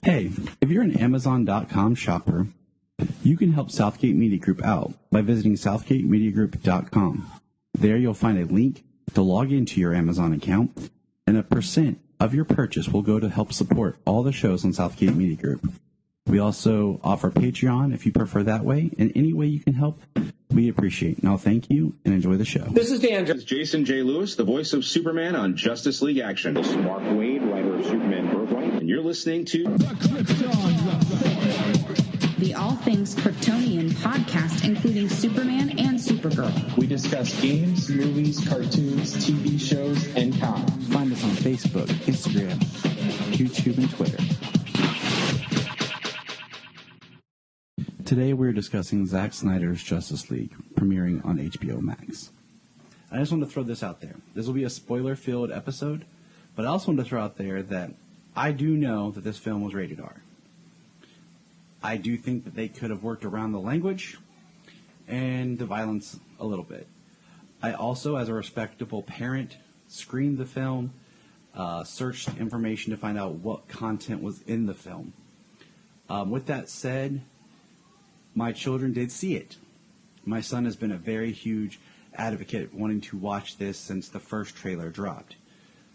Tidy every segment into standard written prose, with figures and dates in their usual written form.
Hey, if you're an Amazon.com shopper, you can help Southgate Media Group out by visiting southgatemediagroup.com. There you'll find a link to log into your Amazon account, and a % of your purchase will go to help support all the shows on Southgate Media Group. We also offer Patreon if you prefer that way, and any way you can help, we appreciate. Now, thank you, and enjoy the show. This is Dan. This is Jason J. Lewis, the voice of Superman on Justice League Action. This is Mark Wade, writer of Superman Birthright, and you're listening to the All Things Kryptonian podcast, including Superman and Supergirl. We discuss games, movies, cartoons, TV shows, and comics. Find us on Facebook, Instagram, YouTube, and Twitter. Today we're discussing Zack Snyder's Justice League, premiering on HBO Max. I just want to throw this out there. This will be a spoiler-filled episode, but I also want to throw out there that I do know that this film was rated R. I do think that they could have worked around the language and the violence a little bit. I also, as a respectable parent, screened the film, searched information to find out what content was in the film. With that said, my children did see it. My son has been a very huge advocate wanting to watch this since the first trailer dropped.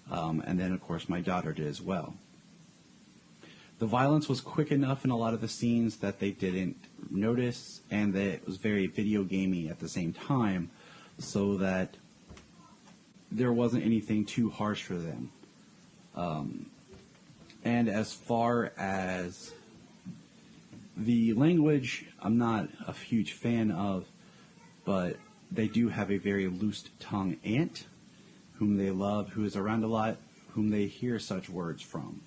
And then, of course, my daughter did as well. The violence was quick enough in a lot of the scenes that they didn't notice, and that it was very video gamey at the same time, so that there wasn't anything too harsh for them. And as far as the language, I'm not a huge fan of, but they do have a very loose-tongued aunt whom they love, who is around a lot, whom they hear such words from.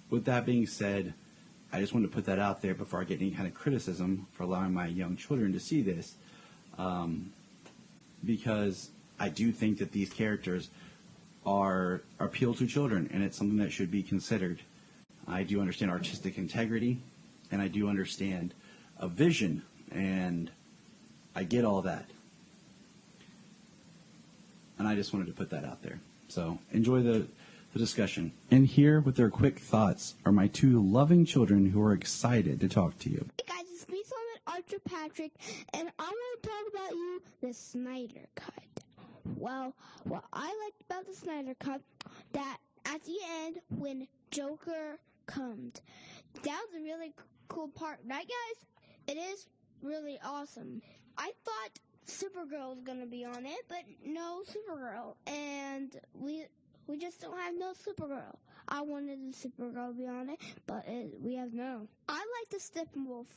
With that being said, I just wanted to put that out there before I get any kind of criticism for allowing my young children to see this, because I do think that these characters are appeal to children, and it's something that should be considered. I do understand artistic integrity, and I do understand a vision, and I get all that. And I just wanted to put that out there. So enjoy the discussion. And here with their quick thoughts are my two loving children who are excited to talk to you. Hey guys, it's me, Solomon Archer Patrick, and I want to talk about the Snyder Cut. Well, what I liked about the Snyder Cut, that at the end, when Joker comes, that was a really cool part, right guys? It is really awesome. I thought Supergirl was going to be on it, but no Supergirl, and we just don't have no Supergirl. I wanted the Supergirl to be on it, but we have no. I like the Steppenwolf.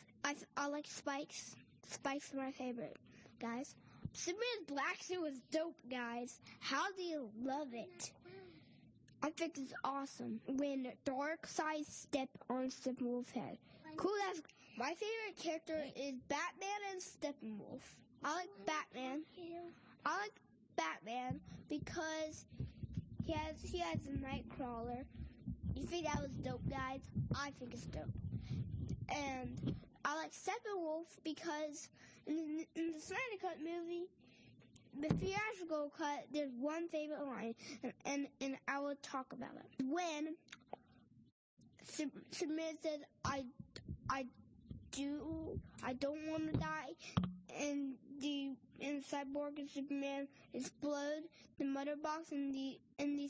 I like Spikes. Spikes are my favorite, guys. Superman's black suit was dope, guys. How do you love it? I think it's awesome when Darkseid stepped on Steppenwolf's head. Cool. My favorite character is Batman and Steppenwolf. I like Batman. I like Batman because he has a Nightcrawler. You think that was dope, guys? I think it's dope. And I like Steppenwolf because in the Snyder Cut movie, the theatrical cut, there's one favorite line, and I will talk about it. When Superman says, I don't want to die, and Cyborg and Superman explode the mother box, and he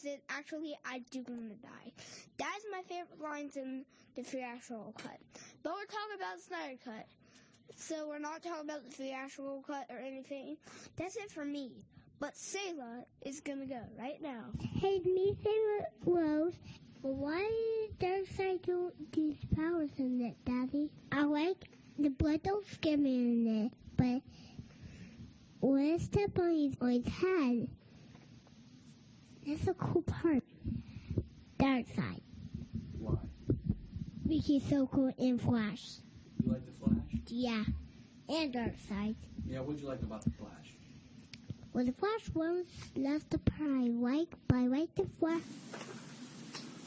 said, actually, I do want to die. That is my favorite lines in the theatrical cut. But we're talking about the Snyder Cut. So we're not talking about the theatrical cut or anything. That's it for me. But Selah is going to go right now. Hey, me, Selah Rose. Why did Darkseid do these powers in it, Daddy? I like the blood don't scare me in it, but when I step on his head, that's a cool part. Darkseid. Why? Because he's so cool in Flash. You like the Flash? Yeah, and Darkseid. Yeah, what'd you like about the Flash? Well, the Flash was left the part I like, but I like the Flash.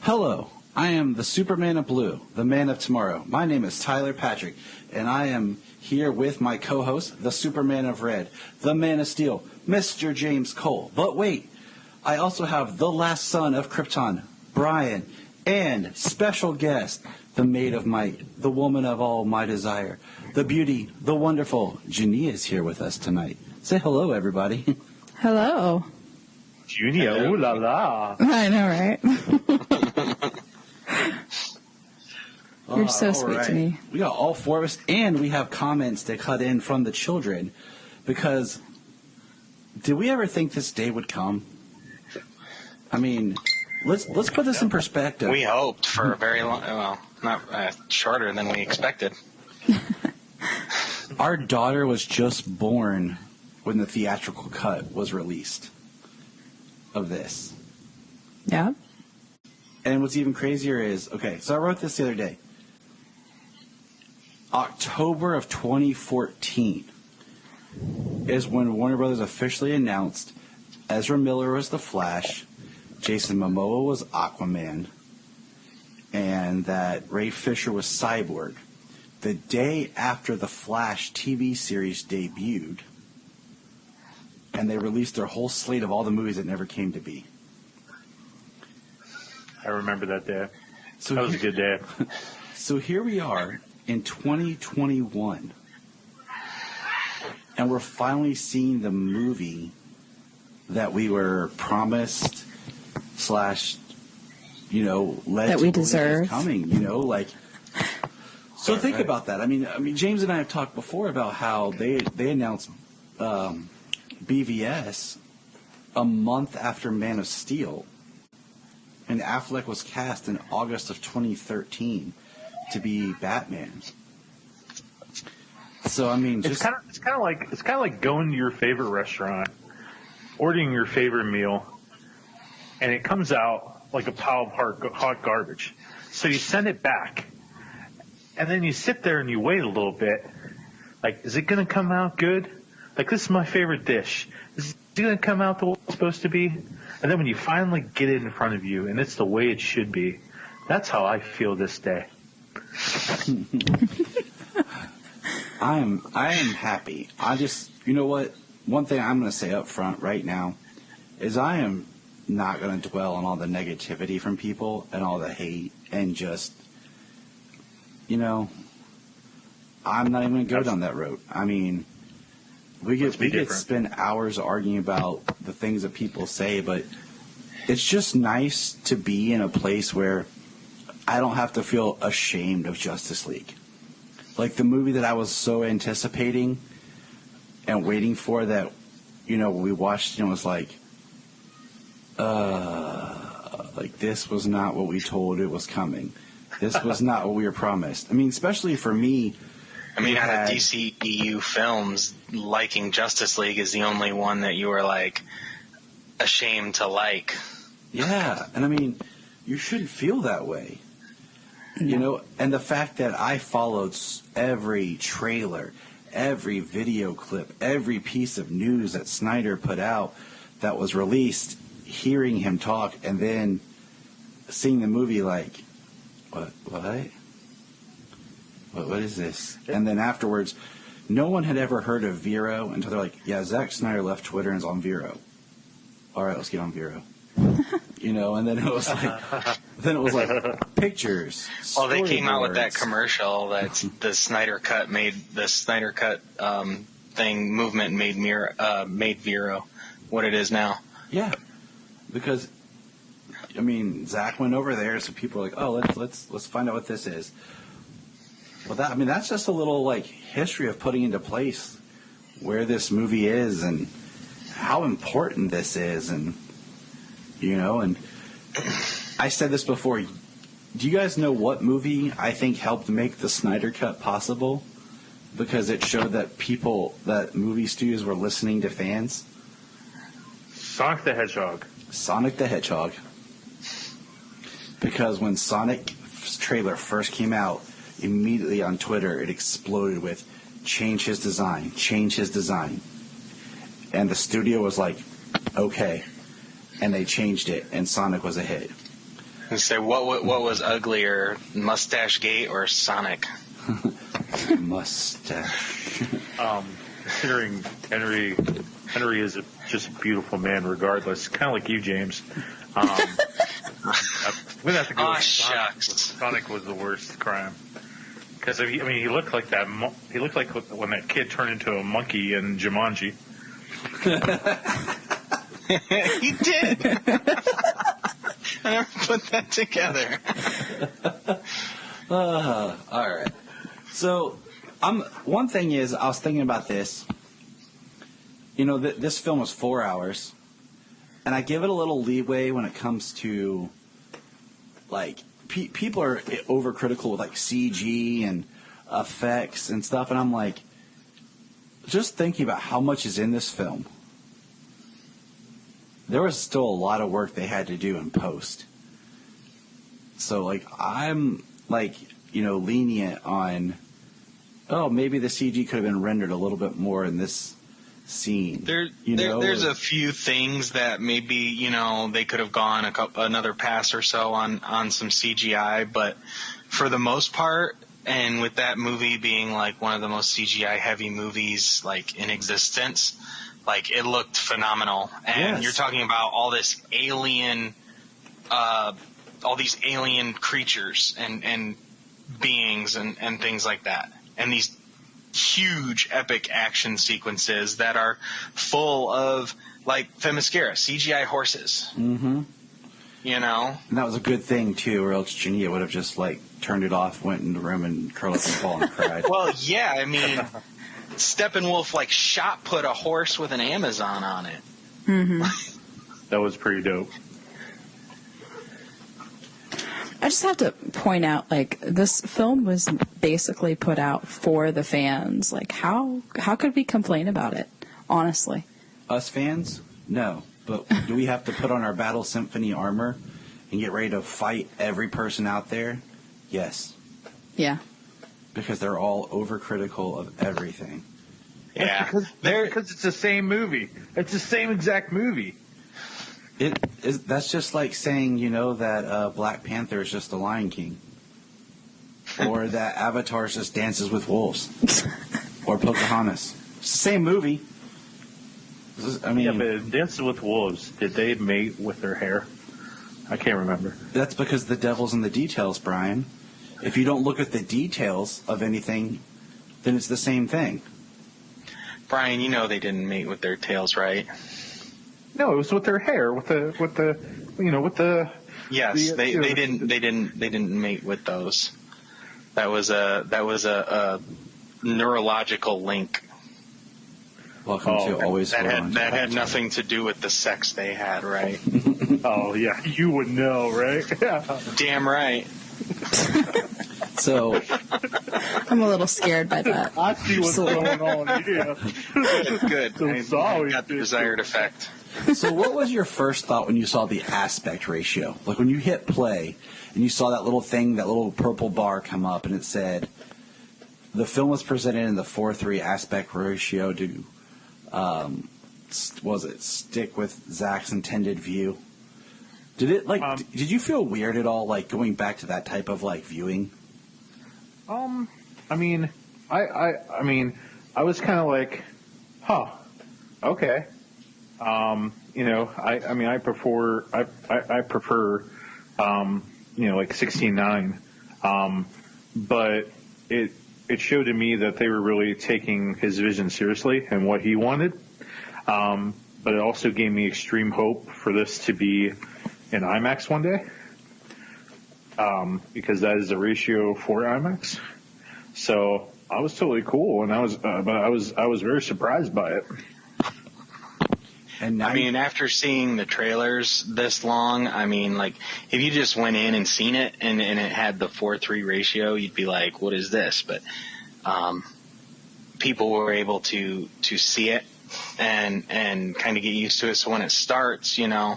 Hello, I am the Superman of Blue, the man of tomorrow. My name is Tyler Patrick, and I am here with my co-host, the Superman of Red, the Man of Steel, Mr. James Cole. But wait, I also have the last son of Krypton, Bryan, And special guest, the maid of might, the woman of all my desire, the beauty, the wonderful Junia is here with us tonight. Say hello, everybody. Hello. Junia, ooh la la. I know, right? You're so sweet to me. We got all four of us, and we have comments that cut in from the children, because did we ever think this day would come? I mean, let's put this in perspective. We hoped for a very long, well, not shorter than we expected. Our daughter was just born when the theatrical cut was released of this. Yeah. And what's even crazier is, okay, so I wrote this the other day. October of 2014 is when Warner Brothers officially announced Ezra Miller was the Flash, Jason Momoa was Aquaman, and that Ray Fisher was Cyborg. The day after the Flash TV series debuted, and they released their whole slate of all the movies that never came to be. I remember that day. So that was a good day. So here we are in 2021, and we're finally seeing the movie that we were promised / led that we deserve coming. So think about that. I mean, James and I have talked before about how they announced BVS a month after Man of Steel, and Affleck was cast in August of 2013 to be Batman. So I mean, it's kind of like going to your favorite restaurant, ordering your favorite meal, and it comes out like a pile of hot garbage. So you send it back, and then you sit there and you wait a little bit. Like, is it going to come out good? Like, this is my favorite dish. Is it going to come out the way it's supposed to be? And then when you finally get it in front of you, and it's the way it should be, that's how I feel this day. I am happy. I just, you know what? One thing I'm going to say up front right now is I am not going to dwell on all the negativity from people and all the hate and just, I'm not even going to go down that road. I mean, we get spend hours arguing about the things that people say, but it's just nice to be in a place where I don't have to feel ashamed of Justice League. Like the movie that I was so anticipating and waiting for that, we watched and it was like this was not what we told it was coming. This was not what we were promised. I mean, especially for me. I mean, out of DCEU films, liking Justice League is the only one that you were like ashamed to like. Yeah, and I mean, you shouldn't feel that way. And the fact that I followed every trailer, every video clip, every piece of news that Snyder put out that was released, hearing him talk, and then seeing the movie like, what is this? And then afterwards, no one had ever heard of Vero until they're like, yeah, Zack Snyder left Twitter and is on Vero. All right, let's get on Vero. And then it was like, pictures. Well, they came out with that commercial that the Snyder Cut movement made Vero what it is now. Yeah, because Zach went over there, so people were like, oh, let's find out what this is. Well, that's just a little history of putting into place where this movie is and how important this is, and and I said this before. Do you guys know what movie I think helped make the Snyder Cut possible? Because it showed that movie studios were listening to fans. Sonic the Hedgehog. Sonic the Hedgehog. Because when Sonic's trailer first came out, immediately on Twitter it exploded with change his design. And the studio was like, okay. And they changed it, and Sonic was a hit. You say, what was uglier, Mustache Gate or Sonic? Mustache. Considering Henry is just a beautiful man regardless, kind of like you, James. We'd have to go with shucks. Sonic was the worst crime. Because he looked like that. He looked like when that kid turned into a monkey in Jumanji. He did. I never put that together. All right. So, one thing is, I was thinking about this. This film is 4 hours, and I give it a little leeway when it comes to, like, people are overcritical with, like, CG and effects and stuff, and I'm like, just thinking about how much is in this film, there was still a lot of work they had to do in post. So, like, I'm, like, lenient on, maybe the CG could have been rendered a little bit more in this scene. There's a few things that maybe, they could have gone another pass or so on some CGI, but for the most part, and with that movie being, like, one of the most CGI-heavy movies, like, in existence, like, it looked phenomenal. And You're talking about all this alien, all these alien creatures and beings and things like that. And these huge epic action sequences that are full of, like, Themyscira, CGI horses. Mm-hmm. And that was a good thing, too, or else Junia would have just, like, turned it off, went in the room, and curled up in a ball and cried. Well, yeah, Steppenwolf, like, shot put a horse with an Amazon on it. Mm-hmm. That was pretty dope. I just have to point out, like, this film was basically put out for the fans. Like, how could we complain about it, honestly? Us fans? No. But do we have to put on our Battle Symphony armor and get ready to fight every person out there? Yes. Yeah. Because they're all overcritical of everything. Yeah. Because it's the same movie. It's the same exact movie. That's just like saying, that Black Panther is just the Lion King. Or that Avatar just dances with wolves. Or Pocahontas. It's the same movie. Yeah, but Dances with Wolves, did they mate with their hair? I can't remember. That's because the devil's in the details, Brian. If you don't look at the details of anything, then it's the same thing. Brian, they didn't mate with their tails, right? No, it was with their hair, with the. Yes, they didn't mate with those. That was a neurological link. Welcome to Always that had nothing to do with the sex they had, right? Oh yeah, you would know, right? Damn right. So I'm a little scared by that. I see what's going on. Yeah. Good. I got the desired effect. So what was your first thought when you saw the aspect ratio? Like when you hit play and you saw that little thing, that little purple bar come up and it said, the film was presented in the 4:3 aspect ratio to, stick with Zack's intended view? Did it, did you feel weird at all, like, going back to that type of, like, viewing? I was kind of like, okay. I prefer, like 16:9. But it showed to me that they were really taking his vision seriously and what he wanted. But it also gave me extreme hope for this to be in IMAX one day. Because that is a ratio for IMAX. So I was totally cool, and I was very surprised by it. And after seeing the trailers this long, if you just went in and seen it and it had the 4:3 ratio, you'd be like, what is this? But people were able to see it and kind of get used to it. So when it starts, I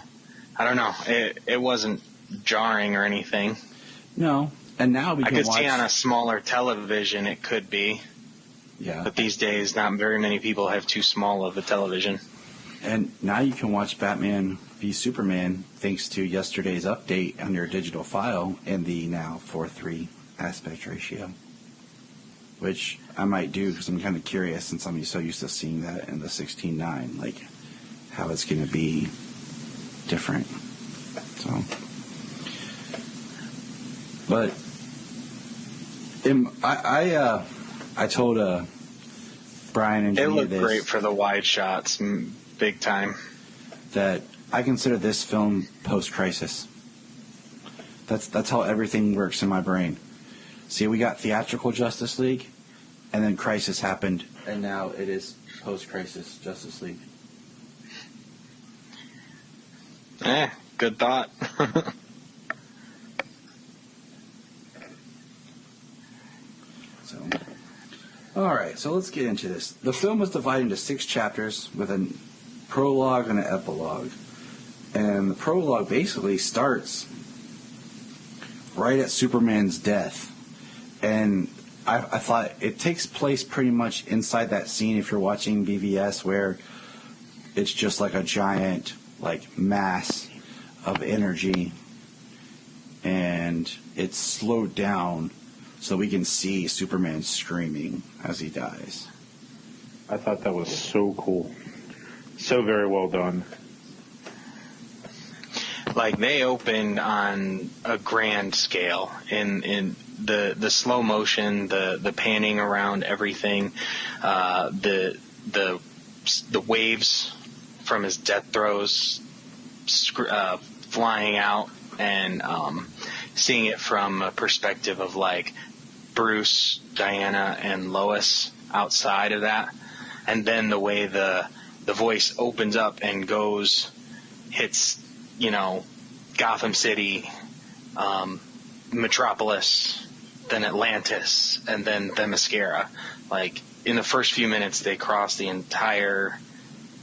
don't know, it wasn't jarring or anything. No. And now we can watch. I could see on a smaller television it could be. Yeah. But these days, not very many people have too small of a television. And now you can watch Batman v Superman thanks to yesterday's update on your digital file in the now 4:3 aspect ratio, which I might do because I'm kind of curious since I'm so used to seeing that in the 16:9, like how it's going to be different. So, But I told Bryan and Junia It looked great for the wide shots, big time. That I consider this film post-Crisis. That's how everything works in my brain. See, we got theatrical Justice League, and then Crisis happened, and now it is post-Crisis Justice League. Good thought. All right, so let's get into this. The film was divided into 6 chapters with a prologue and an epilogue. And the prologue basically starts right at Superman's death. And I thought it takes place pretty much inside that scene if you're watching BVS, where it's just like a giant mass of energy, and it's slowed down so we can see Superman screaming as he dies. I thought that was so cool. So very well done. They opened on a grand scale in the slow motion, the panning around everything, the waves from his death throes flying out, and seeing it from a perspective of Bruce, Diana, and Lois outside of that, and then the way the voice opens up and hits Gotham City, Metropolis, then Atlantis, and then Themyscira. In the first few minutes, they cross the entire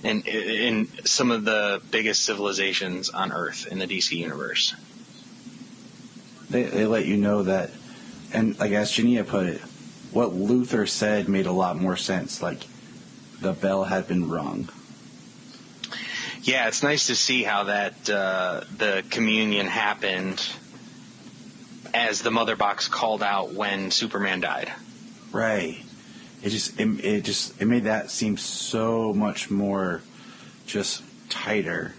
in some of the biggest civilizations on Earth in the DC universe. They let you know that, and as Junia put it, what Luther said made a lot more sense. The bell had been rung. Yeah, it's nice to see how that the communion happened as the Mother Box called out when Superman died. Right. It made that seem so much more just tighter.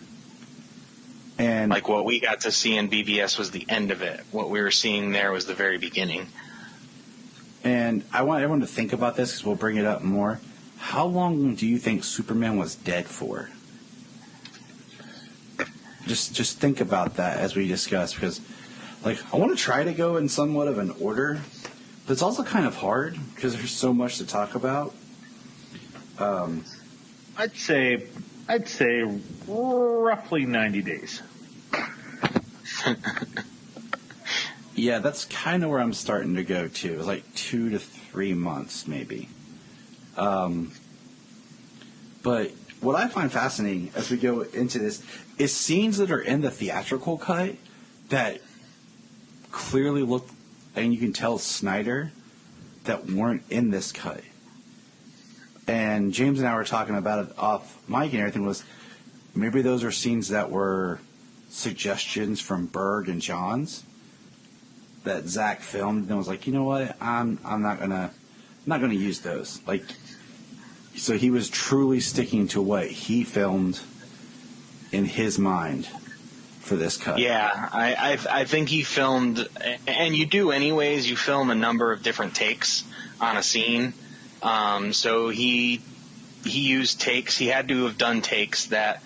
And what we got to see in BVS was the end of it. What we were seeing there was the very beginning. And I want everyone to think about this because we'll bring it up more. How long do you think Superman was dead for? Just think about that as we discuss, because I want to try to go in somewhat of an order, but it's also kind of hard because there's so much to talk about. I'd say roughly 90 days. Yeah, that's kind of where I'm starting to go to. It's 2 to 3 months maybe. But what I find fascinating as we go into this is scenes that are in the theatrical cut that clearly look, and you can tell Snyder, that weren't in this cut. And James and I were talking about it off mic and everything, was maybe those are scenes that were suggestions from Berg and Johns that Zack filmed and was like, you know what, I'm not gonna use those. So he was truly sticking to what he filmed in his mind for this cut. Yeah, I think he filmed, and you do anyways, you film a number of different takes on a scene. So he used takes. He had to have done takes that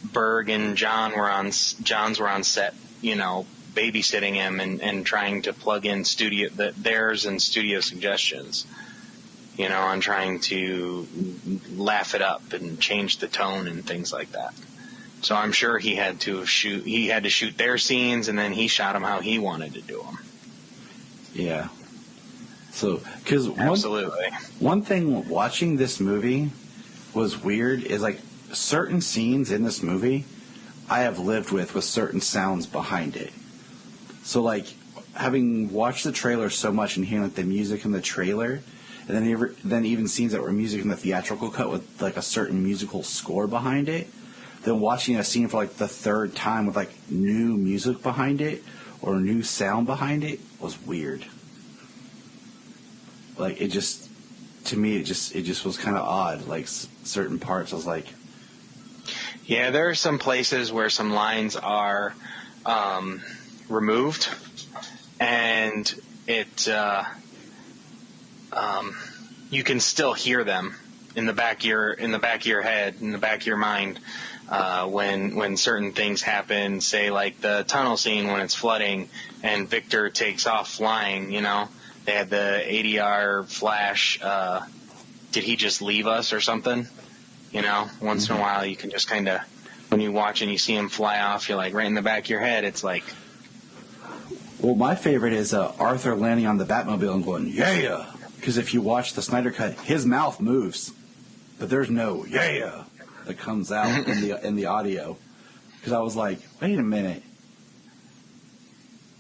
Berg and Johns were on set, babysitting him and trying to plug in theirs and studio suggestions, on trying to laugh it up and change the tone and things like that. So I'm sure he had to shoot their scenes, and then he shot them how he wanted to do them. Yeah. So, because absolutely, one thing watching this movie was weird is certain scenes in this movie I have lived with certain sounds behind it. So having watched the trailer so much and hearing the music in the trailer, and then even scenes that were music in the theatrical cut with a certain musical score behind it, then watching a scene for the third time with new music behind it or new sound behind it was weird. It just, to me, it just was kind of odd. Certain parts, I was like, yeah, there are some places where some lines are removed and it you can still hear them in the back of your head, in the back of your mind, when certain things happen. Say like the tunnel scene when it's flooding and Victor takes off flying. You know, they had the ADR flash. Did he just leave us or something? You know, once in a while you can just kind of, when you watch and you see him fly off, you're like right in the back of your head. It's like. Well, my favorite is Arthur landing on the Batmobile and going, yeah! Because if you watch the Snyder Cut, his mouth moves, but there's no yeah that comes out in the audio. Because I was like, wait a minute,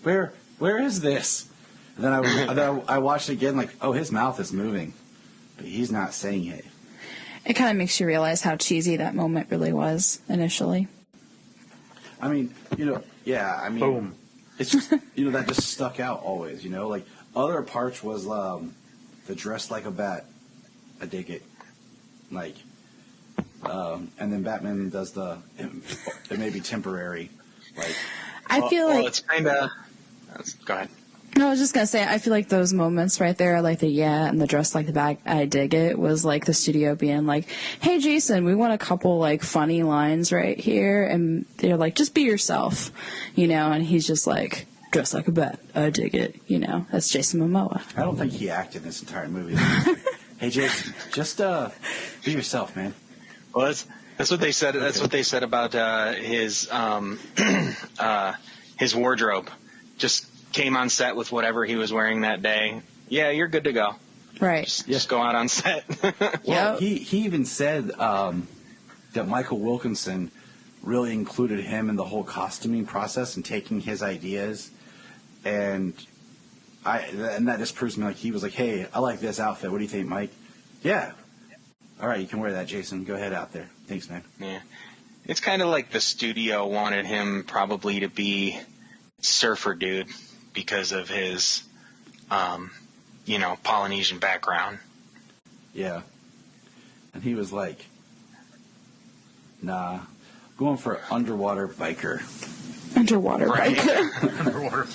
where is this? And then I watched it again, like, oh, his mouth is moving, but he's not saying it. It kind of makes you realize how cheesy that moment really was initially. I mean, yeah, I mean, boom. It's just, that just stuck out always, like other parts was the dress like a bat. I dig it. Like, and then Batman does it may be temporary. Like, I feel like it's kind of. Go ahead. No, I was just going to say, I feel like those moments right there, like the yeah and the dress like the bag, I dig it, was like the studio being like, hey, Jason, we want a couple like funny lines right here. And they're like, just be yourself, and he's just like, dress like a bat. I dig it. That's Jason Momoa. I don't think he acted this entire movie. Hey, Jason, just be yourself, man. Well, that's what they said. That's what they said about his wardrobe. Just came on set with whatever he was wearing that day. Yeah, you're good to go. Right. Just go out on set. Well, he even said that Michael Wilkinson really included him in the whole costuming process and taking his ideas, and that just proves to me, like, he was like, hey, I like this outfit. What do you think, Mike? Yeah. All right, you can wear that, Jason. Go ahead out there. Thanks, man. Yeah. It's kind of like the studio wanted him probably to be surfer dude because of his, Polynesian background. Yeah. And he was like, nah, going for underwater biker. Underwater biker. Underwater.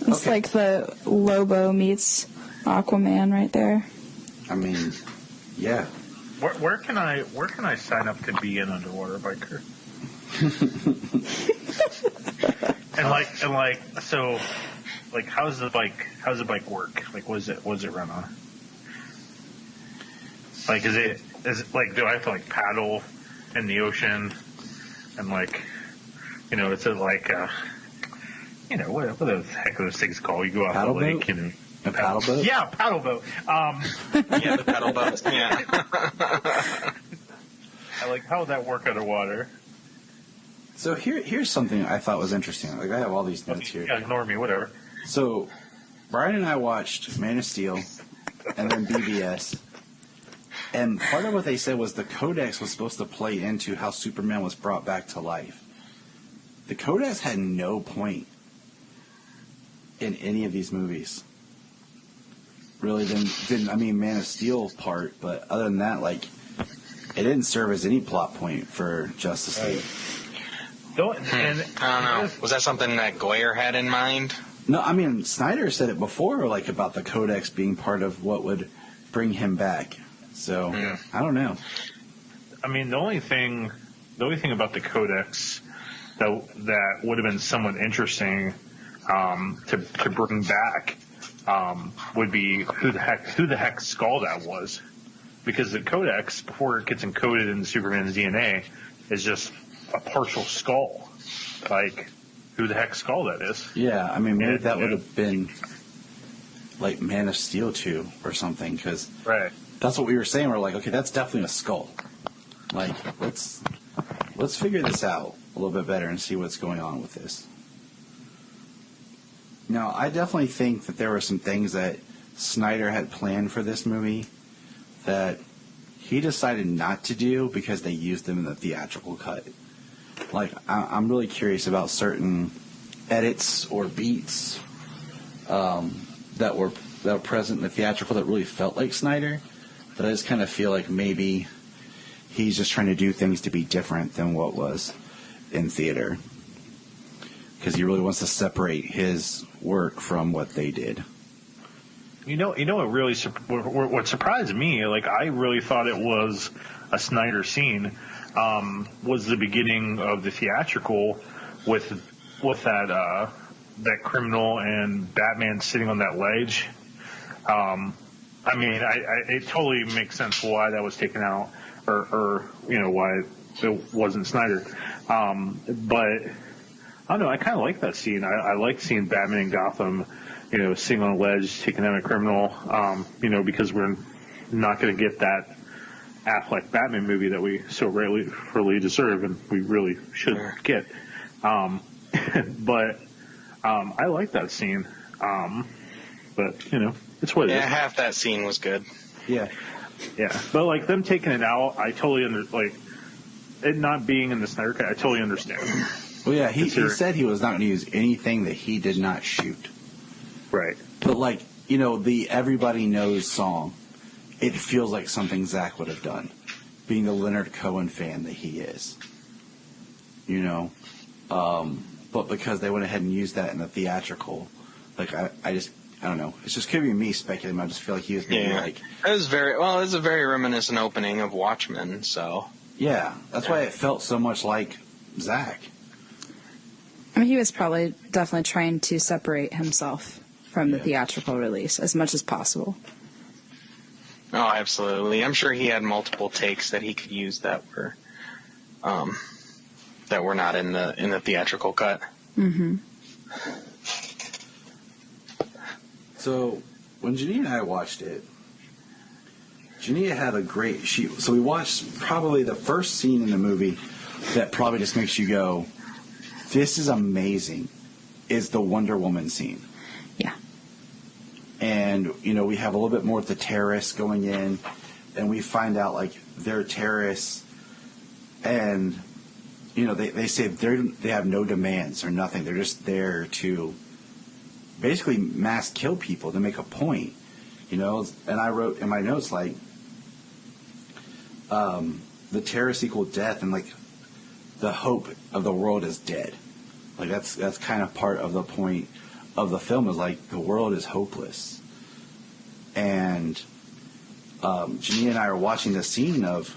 It's okay. like the Lobo meets Aquaman right there. I mean, yeah. Where can I sign up to be an underwater biker? So how's the bike work? Like, what does it run on? Like, is it like, do I have to like paddle in the ocean and it's like what the heck are those things called? You go out paddle the lake, boat? A paddle boat? Yeah, paddle boat. Yeah, the paddle boats. Yeah. How would that work underwater? So here's something I thought was interesting. Like, I have all these notes here. Yeah, ignore me, whatever. So Bryan and I watched Man of Steel and then BVS. And part of what they said was the Codex was supposed to play into how Superman was brought back to life. The Codex had no point in any of these movies. Really didn't Man of Steel part, but other than that, like, it didn't serve as any plot point for Justice League. I don't know. Was that something that Goyer had in mind? No, I mean, Snyder said it before, like, about the Codex being part of what would bring him back. So, I don't know. I mean, the only thing about the Codex that would have been somewhat interesting to bring back would be who the heck Skull that was, because the Codex, before it gets encoded in Superman's DNA, is just a partial skull. Like, who the heck Skull that is? Yeah, I mean, maybe that would have been like Man of Steel 2 or something, because right. That's what we were saying. We're like, okay, that's definitely a skull. Like, let's figure this out a little bit better and see what's going on with this. Now, I definitely think that there were some things that Snyder had planned for this movie that he decided not to do because they used them in the theatrical cut. Like, I'm really curious about certain edits or beats that were present in the theatrical that really felt like Snyder. But I just kind of feel like maybe he's just trying to do things to be different than what was in theater. because he really wants to separate his work from what they did. You know what really what surprised me, like I really thought it was a Snyder scene, was the beginning of the theatrical with that criminal and Batman sitting on that ledge. It totally makes sense why that was taken out, or why it wasn't Snyder. But I don't know. I kind of like that scene. I like seeing Batman in Gotham, sitting on a ledge, taking down a criminal. Because we're not going to get that Affleck Batman movie that we so rarely deserve, and we really should get. But I like that scene. But it's what it is. Yeah, half that scene was good. Yeah. Yeah, but like them taking it out, I totally it not being in the Snyder Cut, I totally understand. Well, yeah, he said he was not going to use anything that he did not shoot. Right. But the Everybody Knows song, it feels like something Zack would have done, being the Leonard Cohen fan that he is. But because they went ahead and used that in the theatrical, I don't know. It's just could be me speculating. I just feel like he was maybe it was it was a very reminiscent opening of Watchmen, so. Yeah, that's why it felt so much like Zack. I mean, he was probably definitely trying to separate himself from the theatrical release as much as possible. Oh, absolutely. I'm sure he had multiple takes that he could use that were not in the theatrical cut. Mm-hmm. So when Junia and I watched it, Junia had a great so we watched probably the first scene in the movie that probably just makes you go, this is amazing, is the Wonder Woman scene. Yeah. And, we have a little bit more with the terrorists going in, and we find out, they're terrorists, and, they say they have no demands or nothing. They're just there to basically mass kill people to make a point, and I wrote in my notes, the terrorists equal death, and, the hope of the world is dead. That's kind of part of the point of the film is the world is hopeless. And Junia and I are watching the scene of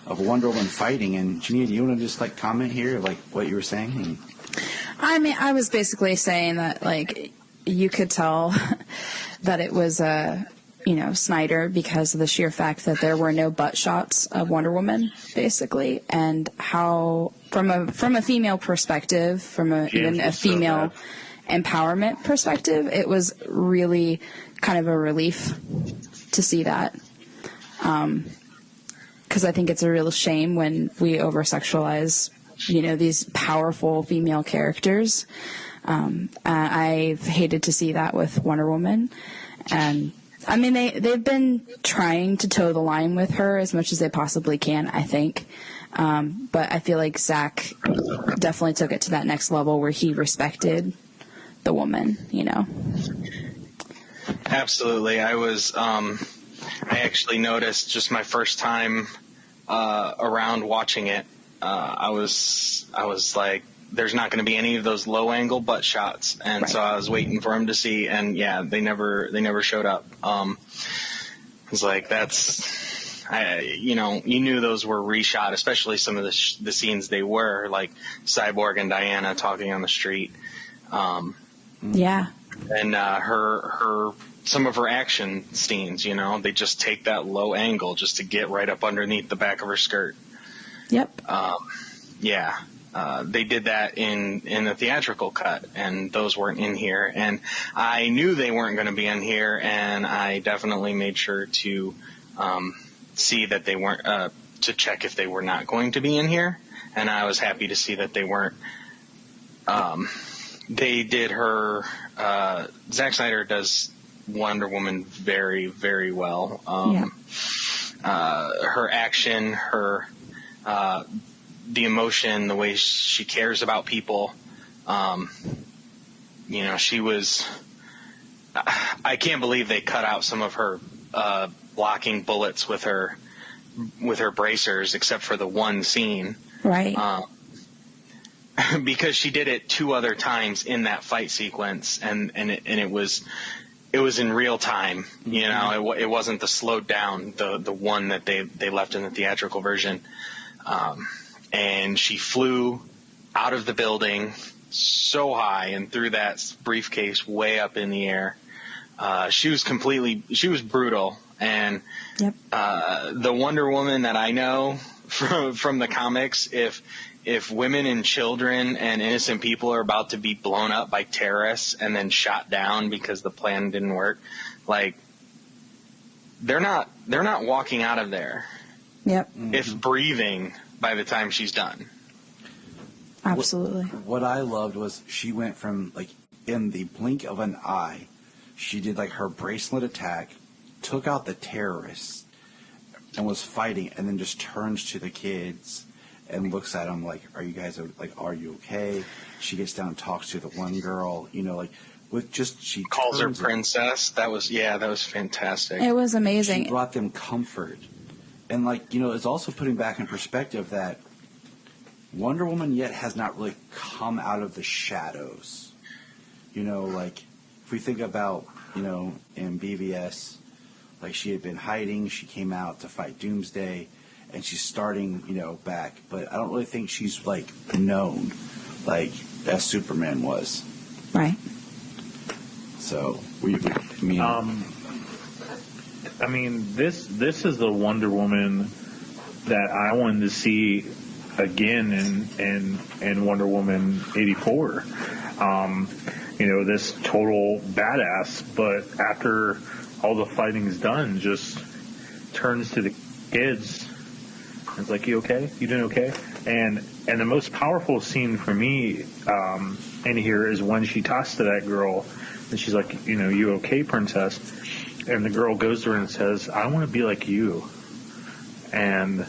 Wonder Woman fighting, and Junia, do you want to just comment here of what you were saying? I mean, I was basically saying that you could tell that it was Snyder because of the sheer fact that there were no butt shots of Wonder Woman, basically, and how from a female perspective, even a female empowerment perspective, it was really kind of a relief to see that. Because I think it's a real shame when we over-sexualize, these powerful female characters. I've hated to see that with Wonder Woman. And, I mean, they've been trying to toe the line with her as much as they possibly can, I think. But I feel like Zack definitely took it to that next level where he respected the woman, Absolutely. I actually noticed just my first time around watching it, I was like, there's not going to be any of those low angle butt shots, and right. So I was waiting for him to see, and yeah, they never showed up. It's like you knew those were reshot, especially some of the scenes they were like Cyborg and Diana talking on the street. Yeah. And her some of her action scenes, they just take that low angle just to get right up underneath the back of her skirt. Yep. Yeah. They did that in the theatrical cut, and those weren't in here. And I knew they weren't going to be in here, and I definitely made sure to see that they weren't, to check if they were not going to be in here. And I was happy to see that they weren't. They did her. Zack Snyder does Wonder Woman very, very well. Her action, her the emotion, the way she cares about people. She was. I can't believe they cut out some of her blocking bullets with her bracers, except for the one scene. Right. because she did it 2 other times in that fight sequence, and it was in real time. You know, it wasn't the slowed down, the one that they left in the theatrical version. And she flew out of the building so high and threw that briefcase way up in the air. She was brutal. And the Wonder Woman that I know from the comics, if women and children and innocent people are about to be blown up by terrorists and then shot down because the plan didn't work, like, they're not walking out of there. Yep. If breathing by the time she's done. Absolutely. What I loved was she went from, like, in the blink of an eye, she did, like, her bracelet attack, took out the terrorists, and was fighting, and then just turns to the kids and looks at them like, are you okay? She gets down and talks to the one girl, you know, like, with just, she calls her princess. That was fantastic. It was amazing. She brought them comfort. And, like, you know, it's also putting back in perspective that Wonder Woman yet has not really come out of the shadows. You know, like, if we think about, you know, in BVS, like, she had been hiding, she came out to fight Doomsday, and she's starting, you know, back. But I don't really think she's, like, known, like, as Superman was. Right. So, I mean, this is the Wonder Woman that I wanted to see again in Wonder Woman 84. You know, this total badass, but after all the fighting's done, just turns to the kids and is like, "You okay? You doing okay?" And the most powerful scene for me in here is when she talks to that girl, and she's like, "You know, you okay, princess?" And the girl goes to her and says, "I want to be like you." And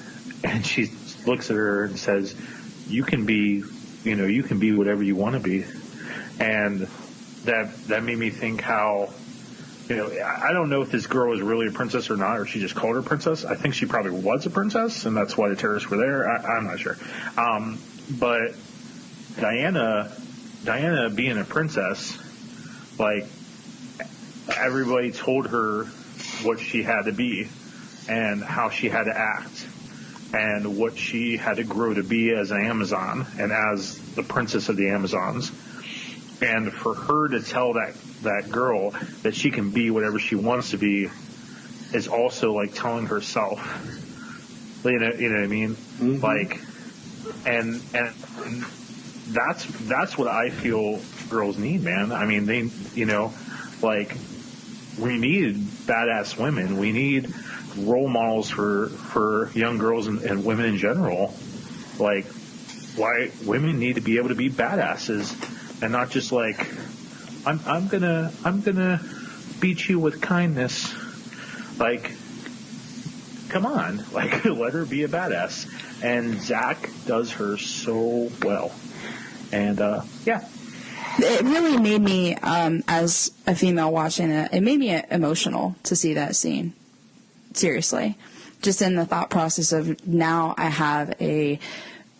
she looks at her and says, "You can be whatever you want to be." And that made me think how, you know, I don't know if this girl was really a princess or not, or she just called her princess. I think she probably was a princess, and that's why the terrorists were there. I'm not sure. But Diana being a princess, like, everybody told her what she had to be and how she had to act and what she had to grow to be as an Amazon and as the princess of the Amazons. And for her to tell that girl that she can be whatever she wants to be is also like telling herself, you know what I mean? Mm-hmm. Like, and that's what I feel girls need, man. I mean, they, you know, like, we need badass women. We need role models for young girls and women in general. Like, why women need to be able to be badasses and not just like, I'm gonna beat you with kindness. Like, come on, like, let her be a badass. And Zack does her so well. And yeah. It really made me, as a female watching it made me emotional to see that scene. Seriously. Just in the thought process of, now I have a,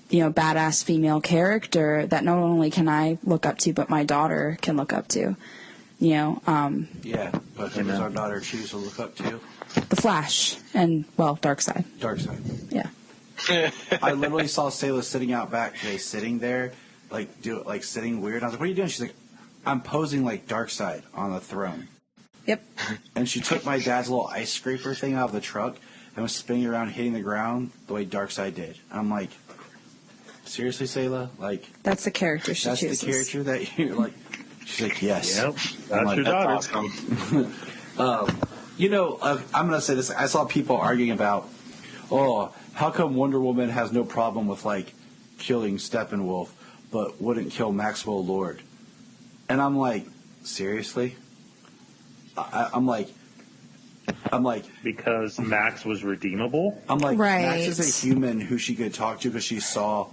you know, badass female character that not only can I look up to, but my daughter can look up to. You know, yeah, but who does our daughter choose to look up to? The Flash and, well, Darkseid. Darkseid. Yeah. I literally saw Selah sitting out back today, sitting there, like sitting weird. I was like, "What are you doing?" She's like, "I'm posing like Darkseid on the throne." Yep. And she took my dad's little ice scraper thing out of the truck and was spinning around, hitting the ground the way Darkseid did. I'm like, seriously, Selah? Like, that's the character she chooses. That's the character that you're like. She's like, yes. Yep. That's your daughter. Awesome. You know, I'm going to say this. I saw people arguing about, how come Wonder Woman has no problem with, like, killing Steppenwolf, but wouldn't kill Maxwell Lord? And I'm like, seriously? I'm like, because Max was redeemable. I'm like, right. Max is a human who she could talk to because she saw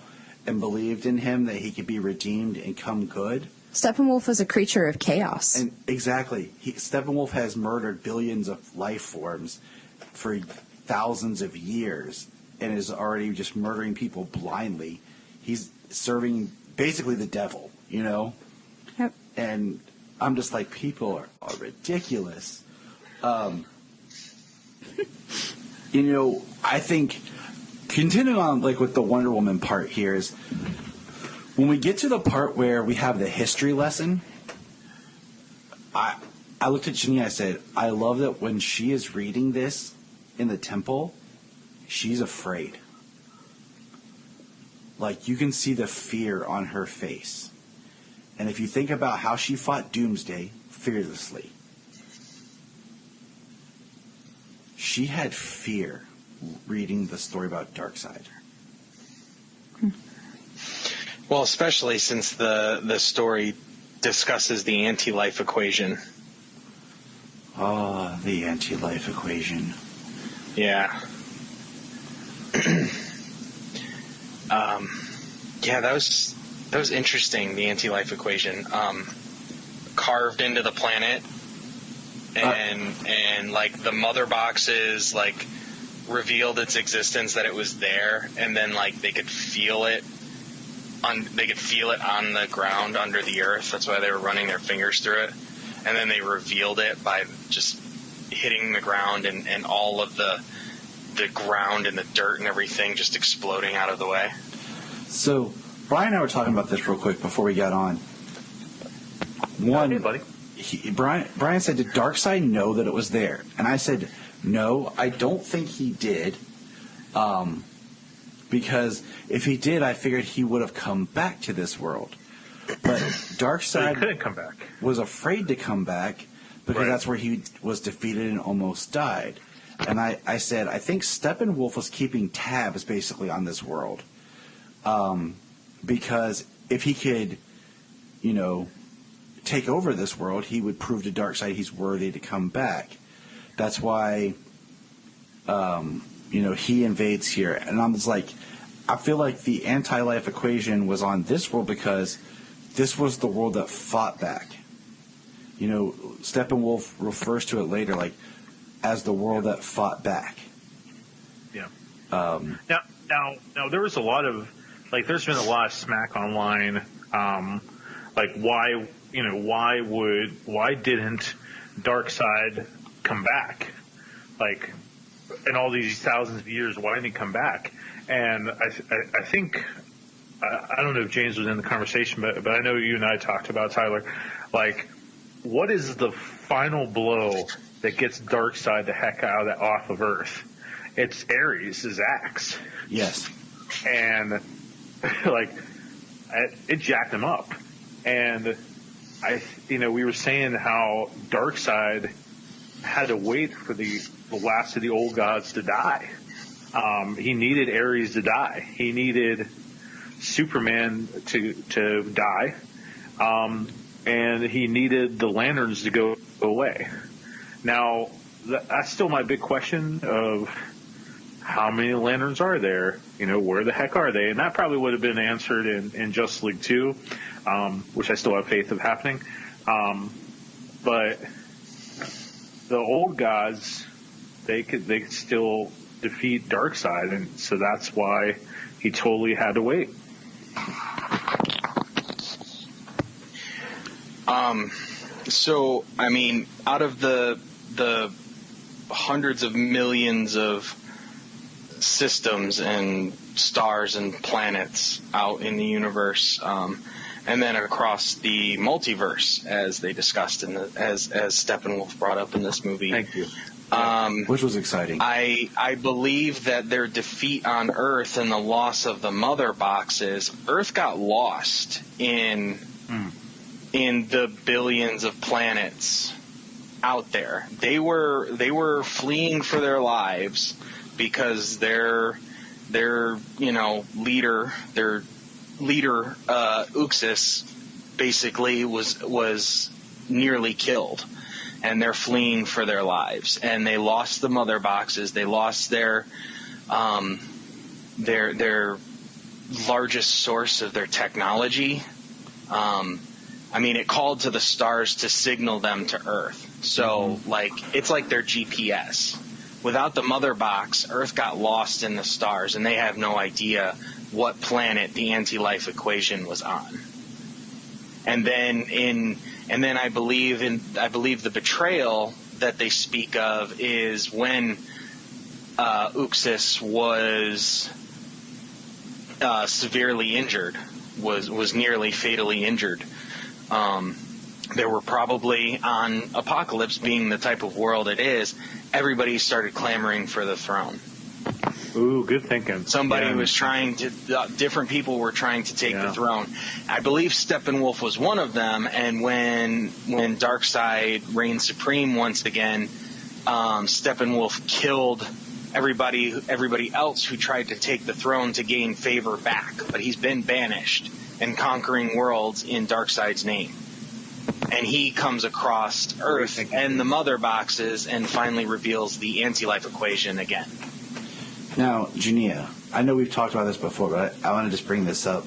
and believed in him that he could be redeemed and come good. Steppenwolf is a creature of chaos. And exactly. Steppenwolf has murdered billions of life forms for thousands of years and is already just murdering people blindly. He's serving basically the devil, you know? Yep. And I'm just like, people are ridiculous. You know, I think continuing on like with the Wonder Woman part here is when we get to the part where we have the history lesson, I looked at Junia, I said, I love that when she is reading this in the temple, she's afraid. Like, you can see the fear on her face. And if you think about how she fought Doomsday fearlessly, she had fear reading the story about Darkseid. Well, especially since the story discusses the anti-life equation. Oh, the anti-life equation. Yeah. Yeah, that was interesting, the anti-life equation. Carved into the planet, and like the mother boxes like revealed its existence, that it was there, and then like they could feel it on the ground under the earth. That's why they were running their fingers through it, and then they revealed it by just hitting the ground and all of the ground and the dirt and everything just exploding out of the way. So Bryan and I were talking about this real quick before we got on. Hey, buddy. Bryan said, did Darkseid know that it was there? And I said, no, I don't think he did. Because if he did, I figured he would have come back to this world. But Darkseid couldn't come back. Was afraid to come back because that's where he was defeated and almost died. And I said, I think Steppenwolf was keeping tabs basically on this world. Because if he could, you know, take over this world, he would prove to Darkseid he's worthy to come back. That's why, you know, he invades here. And I'm just like, I feel like the anti-life equation was on this world because this was the world that fought back. You know, Steppenwolf refers to it later, like, as the world that fought back. Yeah. Now there was a lot of, like, there's been a lot of smack online, like, why didn't Darkseid come back? Like, in all these thousands of years, why didn't he come back? And I think, I don't know if James was in the conversation, but I know you and I talked about, Tyler, like, what is the final blow that gets Darkseid the heck off of Earth? It's Ares, his axe. Yes. And, like, it jacked him up. And, we were saying how Darkseid had to wait for the last of the old gods to die. He needed Ares to die. He needed Superman to die. And he needed the lanterns to go away. Now, that's still my big question of how many lanterns are there? You know, where the heck are they? And that probably would have been answered in Justice League 2, which I still have faith of happening. But the old gods, they could still defeat Darkseid, and so that's why he totally had to wait. So, I mean, out of the hundreds of millions of systems and stars and planets out in the universe, and then across the multiverse, as they discussed as Steppenwolf brought up in this movie. Thank you. Which was exciting. I believe that their defeat on Earth and the loss of the mother boxes, Earth got lost in the billions of planets out there. They were fleeing for their lives because their leader Uxas basically was nearly killed, and they're fleeing for their lives, and they lost the mother boxes. They lost their largest source of their technology. I mean, it called to the stars to signal them to Earth. So, like, it's like their GPS. without the mother box, Earth got lost in the stars, and they have no idea what planet the anti-life equation was on. And then I believe the betrayal that they speak of is when Uxas was severely injured, was nearly fatally injured. There were probably, on Apocalypse being the type of world it is, everybody started clamoring for the throne. Ooh, good thinking. Somebody was trying to, different people were trying to take the throne. I believe Steppenwolf was one of them, and when Darkseid reigned supreme once again, Steppenwolf killed everybody else who tried to take the throne to gain favor back. But he's been banished and conquering worlds in Darkseid's name. And he comes across Earth and the mother boxes and finally reveals the anti-life equation again. Now, Junia, I know we've talked about this before, but I want to just bring this up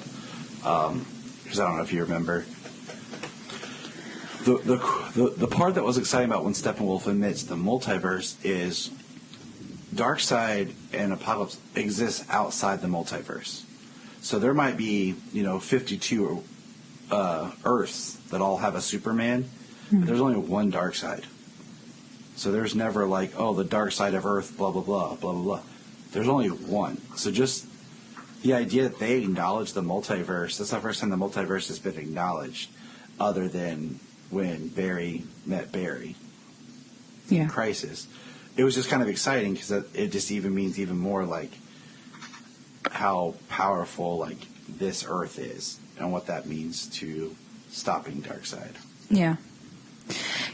because I don't know if you remember. The part that was exciting about when Steppenwolf admits the multiverse is Darkseid and Apocalypse exist outside the multiverse. So there might be, 52 Earths that all have a Superman, but there's only one Darkseid. So there's never like, oh, the dark side of Earth, blah, blah, blah, blah, blah, blah. There's only one. So just the idea that they acknowledge the multiverse, that's the first time the multiverse has been acknowledged, other than when Barry met Barry in Crisis. It was just kind of exciting because it just even means even more like how powerful like this Earth is and what that means to stopping Darkseid. Yeah.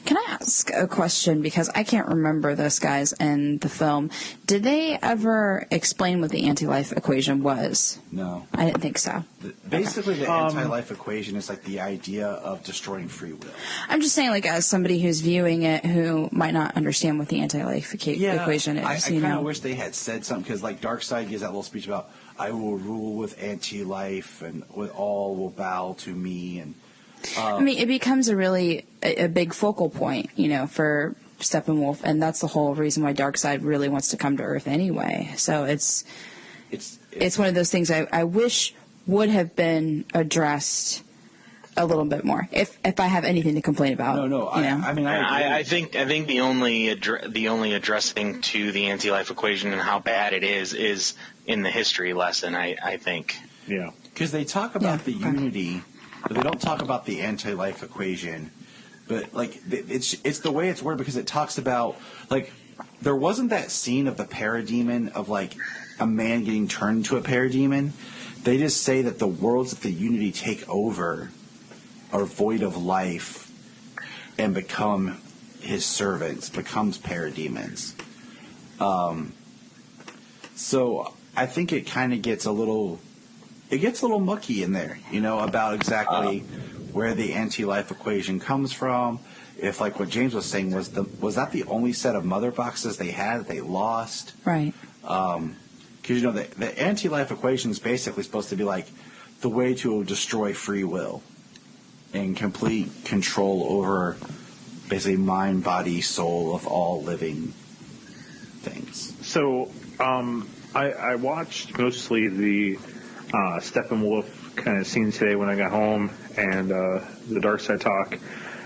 Can I ask a question? Because I can't remember this, guys, in the film. Did they ever explain what the anti-life equation was? No. I didn't think so. Basically, the anti-life equation is like the idea of destroying free will. I'm just saying, like, as somebody who's viewing it who might not understand what the anti-life equation is. I kind of wish they had said something, because like Darkseid gives that little speech about, I will rule with anti-life and with all will bow to me, and I mean, it becomes a big focal point, for Steppenwolf, and that's the whole reason why Darkseid really wants to come to Earth anyway. So it's one of those things I wish would have been addressed a little bit more. If I have anything to complain about, no. I think the only addressing to the anti-life equation and how bad it is in the history lesson. I think. Yeah. Because they talk about the unity. But they don't talk about the anti-life equation. But, like, it's the way it's worded, because it talks about, like, there wasn't that scene of the parademon of, like, a man getting turned into a parademon. They just say that the worlds that the Unity take over are void of life and become his servants, becomes parademons. So I think it kind of gets a little mucky in there, about exactly where the anti-life equation comes from. If, like what James was saying, was that the only set of mother boxes they had that they lost? Right. Because, the anti-life equation is basically supposed to be like the way to destroy free will and complete control over basically mind, body, soul of all living things. So I watched mostly the Steppenwolf kind of scene today when I got home, and the Darkseid talk,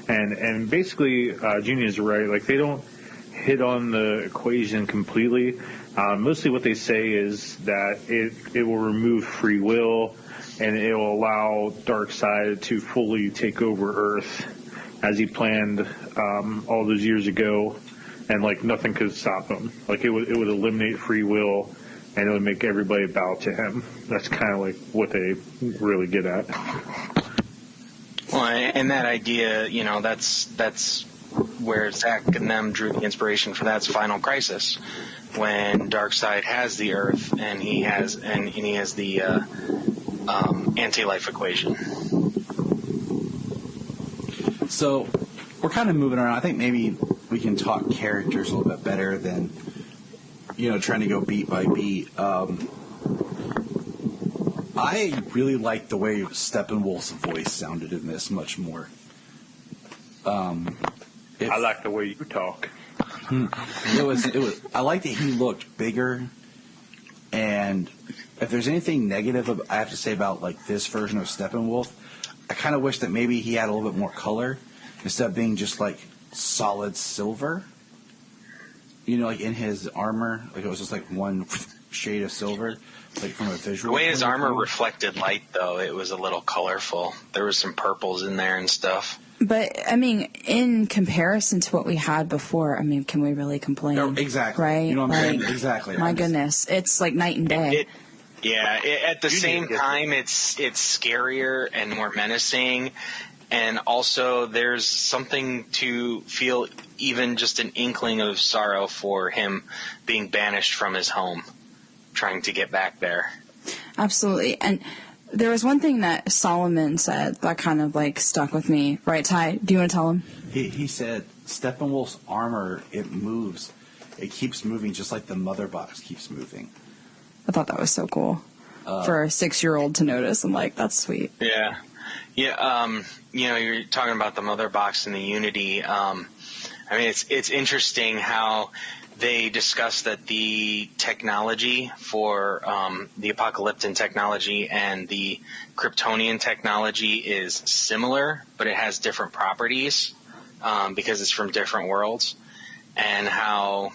and basically Junia's right. Like, they don't hit on the equation completely. Mostly what they say is that it will remove free will, and it will allow Darkseid to fully take over Earth as he planned all those years ago, and like nothing could stop him. Like it would eliminate free will, and it would make everybody bow to him. That's kind of like what they really get at. Well, and that idea, that's where Zack and them drew the inspiration for that's Final Crisis, when Darkseid has the Earth and he has the anti-life equation. So we're kind of moving around. I think maybe we can talk characters a little bit better than trying to go beat by beat. I really like the way Steppenwolf's voice sounded in this much more. I like the way you talk. It was. I like that he looked bigger, and if there's anything negative I have to say about like this version of Steppenwolf, I kind of wish that maybe he had a little bit more color instead of being just like solid silver. You know, like in his armor, like it was just like one shade of silver, like from a visual. The way his point of armor view. reflected light, though, it was a little colorful. There was some purples in there and stuff. But, I mean, in comparison to what we had before, I mean, can we really complain? No, exactly. Right? You know what I'm saying? Like, Exactly. My goodness. It's like night and day. At the same time, it's scarier and more menacing. And also, there's something to feel even just an inkling of sorrow for him being banished from his home, trying to get back there. Absolutely. And there was one thing that Solomon said that kind of like stuck with me. Right, Ty? Do you want to tell him? He said Steppenwolf's armor, it moves. It keeps moving just like the mother box keeps moving. I thought that was so cool for a 6-year-old to notice. I'm like, that's sweet. Yeah. You know, you're talking about the mother box and the Unity. I mean, it's interesting how they discuss that the technology for the Apocalyptan technology and the Kryptonian technology is similar, but it has different properties because it's from different worlds. And how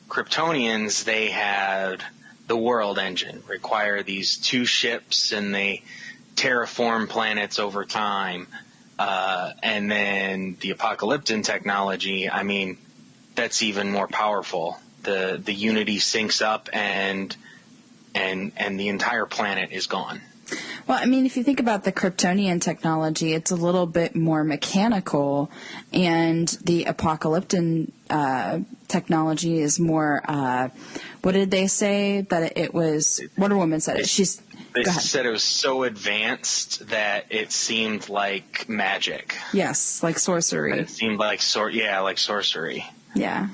Kryptonians, they had the world engine, require these 2 ships, and they terraform planets over time. And then the Apocalyptan technology, I mean, that's even more powerful. The Unity syncs up and the entire planet is gone. Well, I mean, if you think about the Kryptonian technology, it's a little bit more mechanical, and the Apocalyptan technology is more, what did they say? That it was, Wonder Woman said it. They said it was so advanced that it seemed like magic. Yes, like sorcery. It seemed like like sorcery. Yeah.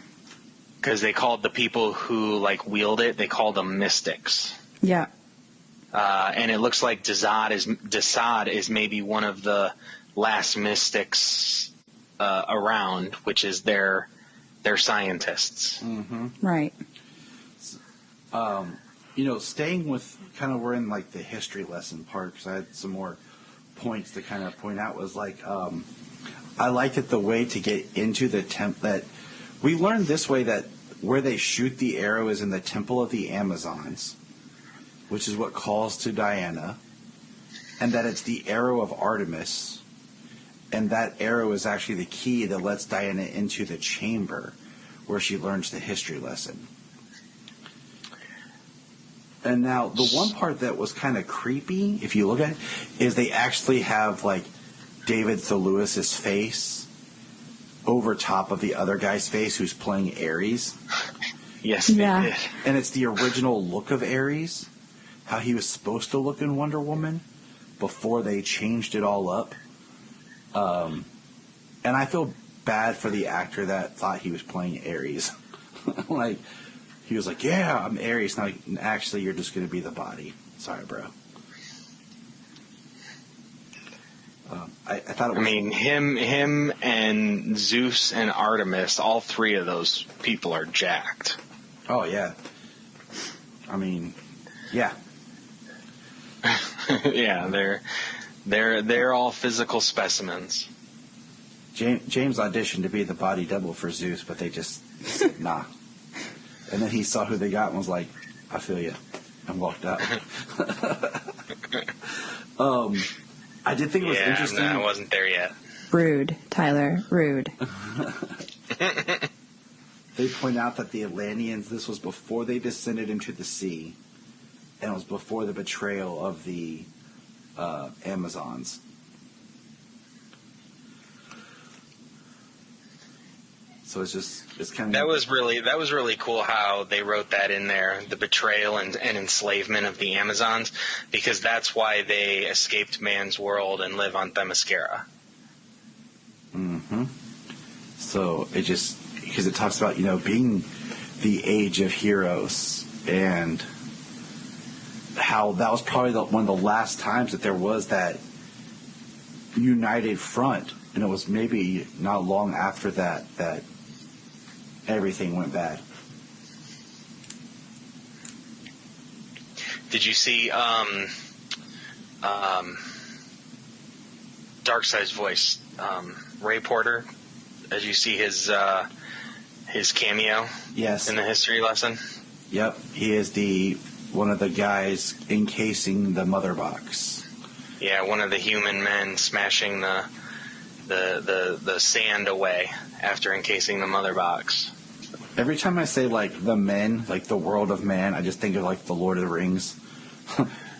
Because they called the people who like wield it, they called them mystics. Yeah. And it looks like Desaad is maybe one of the last mystics around, which is their scientists. Mm-hmm. Right. You know, staying with kind of we're in like the history lesson part, because I had some more points to kind of point out, was like I liked it the way to get into the that we learned this way that where they shoot the arrow is in the Temple of the Amazons, which is what calls to Diana, and that it's the arrow of Artemis, and that arrow is actually the key that lets Diana into the chamber where she learns the history lesson. And now the one part that was kind of creepy, if you look at it, is they actually have like David Thewlis's face over top of the other guy's face who's playing Ares. Yes, they did. And it's the original look of Ares, how he was supposed to look in Wonder Woman before they changed it all up. And I feel bad for the actor that thought he was playing Ares. Like, he was like, yeah, I'm Ares. Now, actually, you're just going to be the body. Sorry, bro. I thought it was... I mean, him and Zeus and Artemis, all 3 of those people are jacked. Oh, yeah. I mean, yeah. Yeah, they're all physical specimens. James auditioned to be the body double for Zeus, but they just said, nah. And then he saw who they got and was like, I feel you, and walked out. I did think it was interesting. I wasn't there yet. Rude, Tyler, rude. They point out that the Atlanteans, this was before they descended into the sea, and it was before the betrayal of the Amazons. So it's kind of... That was really cool how they wrote that in there, the betrayal and enslavement of the Amazons, because that's why they escaped man's world and live on Themyscira. Mm-hmm. So it just, because it talks about, being the age of heroes, and how that was probably one of the last times that there was that united front, and it was maybe not long after that everything went bad. Did you see Darkseid's voice, Ray Porter? Did you see his cameo? Yes. In the history lesson? Yep, he is one of the guys encasing the mother box. Yeah, one of the human men smashing the sand away after encasing the mother box. Every time I say, like, the men, like the world of man, I just think of, like, the Lord of the Rings.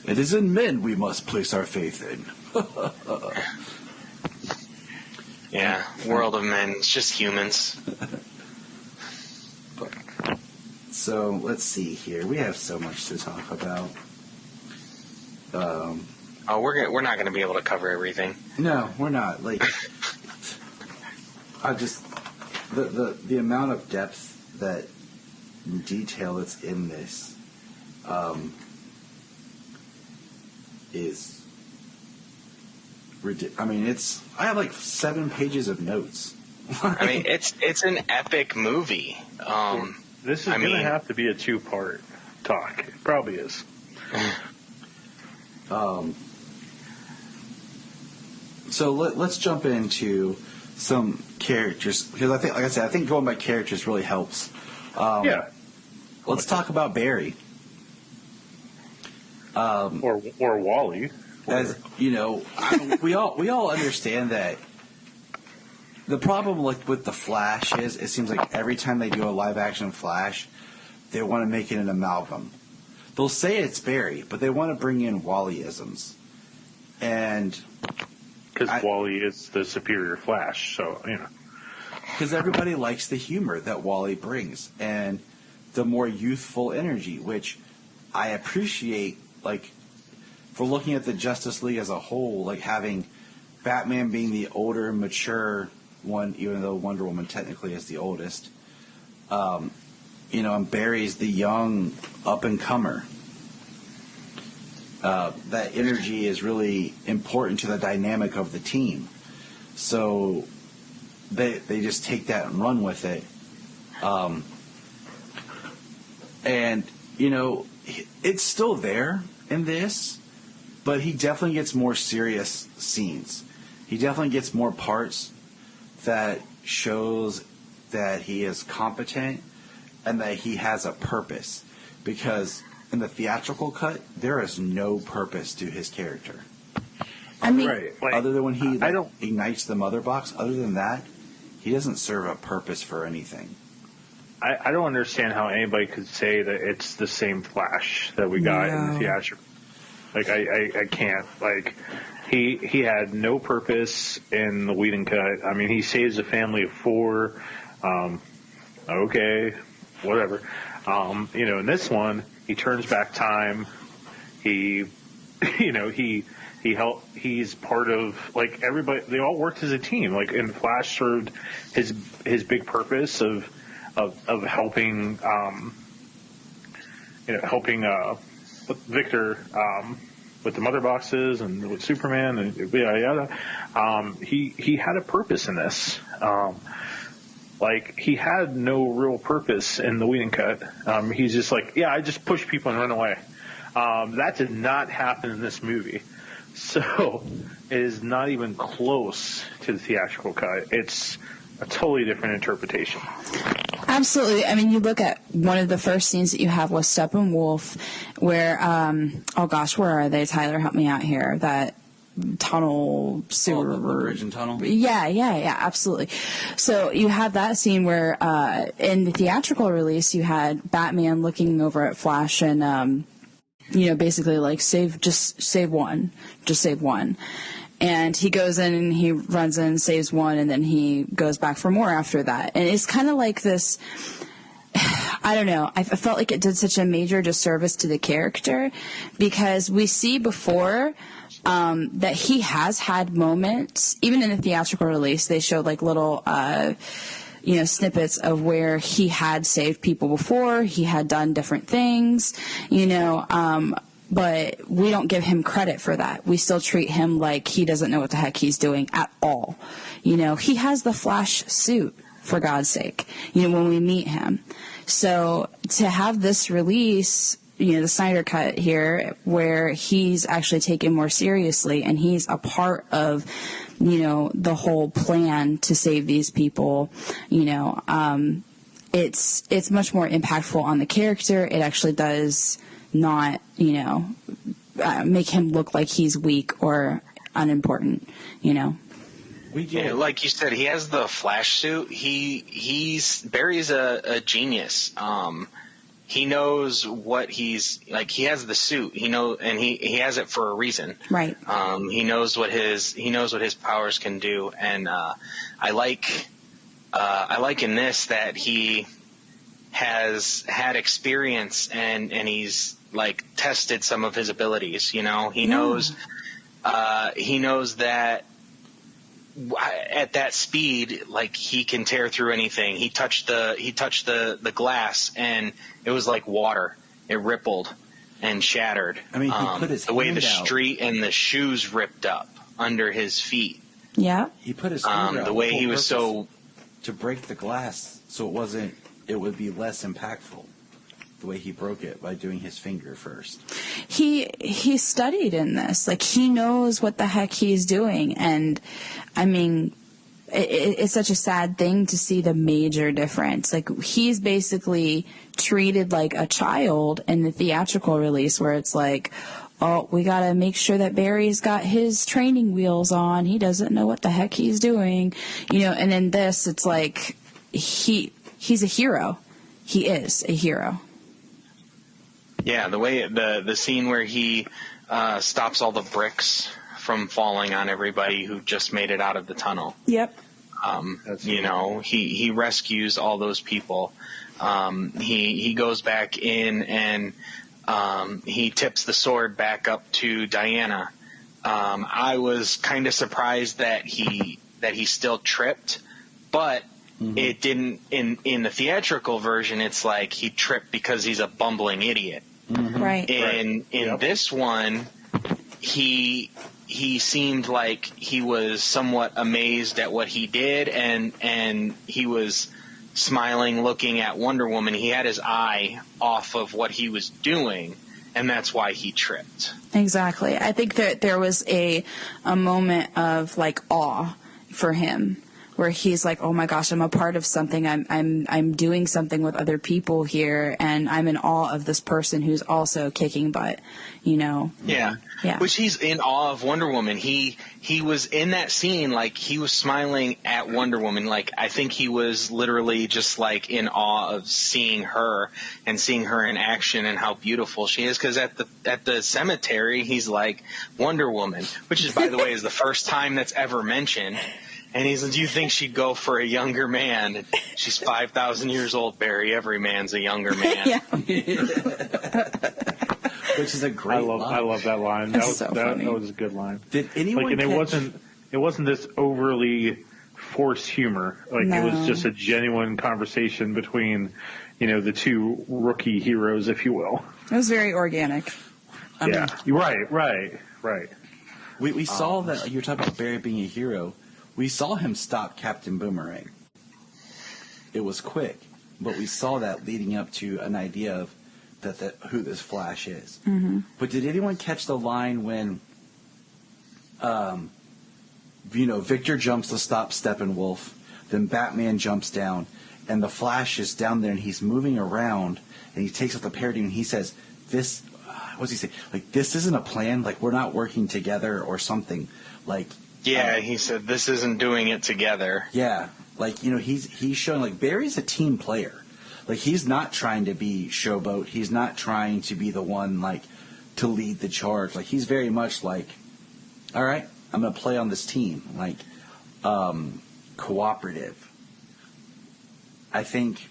It is in men we must place our faith in. Yeah, world of men. It's just humans. So, let's see here. We have so much to talk about. We're not going to be able to cover everything. No, we're not. Like, I just... The amount of depth that detail that's in this is ridiculous. I mean, I have like 7 pages of notes. I mean, it's an epic movie. This is going to have to be a 2-part talk. It probably is. So let's jump into some characters, because I think, like I said, I think going by characters really helps. Yeah. Let's talk about Barry. Or Wally. As you know, we all understand that the problem with the Flash is it seems like every time they do a live action Flash, they want to make it an amalgam. They'll say it's Barry, but they want to bring in Wally-isms. And because Wally is the superior Flash, so, you know. Because everybody likes the humor that Wally brings and the more youthful energy, which I appreciate, like, for looking at the Justice League as a whole, like having Batman being the older, mature one, even though Wonder Woman technically is the oldest. And Barry's the young up-and-comer. That energy is really important to the dynamic of the team. So they just take that and run with it. It's still there in this, but he definitely gets more serious scenes. He definitely gets more parts that shows that he is competent and that he has a purpose. Because in the theatrical cut, there is no purpose to his character. I mean, right. Like, other than when he ignites the mother box, other than that, he doesn't serve a purpose for anything. I don't understand how anybody could say that it's the same Flash that we got in the theatrical. Like, I can't. Like, he had no purpose in the Whedon cut. I mean, he saves a family of 4. Okay, whatever. In this one, he turns back time. He's part of, like, everybody. They all worked as a team. Like, and Flash served his big purpose of helping, helping Victor with the mother boxes and with Superman and yada yada. He had a purpose in this. Like, he had no real purpose in the Whedon cut. He's just like, I just push people and run away. That did not happen in this movie. So it is not even close to the theatrical cut. It's a totally different interpretation. Absolutely. I mean, you look at one of the first scenes that you have with Steppenwolf where, where are they? Tyler, help me out here. That tunnel sewer. The bridge and tunnel? Yeah, absolutely. So you have that scene where in the theatrical release you had Batman looking over at Flash and basically like save one. And he goes in and he runs in, saves one, and then he goes back for more after that. And it's kind of like this, I don't know, I felt like it did such a major disservice to the character because we see before that he has had moments, even in the theatrical release, they showed like little, snippets of where he had saved people before, he had done different things, but we don't give him credit for that. We still treat him like he doesn't know what the heck he's doing at all. He has the Flash suit. for God's sake, when we meet him. So to have this release, the Snyder Cut here, where he's actually taken more seriously and he's a part of, the whole plan to save these people, it's much more impactful on the character. It actually does not, make him look like he's weak or unimportant, Yeah, like you said, he has the Flash suit. Barry's a genius. He knows what he's like. He has the suit. And he has it for a reason. Right. He knows what his powers can do. And I like in this that he has had experience and he's like tested some of his abilities. He knows that at that speed, like, he can tear through anything. He touched the glass and it was like water. It rippled and shattered. I mean, he put his the way hand the out. street and the shoes ripped up under his feet. Yeah. He put his hand out. The way whole he was purpose so to break the glass, so it would be less impactful. The way he broke it by doing his finger first. He studied in this. Like, he knows what the heck he's doing. And, I mean, it's such a sad thing to see the major difference. Like, he's basically treated like a child in the theatrical release, where it's like, oh, we got to make sure that Barry's got his training wheels on. He doesn't know what the heck he's doing. And in this, it's like he's a hero. He is a hero. Yeah, the way the scene where he stops all the bricks from falling on everybody who just made it out of the tunnel. Yep. He rescues all those people. He goes back in and he tips the sword back up to Diana. I was kind of surprised that he still tripped, but it didn't. In the theatrical version, it's like he tripped because he's a bumbling idiot. Right. In this one, he seemed like he was somewhat amazed at what he did, and he was smiling, looking at Wonder Woman. He had his eye off of what he was doing, and that's why he tripped. Exactly. I think that there was a moment of like awe for him, where he's like, oh my gosh, I'm a part of something. I'm doing something with other people here, and I'm in awe of this person who's also kicking butt, Yeah. Yeah. Which he's in awe of Wonder Woman. He was in that scene, like, he was smiling at Wonder Woman. Like, I think he was literally just like in awe of seeing her and seeing her in action and how beautiful she is. Because at the cemetery, he's like, Wonder Woman, which is, by the way, is the first time that's ever mentioned. And he says, do you think she'd go for a younger man? She's 5,000 years old, Barry. Every man's a younger man. Yeah. Which is a great line. I love that line. That's so funny. That was a good line. Did anyone and catch... it wasn't this overly forced humor. Like, No. It was just a genuine conversation between, the two rookie heroes, if you will. It was very organic. Yeah. Right. We saw that, you were talking about Barry being a hero. We saw him stop Captain Boomerang. It was quick, but we saw that leading up to an idea of who this Flash is. Mm-hmm. But did anyone catch the line when, Victor jumps to stop Steppenwolf, then Batman jumps down, and the Flash is down there and he's moving around, and he takes up the paradigm and he says, "This, what's he say? Like, this isn't a plan. Like, we're not working together or something. Like." Yeah, he said, this isn't doing it together. Yeah, like, he's showing, like, Barry's a team player. Like, he's not trying to be showboat. He's not trying to be the one, like, to lead the charge. Like, he's very much like, all right, I'm going to play on this team. Like, cooperative. I think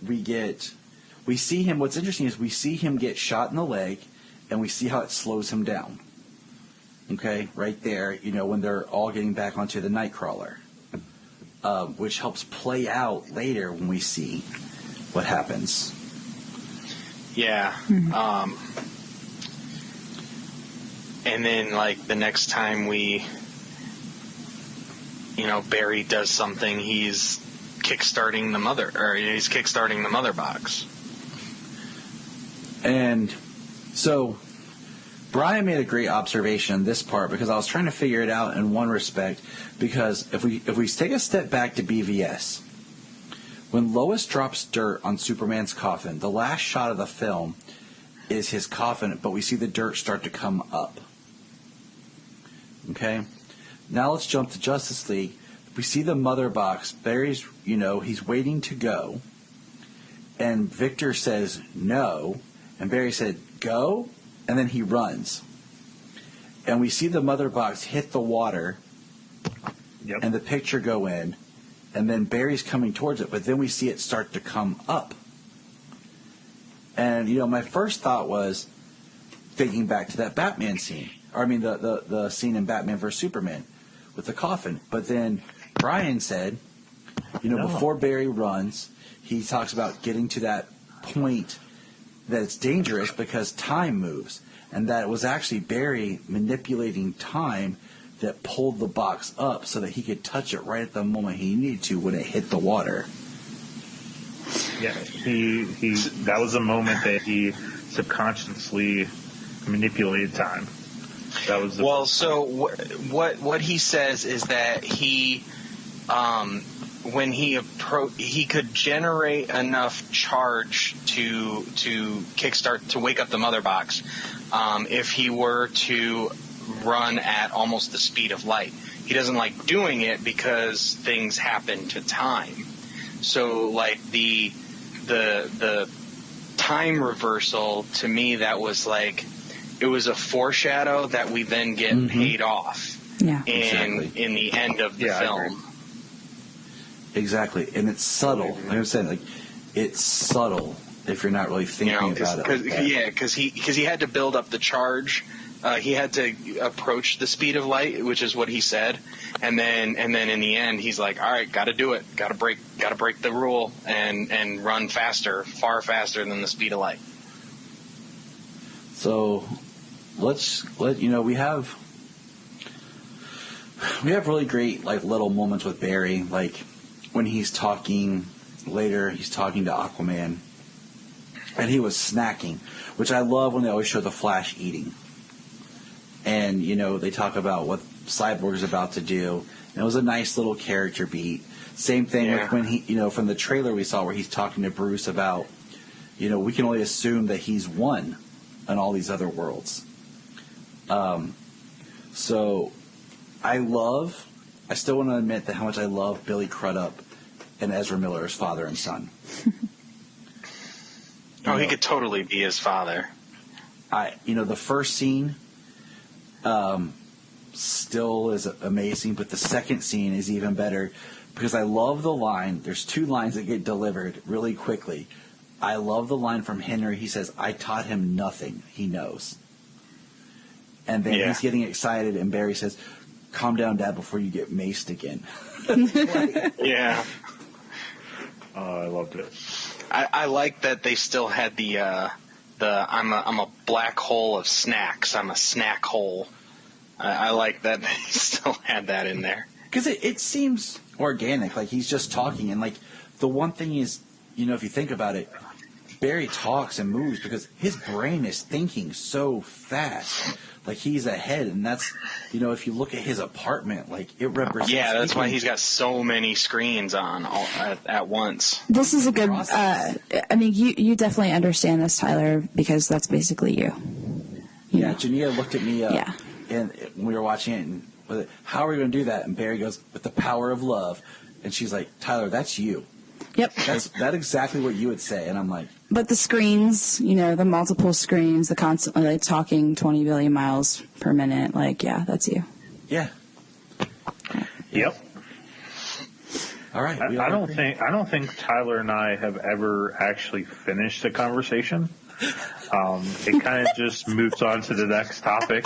we see him, what's interesting is we see him get shot in the leg, and we see how it slows him down. Okay, right there, when they're all getting back onto the Nightcrawler, which helps play out later when we see what happens. Yeah. Mm-hmm. And then, like, the next time we Barry does something, he's kickstarting the mother box. And so Bryan made a great observation in this part, because I was trying to figure it out in one respect, because if we take a step back to BVS, when Lois drops dirt on Superman's coffin, the last shot of the film is his coffin, but we see the dirt start to come up. Okay? Now let's jump to Justice League. We see the mother box. Barry's, he's waiting to go. And Victor says no. And Barry said, go. And then he runs. And we see the mother box hit the water. Yep. And the picture go in. And then Barry's coming towards it. But then we see it start to come up. And, my first thought was thinking back to that Batman scene. Or, the scene in Batman vs. Superman with the coffin. But then Bryan said, before Barry runs, he talks about getting to that point that it's dangerous because time moves. And that it was actually Barry manipulating time that pulled the box up so that he could touch it right at the moment he needed to when it hit the water. Yeah, he that was a moment that he subconsciously manipulated time. That was what he says is that he when he could generate enough charge to kickstart to wake up the mother box if he were to run at almost the speed of light. He doesn't like doing it because things happen to time. So like the time reversal, to me, that was like, it was a foreshadow that we then get paid off in the end of the film. Exactly. And it's subtle. Like I'm saying, it's subtle if you're not really thinking about it. Because he had to build up the charge. He had to approach the speed of light, which is what he said, and then in the end, he's like, "All right, got to do it. Got to break the rule and run faster, far faster than the speed of light." So, we have really great little moments with Barry, like when he's talking later. He's talking to Aquaman, and he was snacking, which I love when they always show the Flash eating. And, they talk about what Cyborg's about to do. And it was a nice little character beat. Same thing with when he, from the trailer we saw where he's talking to Bruce about, we can only assume that he's won on all these other worlds. So I still want to admit that how much I love Billy Crudup and Ezra Miller as father and son. He could totally be his father. The first scene still is amazing, but the second scene is even better because I love the line. There's two lines that get delivered really quickly. I love the line from Henry. He says, "I taught him nothing. He knows." And then he's getting excited, and Barry says, "Calm down, Dad, before you get maced again." Yeah. Oh, I loved it. I like that they still had the I'm a black hole of snacks. I'm a snack hole. I like that they still had that in there. Because it seems organic, like he's just talking. And the one thing is, if you think about it, Barry talks and moves because his brain is thinking so fast. He's ahead, and that's, if you look at his apartment, it represents... Yeah, that's why he's got so many screens on at once. This is a good... you definitely understand this, Tyler, because that's basically you. Yeah, Junia looked at me and when we were watching it, and how are we going to do that? And Barry goes, with the power of love. And she's like, Tyler, that's you. Yep. That's exactly what you would say. And I'm like... But the screens, the multiple screens, the constantly talking 20 billion miles per minute, that's you. Yeah. Yep. All right. I don't think Tyler and I have ever actually finished the conversation. It kind of just moves on to the next topic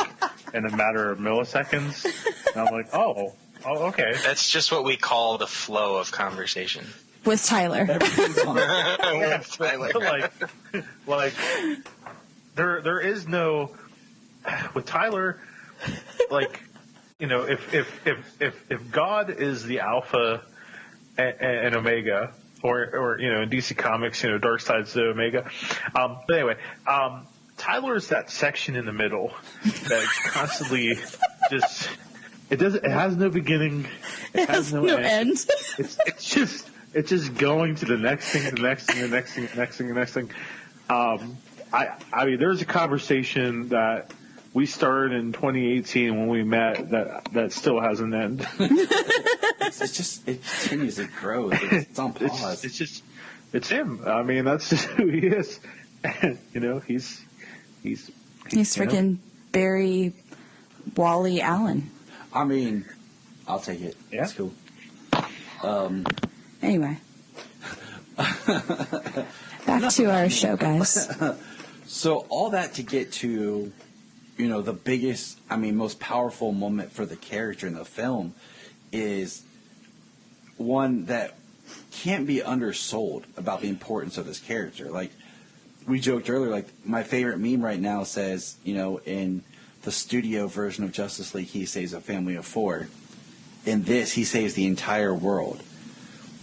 in a matter of milliseconds. And I'm like, oh, okay. That's just what we call the flow of conversation. With Tyler. With Tyler. There is no, with Tyler, if God is the Alpha and Omega, or in DC Comics, Darkseid's the Omega. But anyway, Tyler's that section in the middle that's constantly just. It has no beginning. It has no end. It's just going to the next thing, the next thing, the next thing, the next thing, the next thing. I mean, there's a conversation that we started in 2018 when we met that still hasn't ended. It continues, it grows, it's on pause. It's him. I mean, that's just who he is. And, he's freaking Barry Wally Allen. I mean, I'll take it. Yeah. It's cool. Anyway. Back to our show, guys. So all that to get to, the biggest, most powerful moment for the character in the film is one that can't be undersold about the importance of this character. Like, we joked earlier, like, my favorite meme right now says, in the studio version of Justice League, he saves a family of 4. In this, he saves the entire world.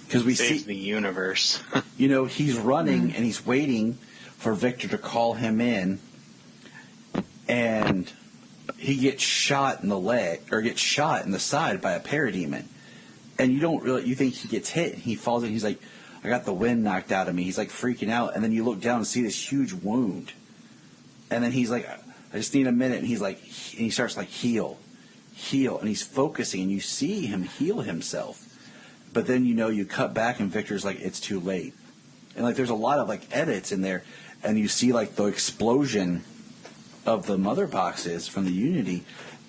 Because we saves see the universe. He's running and he's waiting for Victor to call him in, and he gets shot in the leg, or gets shot in the side by a parademon. And you think he gets hit, and he falls in, he's like, I got the wind knocked out of me. He's like freaking out, and then you look down and see this huge wound. And then he's like, I just need a minute, and he starts like, heal, and he's focusing, and you see him heal himself. But then you cut back, and Victor's like, it's too late. And like there's a lot of like edits in there, and you see like the explosion of the mother boxes from the Unity,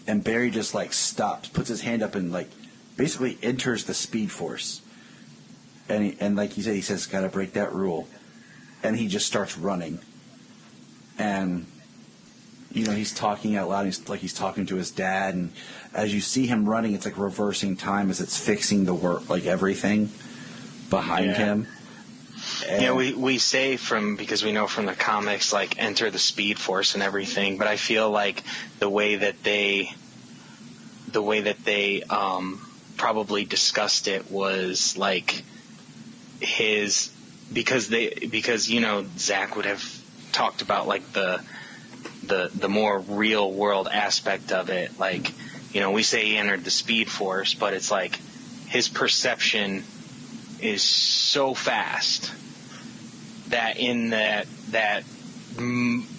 and Barry just like stops, puts his hand up, and like basically enters the Speed Force. And like you said, he says, gotta break that rule. And he just starts running. And he's talking out loud. He's talking to his dad, and as you see him running, it's like reversing time as it's fixing the work, like everything behind him. And we say because we know from the comics, like, enter the Speed Force and everything, but I feel like the way that they probably discussed it was like because Zack would have talked about like the more real world aspect of it. Like, we say he entered the Speed Force, but it's like his perception is so fast that in that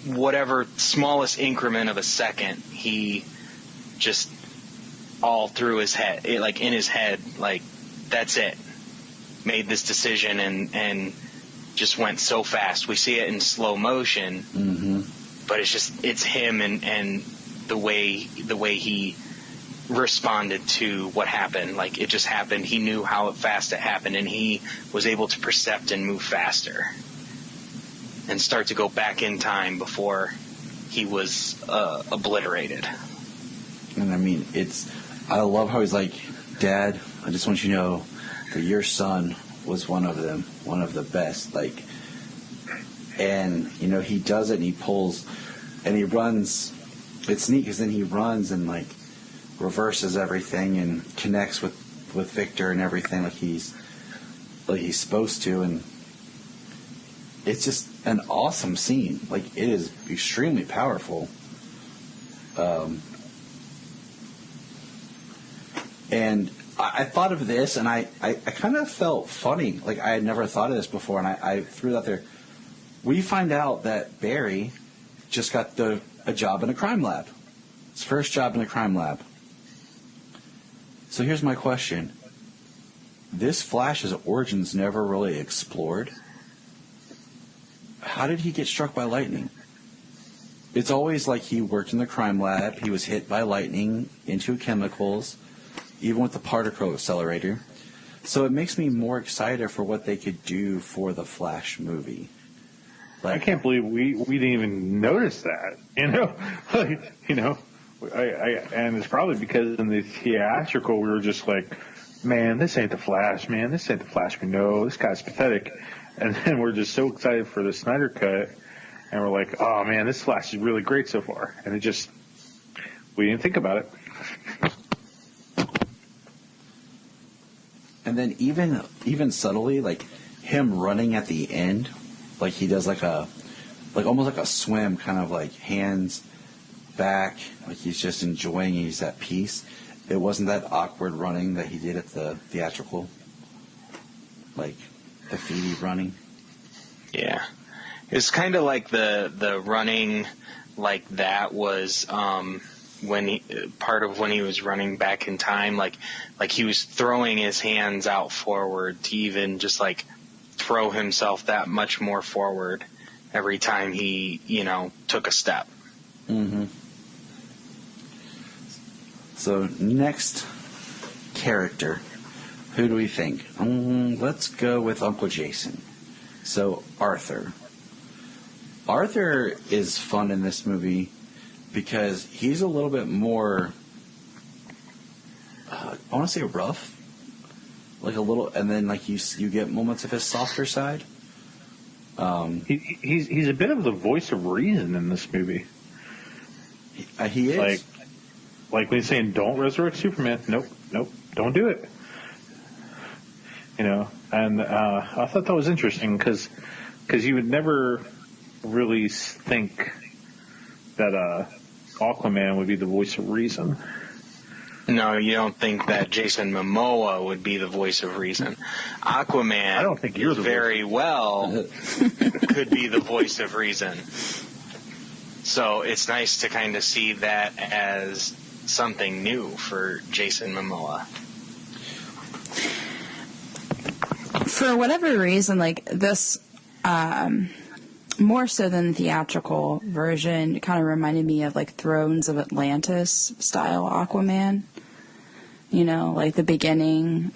whatever smallest increment of a second, he just all through his head, in his head, like, that's it. Made this decision and just went so fast. We see it in slow motion, but it's him and the way he responded to what happened. Like, it just happened. He knew how fast it happened, and he was able to percept and move faster and start to go back in time before he was obliterated. And I love how he's like, Dad, I just want you to know that your son was one of them, one of the best. Like, and he does it, and he pulls, and he runs. It's neat because then he runs and like reverses everything and connects with Victor and everything like he's supposed to, and it's just an awesome scene. Like, it is extremely powerful. And I thought of this, and I kind of felt funny. Like, I had never thought of this before, and I threw it out there. We find out that Barry just got a job in a crime lab. His first job in a crime lab. So here's my question. This Flash's origins never really explored. How did he get struck by lightning? It's always like he worked in the crime lab, he was hit by lightning into chemicals, even with the particle accelerator. So it makes me more excited for what they could do for the Flash movie. Like, I can't believe we didn't even notice that. And it's probably because in the theatrical we were just like, man, this ain't the Flash, man. This ain't the Flash we know. This guy's pathetic. And then we're just so excited for the Snyder Cut, and we're like, oh, man, this Flash is really great so far. And we didn't think about it. And then even subtly, like him running at the end, like he does like almost like a swim, kind of like hands back, like he's just enjoying, he's at peace. It wasn't that awkward running that he did at the theatrical, like the feety running. Yeah. It's kind of like the running like that was when he was running back in time, like he was throwing his hands out forward to even just like throw himself that much more forward every time he, took a step. Mm-hmm. So next character, who do we think? Let's go with Uncle Jason. So Arthur. Arthur is fun in this movie because he's a little bit more, I want to say rough, like a little, and then like you get moments of his softer side. He's a bit of the voice of reason in this movie. He is. Like when he's saying, "Don't resurrect Superman." Nope, don't do it. And I thought that was interesting because you would never really think that Aquaman would be the voice of reason. No, you don't think that Jason Momoa would be the voice of reason. Aquaman, I don't think you're very well could be the voice of reason. So it's nice to kind of see that as something new for Jason Momoa. For whatever reason, like this, more so than the theatrical version, it kind of reminded me of like Thrones of Atlantis style Aquaman. Like the beginning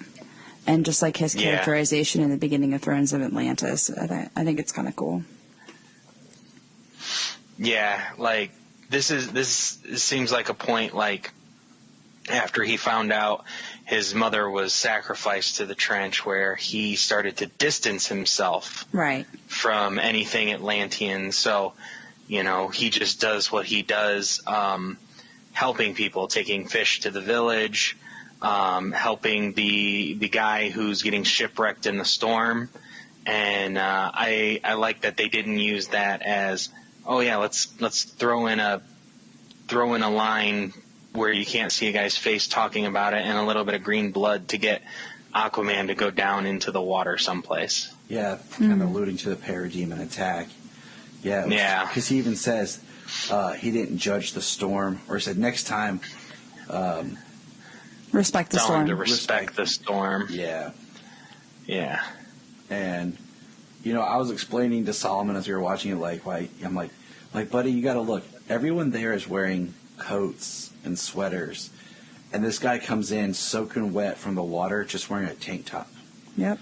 and just like his characterization in the beginning of Thrones of Atlantis. I think it's kind of cool. Yeah, like this seems like a point like after he found out his mother was sacrificed to the trench where he started to distance himself from anything Atlantean. So, he just does what he does, helping people, taking fish to the village, helping the guy who's getting shipwrecked in the storm. And I like that they didn't use that as, let's throw in a line where you can't see a guy's face talking about it and a little bit of green blood to get Aquaman to go down into the water someplace. Yeah, kind of alluding to the parademon attack. Yeah. Because he even says he didn't judge the storm, or he said next time respect the tell storm. Him to respect the storm. Yeah. Yeah. And, I was explaining to Solomon as we were watching it, I'm like, buddy, you got to look. Everyone there is wearing coats and sweaters, and this guy comes in soaking wet from the water, just wearing a tank top. Yep.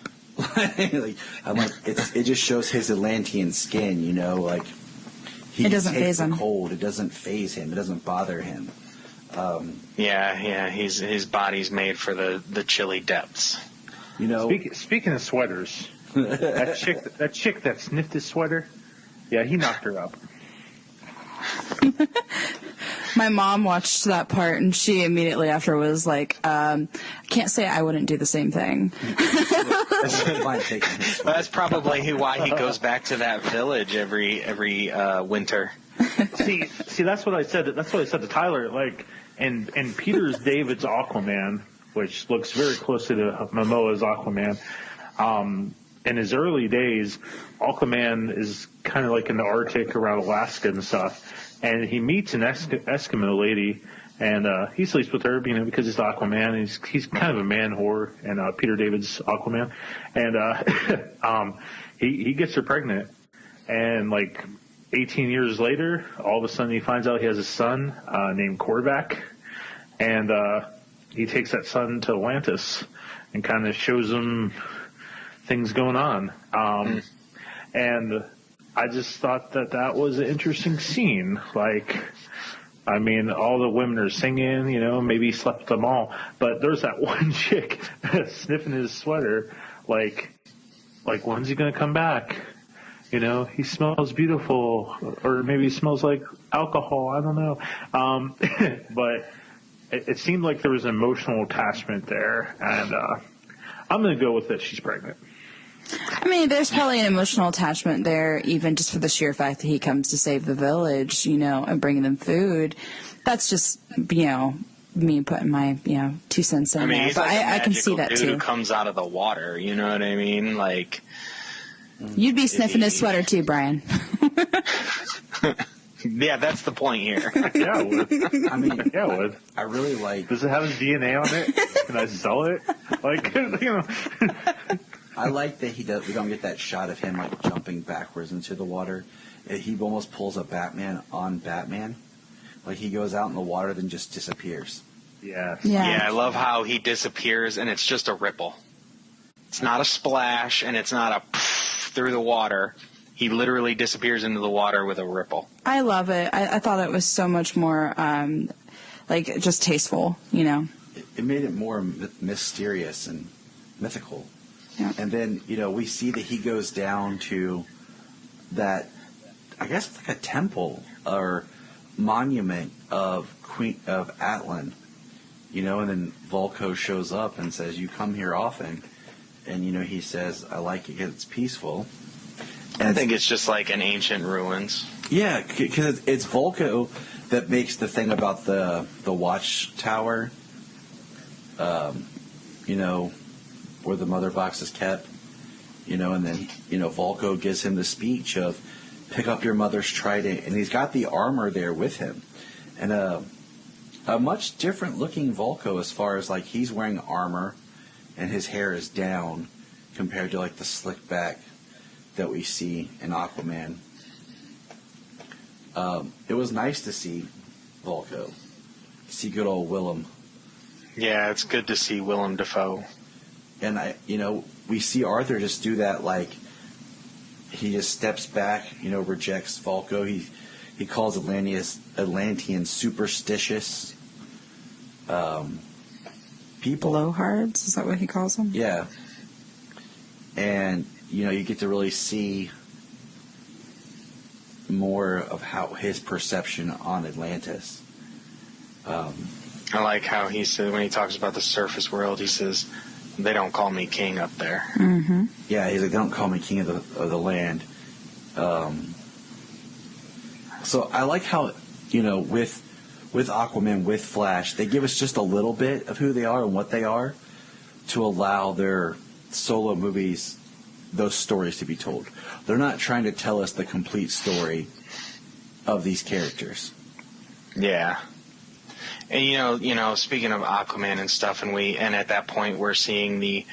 I'm like, it just shows his Atlantean skin, it doesn't faze him. Cold. It doesn't faze him. It doesn't bother him. His body's made for the chilly depths. Speaking of sweaters, that chick that sniffed his sweater, he knocked her up. My mom watched that part, and she immediately after was like, I can't say I wouldn't do the same thing. That's probably why he goes back to that village every winter. See, that's what I said. That's what I said to Tyler. Like, and Peter's David's Aquaman, which looks very close to Momoa's Aquaman. In his early days, Aquaman is kind of like in the Arctic around Alaska and stuff. And he meets an Eskimo lady, and he sleeps with her, because he's Aquaman. He's kind of a man whore, and Peter David's Aquaman. And he gets her pregnant. And like 18 years later, all of a sudden he finds out he has a son named Korvac. And he takes that son to Atlantis and kind of shows him things going on. And I just thought that was an interesting scene. Like, I mean, all the women are singing, maybe he slept with them all. But there's that one chick sniffing his sweater, like when's he going to come back? He smells beautiful, or maybe he smells like alcohol. I don't know. But it seemed like there was an emotional attachment there. And I'm going to go with that she's pregnant. I mean, there's probably an emotional attachment there, even just for the sheer fact that he comes to save the village, and bring them food. That's just, me putting my, 2 cents in there. He's But like I can see that dude too. who comes out of the water, you know what I mean? Like, you'd be sniffing his sweater too, Brian. yeah, that's the point here. Yeah, I would. Yeah, I would. I really like. Does it have his DNA on it? Can I sell it? Like, I like that we don't get that shot of him like jumping backwards into the water. He almost pulls a Batman on Batman. Like he goes out in the water, then just disappears. Yeah. Yeah, I love how he disappears and it's just a ripple. It's not a splash and it's not a through the water. He literally disappears into the water with a ripple. I love it. I thought it was so much more, just tasteful, It made it more mysterious and mythical. Yeah. And then, we see that he goes down to that, I guess it's like a temple or monument of Queen of Atlan, and then Volko shows up and says, "You come here often," and he says, "I like it because it's peaceful." And I think it's just like an ancient ruins. Yeah, because it's Volko that makes the thing about the watchtower, where the mother box is kept, and then, Volko gives him the speech of, pick up your mother's trident, and he's got the armor there with him. And a much different looking Volko as far as, like, he's wearing armor and his hair is down compared to, like, the slick back that we see in Aquaman. It was nice to see Volko, see good old Willem. Yeah, it's good to see Willem Dafoe. And we see Arthur just do that, like, he just steps back, rejects Volko. He calls Atlanteans superstitious people. Blowhards? Is that what he calls them? Yeah. And, you get to really see more of how his perception on Atlantis. I like how he said, when he talks about the surface world, he says, they don't call me king up there. Mm-hmm. Yeah, he's like, they don't call me king of the land. So I like how, with Aquaman, with Flash, they give us just a little bit of who they are and what they are to allow their solo movies, those stories to be told. They're not trying to tell us the complete story of these characters. Yeah. And speaking of Aquaman and stuff, and at that point we're seeing the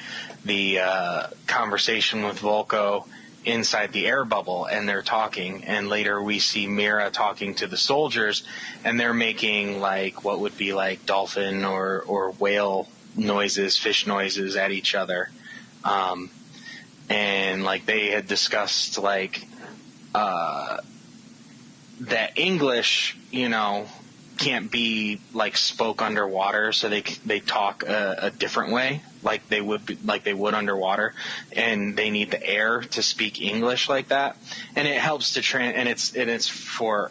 conversation with Volko inside the air bubble, and they're talking, and later we see Mira talking to the soldiers, and they're making like what would be like dolphin or whale noises, fish noises at each other, and like they had discussed like that English, can't be like spoke underwater, so they talk a different way, like they would underwater, and they need the air to speak English like that, and it helps to and it's for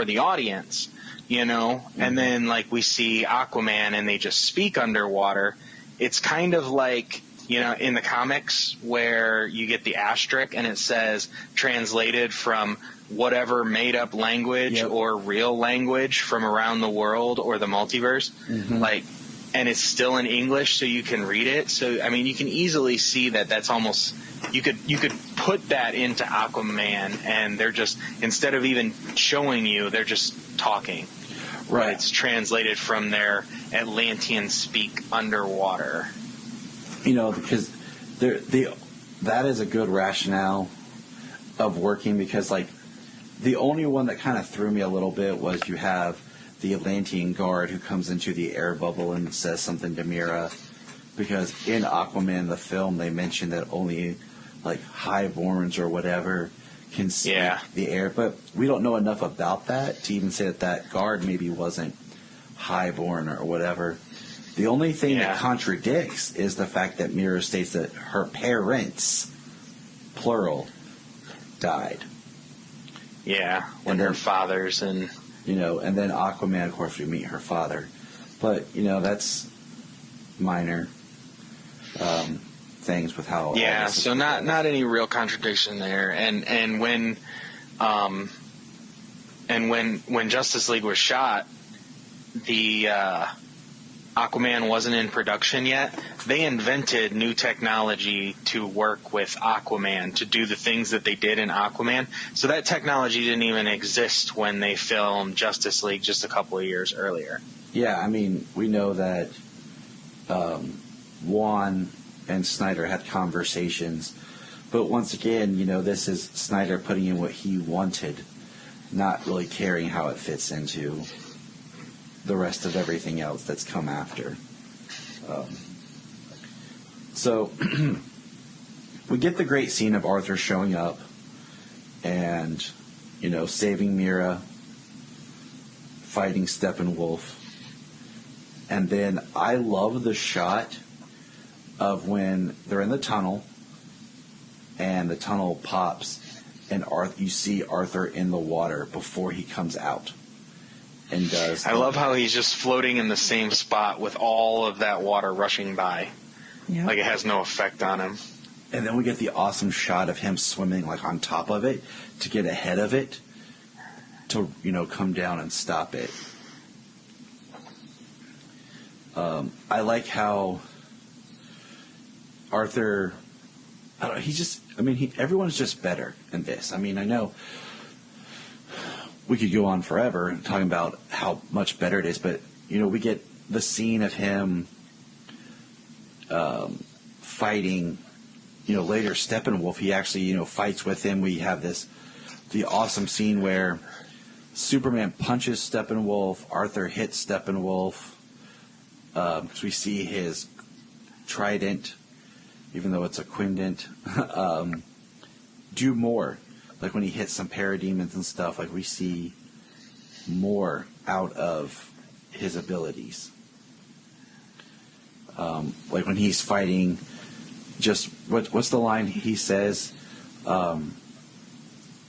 the audience, Mm-hmm. And then like we see Aquaman and they just speak underwater. It's kind of like in the comics where you get the asterisk and it says translated from whatever made-up language or real language from around the world or the multiverse, and it's still in English, so you can read it. So you can easily see that that's almost you could put that into Aquaman, and they're just, instead of even showing you, they're just talking. Right. It's translated from their Atlantean speak underwater. Because that is a good rationale of working, because like the only one that kind of threw me a little bit was you have the Atlantean guard who comes into the air bubble and says something to Mira, because in Aquaman the film they mentioned that only like highborns or whatever can speak the air, but we don't know enough about that to even say that guard maybe wasn't highborn or whatever. The only thing that contradicts is the fact that Mira states that her parents, plural, died. Yeah, when her fathers and... and then Aquaman, of course, we meet her father. But, that's minor. things with how. Yeah, so not any real contradiction there. And when Justice League was shot, the Aquaman wasn't in production yet. They invented new technology to work with Aquaman, to do the things that they did in Aquaman. So that technology didn't even exist when they filmed Justice League just a couple of years earlier. Yeah, I mean, we know that Wan and Snyder had conversations, but once again, this is Snyder putting in what he wanted, not really caring how it fits into the rest of everything else that's come after. So we get the great scene of Arthur showing up and, saving Mira, fighting Steppenwolf. And then I love the shot of when they're in the tunnel and the tunnel pops and you see Arthur in the water before he comes out. And does. I love how he's just floating in the same spot with all of that water rushing by. Yep. Like it has no effect on him. And then we get the awesome shot of him swimming like on top of it to get ahead of it to, come down and stop it. I like how Arthur, everyone's just better in this. I mean, I know we could go on forever talking about how much better it is, but we get the scene of him fighting. Later Steppenwolf. He actually fights with him. We have the awesome scene where Superman punches Steppenwolf. Arthur hits Steppenwolf because we see his trident, even though it's a quindent, do more. Like when he hits some parademons and stuff, like we see more out of his abilities. Like when he's fighting, just what's the line he says?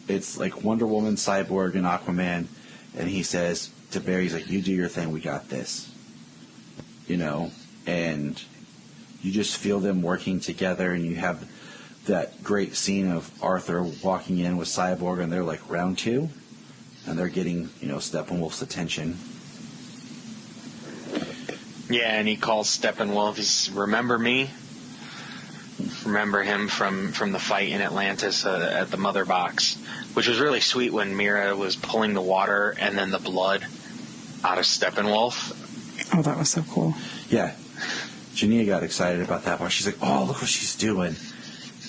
It's like Wonder Woman, Cyborg, and Aquaman, and he says to Barry, he's like, "You do your thing, we got this." And you just feel them working together, and you have that great scene of Arthur walking in with Cyborg, and they're like round two, and they're getting, Steppenwolf's attention. Yeah, and he calls Steppenwolf. He's, "Remember me?" Remember him from the fight in Atlantis at the Mother Box, which was really sweet when Mira was pulling the water and then the blood out of Steppenwolf. Oh, that was so cool. Yeah. Junia got excited about that part. She's like, "Oh, look what she's doing."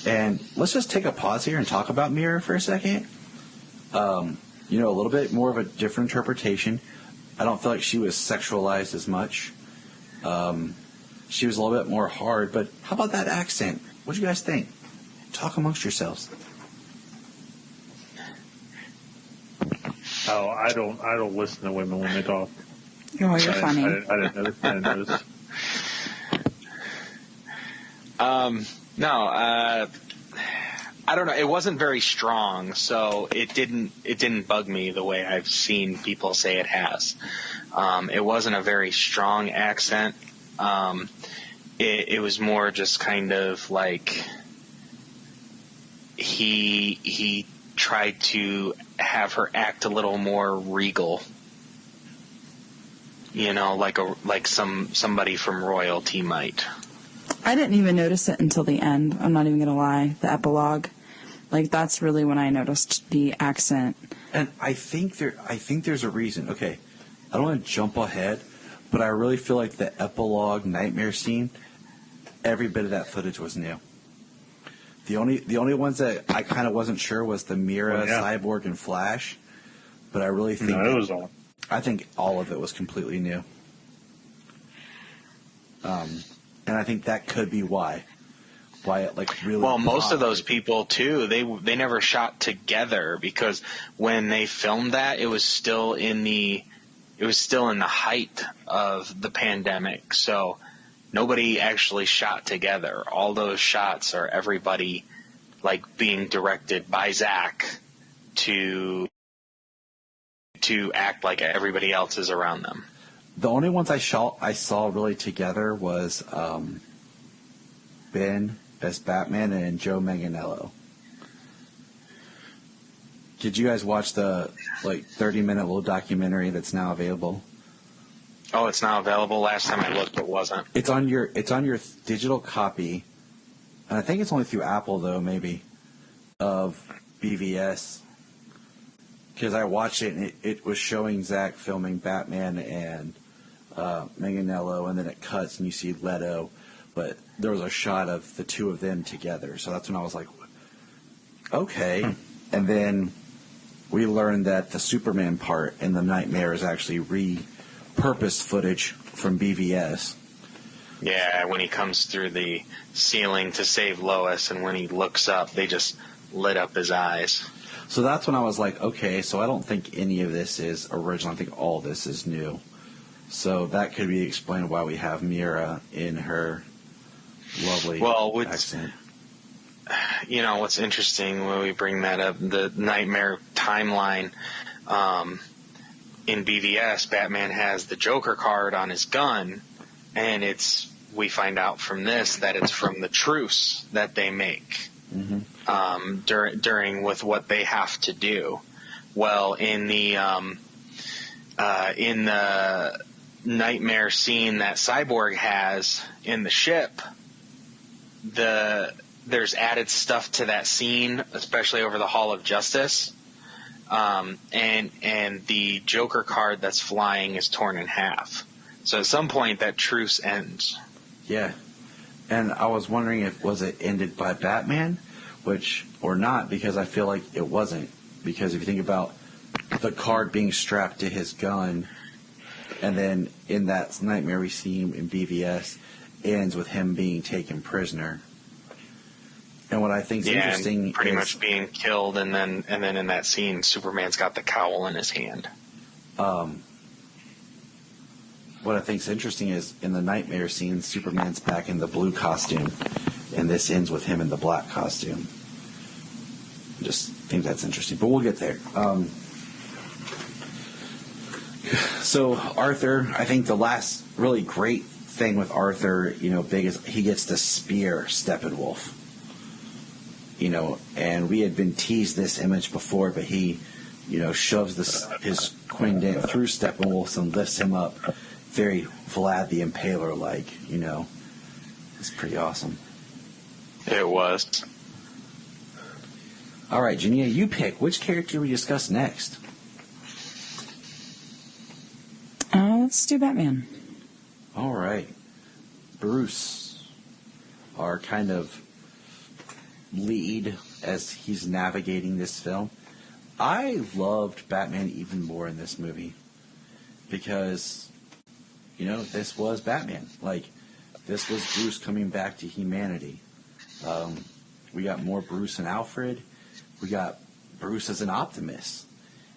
And let's just take a pause here and talk about Mira for a second. A little bit more of a different interpretation. I don't feel like she was sexualized as much. She was a little bit more hard, but how about that accent? What do you guys think? Talk amongst yourselves. Oh, I don't listen to women when they talk. Oh, you're funny. I didn't notice. No, I don't know. It wasn't very strong, so it didn't bug me the way I've seen people say it has. It wasn't a very strong accent. It was more just kind of like he tried to have her act a little more regal. Like somebody from royalty might. I didn't even notice it until the end. I'm not even going to lie. The epilogue. Like, that's really when I noticed the accent. And I think there's a reason. Okay, I don't want to jump ahead, but I really feel like the epilogue nightmare scene, every bit of that footage was new. The only ones that I kind of wasn't sure was the Mira, Cyborg, and Flash. But I really think it was all. I think all of it was completely new. And I think that could be why it really. Well, most of those people too, they never shot together because when they filmed that, it was still in the height of the pandemic. So nobody actually shot together. All those shots are everybody like being directed by Zack to act like everybody else is around them. The only ones I saw really together was Ben as Batman and Joe Manganiello. Did you guys watch the 30-minute little documentary that's now available? Oh, it's now available. Last time I looked, it wasn't. It's on your digital copy, and I think it's only through Apple though, maybe, of BVS. Because I watched it and it was showing Zack filming Batman and Manganiello, and then it cuts and you see Leto, but there was a shot of the two of them together. So that's when I was like, okay. And then we learned that the Superman part in the Nightmare is actually repurposed footage from BVS. Yeah, when he comes through the ceiling to save Lois, and when he looks up, they just lit up his eyes. So that's when I was like, okay, so I don't think any of this is original. I think all this is new. So that could be explained why we have Mira in her lovely accent. What's interesting when we bring that up, the Nightmare timeline, in BVS, Batman has the Joker card on his gun, and we find out from this that it's from the truce that they make. Mm-hmm. During with what they have to do. Well, in the Nightmare scene that Cyborg has in the ship, there's added stuff to that scene, especially over the Hall of Justice, and the Joker card that's flying is torn in half. So at some point that truce ends. Yeah. And I was wondering if it ended by Batman, or not, because I feel like it wasn't. Because if you think about the card being strapped to his gun, and then in that Nightmare we see him in BVS ends with him being taken prisoner. And what I think is interesting and pretty much being killed, and then in that scene, Superman's got the cowl in his hand. What I think is interesting is in the Nightmare scene, Superman's back in the blue costume, and this ends with him in the black costume. Just think that's interesting, but we'll get there. So Arthur, I think the last really great thing with Arthur, big is he gets to spear Steppenwolf. And we had been teased this image before, but he, shoves his Quindent through Steppenwolf and lifts him up. Very Vlad the Impaler-like, It's pretty awesome. It was. All right, Junia, you pick. Which character we discuss next? Let's do Batman. All right. Bruce, our kind of lead as he's navigating this film. I loved Batman even more in this movie because, this was Batman. This was Bruce coming back to humanity. We got more Bruce and Alfred. We got Bruce as an optimist.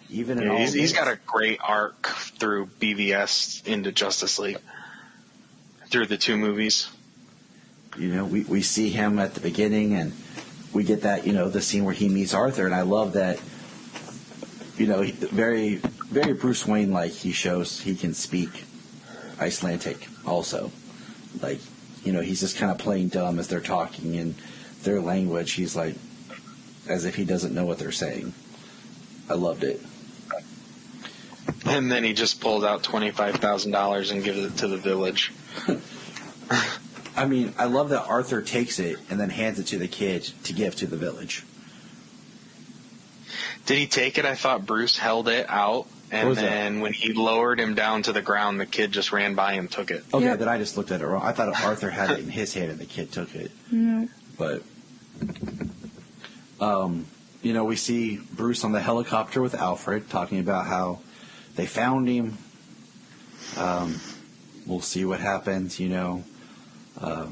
Even in he's got a great arc through BVS into Justice League through the two movies. We see him at the beginning, and we get that the scene where he meets Arthur, and I love that. Very very Bruce Wayne like he shows he can speak Icelandic also. He's just kind of playing dumb as they're talking in their language. He's like as if he doesn't know what they're saying. I loved it. And then he just pulled out $25,000 and gives it to the village. I mean, I love that Arthur takes it and then hands it to the kid to give to the village. Did he take it? I thought Bruce held it out, and then when he lowered him down to the ground, the kid just ran by and took it. Okay, then I just looked at it wrong. I thought Arthur had it in his hand and the kid took it. No. But, we see Bruce on the helicopter with Alfred talking about how they found him. We'll see what happens, I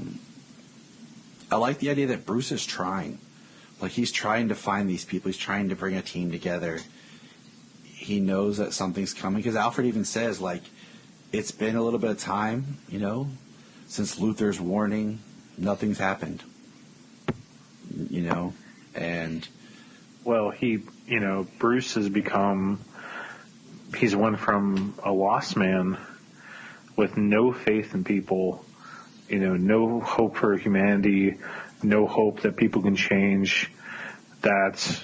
like the idea that Bruce is trying. He's trying to find these people. He's trying to bring a team together. He knows that something's coming. Because Alfred even says, it's been a little bit of time, since Luthor's warning. Nothing's happened. And... Well, Bruce has become... He's went from a lost man with no faith in people, no hope for humanity, no hope that people can change, that,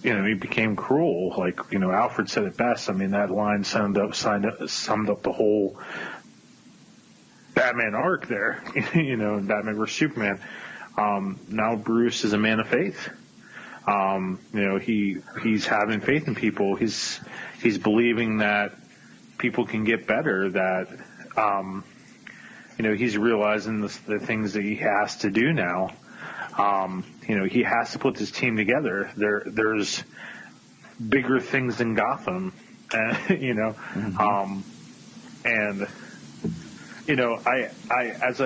he became cruel. Like, Alfred said it best. I mean, that line summed up the whole Batman arc there, in Batman vs. Superman. Now Bruce is a man of faith. He's having faith in people. He's believing that people can get better, that, he's realizing the things that he has to do now. He has to put this team together. There's bigger things than Gotham, Mm-hmm. and as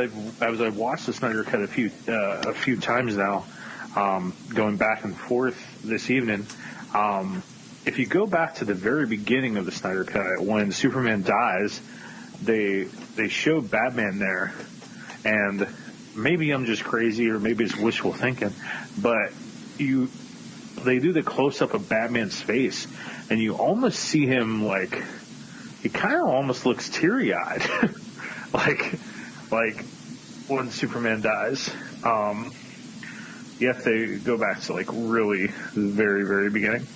I've watched the Snyder Cut a few times now, going back and forth this evening, if you go back to the very beginning of the Snyder Cut, when Superman dies, they show Batman there, and maybe I'm just crazy, or maybe it's wishful thinking, but they do the close-up of Batman's face, and you almost see him, like, he kind of almost looks teary-eyed, like when Superman dies. You have to go back to, like, really the very, very beginning.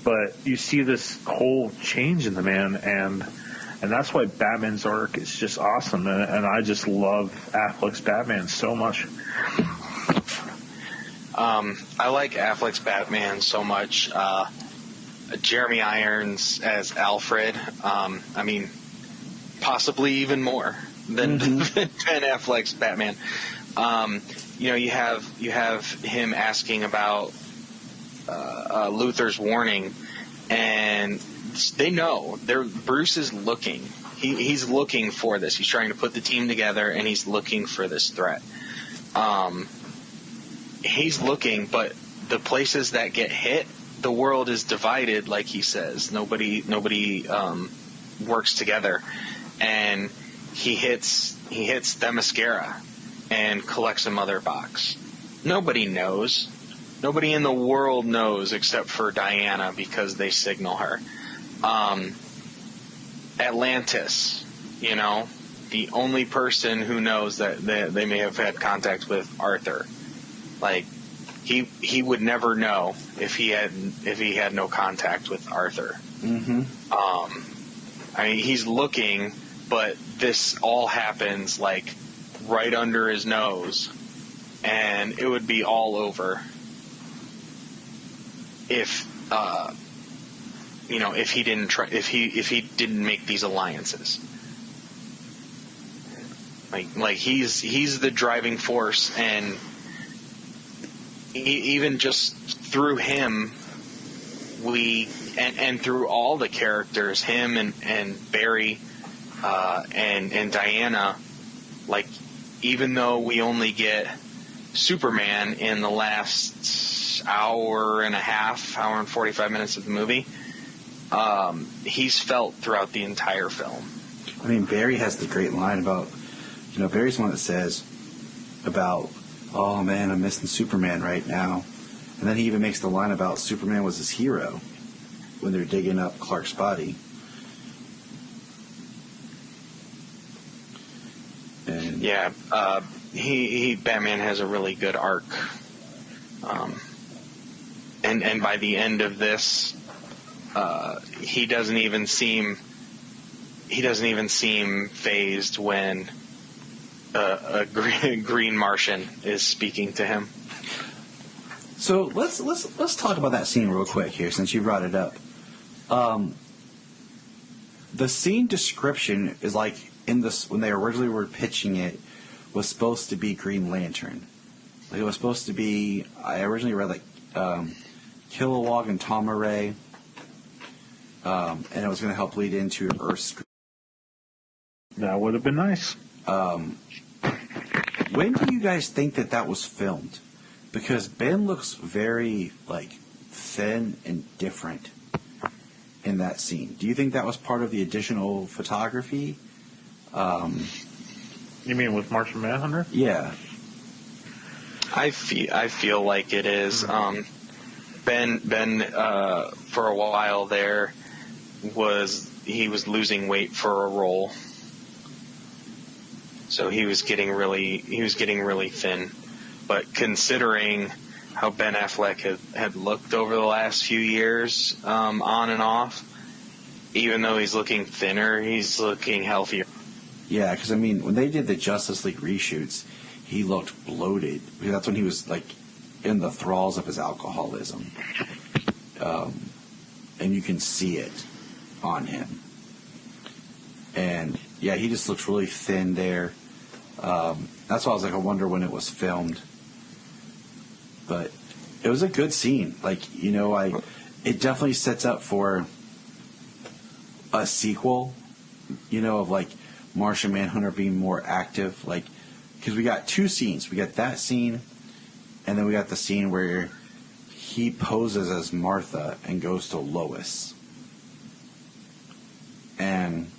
But you see this whole change in the man, and that's why Batman's arc is just awesome, and I just love Affleck's Batman so much. I like Affleck's Batman so much. Jeremy Irons as Alfred, possibly even more than Ben Affleck's Batman. You have him asking about Luthor's warning, and they know Bruce is looking. He's looking for this. He's trying to put the team together, and he's looking for this threat. He's looking, but the places that get hit, the world is divided, like he says. Nobody works together, and he hits Themyscira and collects a mother box. Nobody knows. Nobody in the world knows except for Diana, because they signal her. Atlantis, the only person who knows that they may have had contact with Arthur. Like, he would never know if he had no contact with Arthur. Mm-hmm. He's looking, but this all happens, like, right under his nose, and it would be all over if he didn't try, if he didn't make these alliances. Like he's the driving force, and even just through him, and through all the characters, him and Barry, and Diana, like, even though we only get Superman in the last hour and 45 minutes of the movie, he's felt throughout the entire film. I mean, Barry has the great line about, Barry's the one that says about, oh man, I'm missing Superman right now. And then he even makes the line about Superman was his hero when they're digging up Clark's body. And yeah, Batman has a really good arc. And by the end of this, he doesn't even seem fazed when a green Martian is speaking to him. So let's talk about that scene real quick here, since you brought it up. The scene description is like in this, when they originally were pitching it, was supposed to be Green Lantern. Like, it was supposed to be, I originally read like Kilowog and Tom Ray, and it was going to help lead into Earth's. That would have been nice. When do you guys think that was filmed? Because Ben looks very, like, thin and different in that scene. Do you think that was part of the additional photography? You mean with Martian Manhunter? Yeah. I feel like it is. Ben for a while there he was losing weight for a role. So he was getting really thin. But considering how Ben Affleck had looked over the last few years, on and off, even though he's looking thinner, he's looking healthier. Yeah, because, I mean, when they did the Justice League reshoots, he looked bloated. Because that's when he was, like, in the thralls of his alcoholism. And you can see it on him. And, yeah, he just looks really thin there. That's why I was like, I wonder when it was filmed. But it was a good scene. Like, you know, it definitely sets up for a sequel, you know, of, like, Martian Manhunter being more active. Like, because we got two scenes. We got that scene, and then we got the scene where he poses as Martha and goes to Lois. And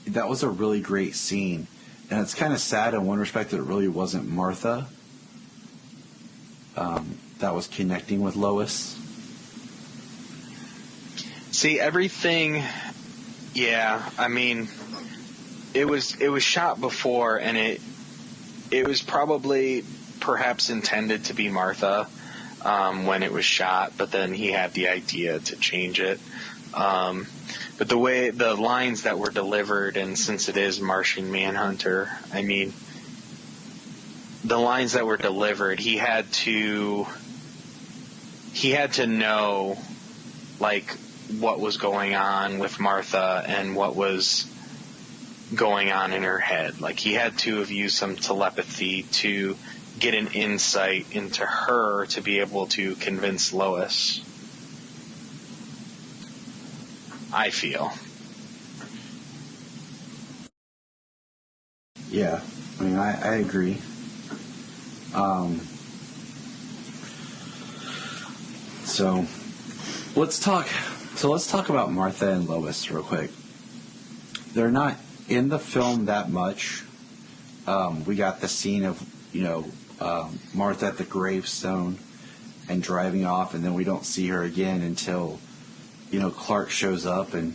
that was a really great scene. And it's kind of sad in one respect that it really wasn't Martha that was connecting with Lois. See, everything, yeah, I mean, it was shot before, and it was probably perhaps intended to be Martha when it was shot, but then he had the idea to change it. But the way the lines that were delivered, and since it is Martian Manhunter, I mean, the lines that were delivered, he had to know, like, what was going on with Martha and what was going on in her head. Like, he had to have used some telepathy to get an insight into her to be able to convince Lois, I feel. Yeah, I mean, I agree. So let's talk about Martha and Lois real quick. They're not in the film that much. We got the scene of, you know, Martha at the gravestone and driving off, and then we don't see her again until, you know, Clark shows up, and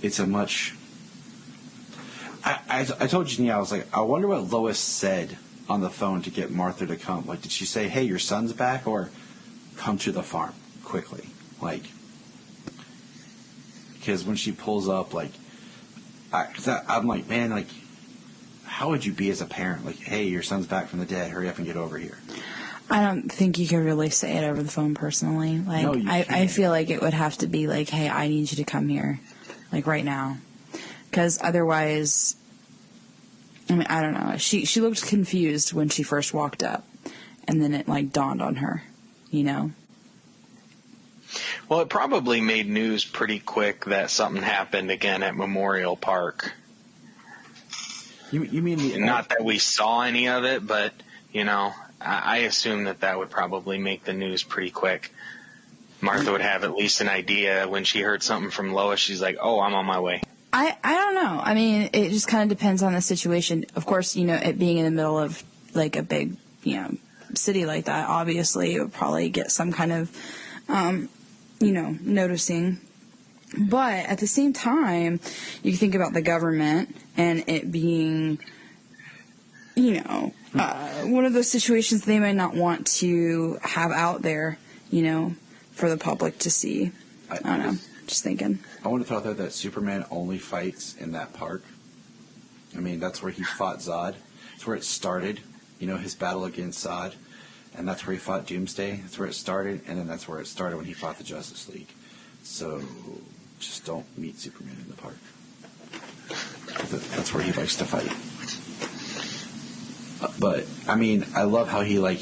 it's a much... I told Junia, I was like, I wonder what Lois said on the phone to get Martha to come. Like, did she say, hey, your son's back, or come to the farm quickly? Like, because when she pulls up, like, I'm like, man, like, how would you be as a parent? Like, hey, your son's back from the dead. Hurry up and get over here. I don't think you could really say it over the phone personally. Like, no, I feel like it would have to be like, hey, I need you to come here, like, right now. Because otherwise, I mean, I don't know. She looked confused when she first walked up, and then it, like, dawned on her, you know? Well, it probably made news pretty quick that something happened again at Memorial Park. You mean not that we saw any of it, but, you know, I assume that would probably make the news pretty quick. Martha would have at least an idea when she heard something from Lois. She's like, oh, I'm on my way. I don't know. I mean, it just kind of depends on the situation. Of course, you know, it being in the middle of, like, a big, you know, city like that, obviously it would probably get some kind of, you know, noticing. But at the same time, you think about the government and it being, you know, one of those situations they might not want to have out there, you know, for the public to see. I don't know. Just thinking. I want to throw out there that Superman only fights in that park. I mean, that's where he fought Zod. That's where it started, you know, his battle against Zod. And that's where he fought Doomsday. That's where it started. And then that's where it started when he fought the Justice League. So just don't meet Superman in the park. That's where he likes to fight. But, I mean, I love how he, like...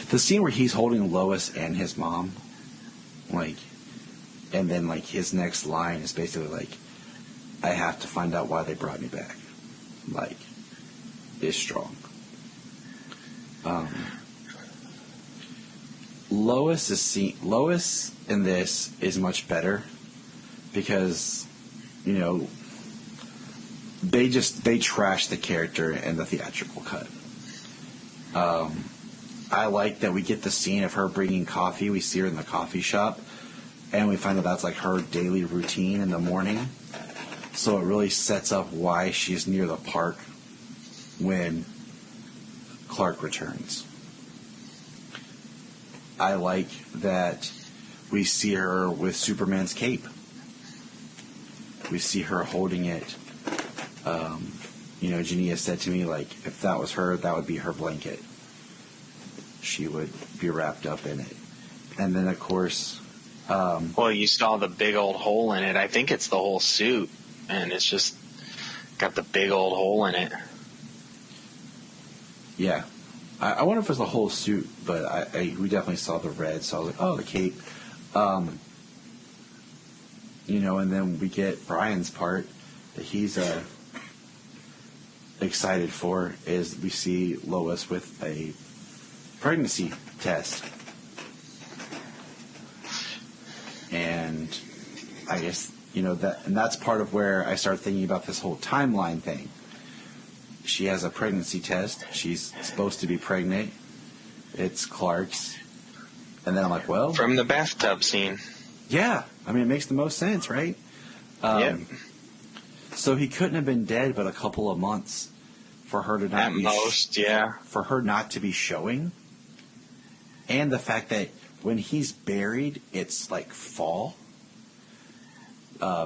the scene where he's holding Lois and his mom, like... And then, like, his next line is basically like, I have to find out why they brought me back. Like, is strong. Lois in this is much better because, you know, they trash the character in the theatrical cut. I like that we get the scene of her bringing coffee. We see her in the coffee shop. And we find out that's, like, her daily routine in the morning. So it really sets up why she's near the park when Clark returns. I like that we see her with Superman's cape. We see her holding it. Junia said to me, like, if that was her, that would be her blanket. She would be wrapped up in it. And then, of course... well, you saw the big old hole in it. I think it's the whole suit, and it's just got the big old hole in it. Yeah. I wonder if it was the whole suit, but we definitely saw the red, so I was like, oh, the cape. And then we get Bryan's part that he's excited for, is we see Lois with a pregnancy test. And I guess, that's part of where I started thinking about this whole timeline thing. She has a pregnancy test. She's supposed to be pregnant. It's Clark's. And then I'm like, well... From the bathtub scene. Yeah. I mean, it makes the most sense, right? Yep. So he couldn't have been dead but a couple of months for her to not At most, yeah. For her not to be showing. And the fact that when he's buried, it's like fall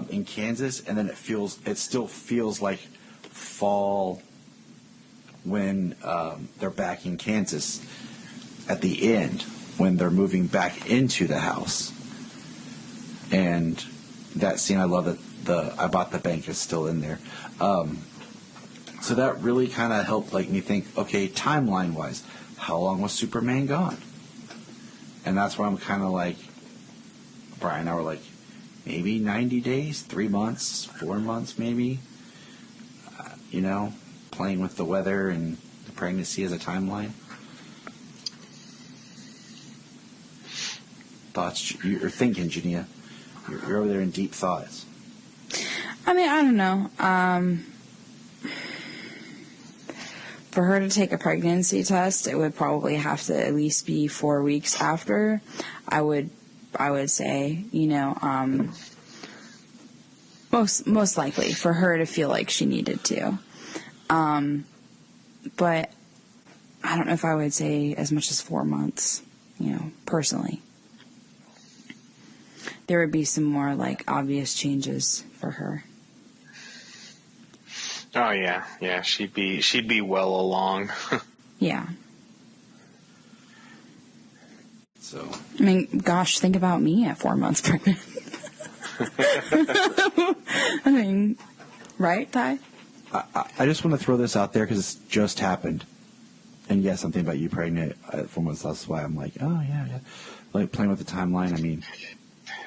in Kansas, and then it still feels like fall when they're back in Kansas at the end, when they're moving back into the house. And that scene, I love it. I Bought the Bank is still in there. So that really kind of helped me think, okay, timeline-wise, how long was Superman gone? And that's where I'm kind of like, Bryan and I were like, maybe 90 days, 3 months, 4 months maybe. Playing with the weather and the pregnancy as a timeline. Thoughts you're thinking, Junia? You're over there in deep thoughts. I mean, I don't know. For her to take a pregnancy test, it would probably have to at least be 4 weeks after. I would say, most likely for her to feel like she needed to. But I don't know if I would say as much as 4 months, personally. There would be some more obvious changes for her. Oh yeah, she'd be well along. Yeah. So. I mean, gosh, think about me at 4 months pregnant. I mean, right, Ty? I just want to throw this out there because it's just happened. And yes, something about you pregnant at 4 months. That's why I'm like, oh yeah. Playing with the timeline. I mean.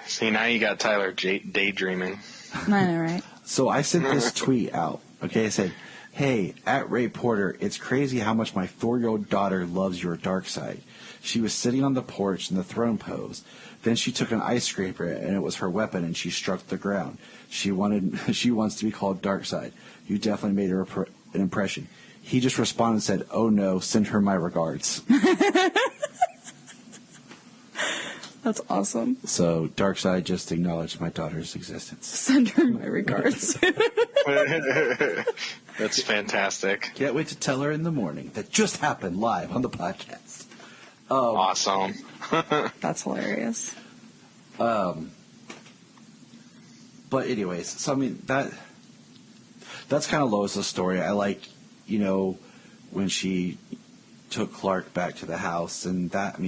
See, now you got Tyler daydreaming. I know, right? So I sent this tweet out. Okay, I said, hey, at Ray Porter, it's crazy how much my 4-year-old daughter loves your dark side. She was sitting on the porch in the throne pose. Then she took an ice scraper and it was her weapon and she struck the ground. She wants to be called Dark Side. You definitely made her an impression. He just responded and said, oh no, send her my regards. That's awesome. So Darkseid just acknowledged my daughter's existence. Send her my regards. That's fantastic. Can't wait to tell her in the morning. That just happened live on the podcast. Awesome. That's hilarious. But anyways, so I mean that's kind of Lois's story. I like, when she took Clark back to the house, and that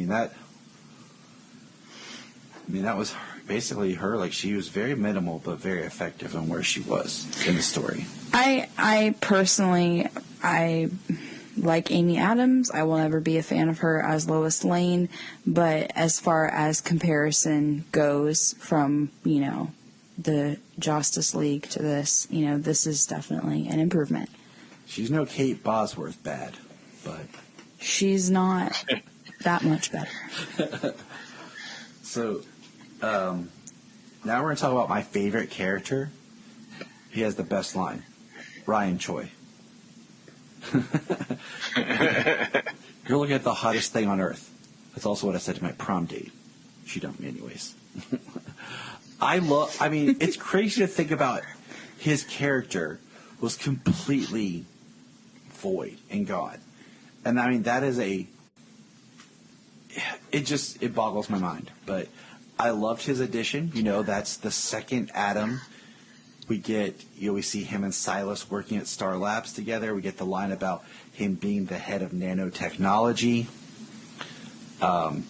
was basically her. She was very minimal but very effective in where she was in the story. I personally like Amy Adams. I will never be a fan of her as Lois Lane, but as far as comparison goes from, the Justice League to this, this is definitely an improvement. She's no Kate Bosworth bad, but... She's not that much better. So, now we're going to talk about my favorite character. He has the best line. Ryan Choi. You're looking at the hottest thing on earth. That's also what I said to my prom date. She dumped me anyways. It's crazy to think about his character was completely void and gone. And I mean, that is it boggles my mind. But I loved his addition. That's the second Adam. We see him and Silas working at Star Labs together. We get the line about him being the head of nanotechnology. I'm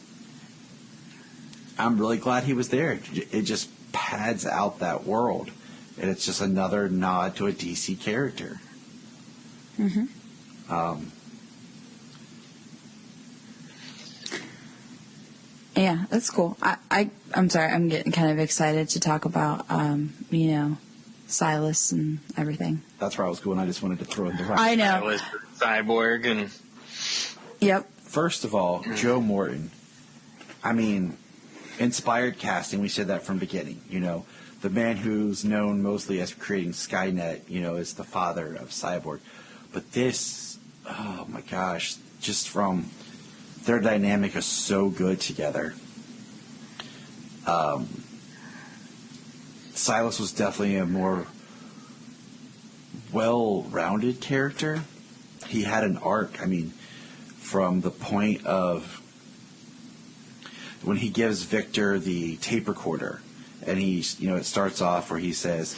really glad he was there. It just pads out that world. And it's just another nod to a DC character. Mm-hmm. Yeah, that's cool. I'm sorry, I'm getting kind of excited to talk about, Silas and everything. That's where I was going. I just wanted to throw in the right. I know. Silas, Cyborg, and... Yep. First of all, Joe Morton. I mean, inspired casting. We said that from the beginning. The man who's known mostly as creating Skynet, is the father of Cyborg. But this, oh my gosh, just from their dynamic is so good together. Silas was definitely a more well-rounded character. He had an arc. I mean, from the point of when he gives Victor the tape recorder, and it starts off where he says,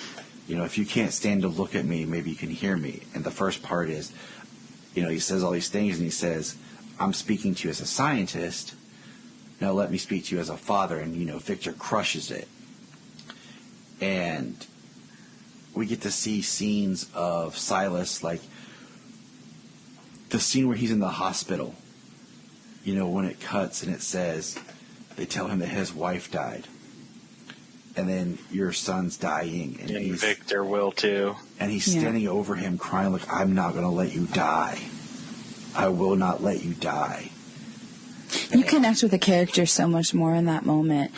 if you can't stand to look at me, maybe you can hear me. And the first part is, he says all these things, and he says, I'm speaking to you as a scientist. Now let me speak to you as a father. And, Victor crushes it. And we get to see scenes of Silas, like the scene where he's in the hospital, when it cuts and it says, they tell him that his wife died. And then your son's dying. And Victor will too. And he's standing over him crying like, I'm not going to let you die. I will not let you die. You connect with the character so much more in that moment.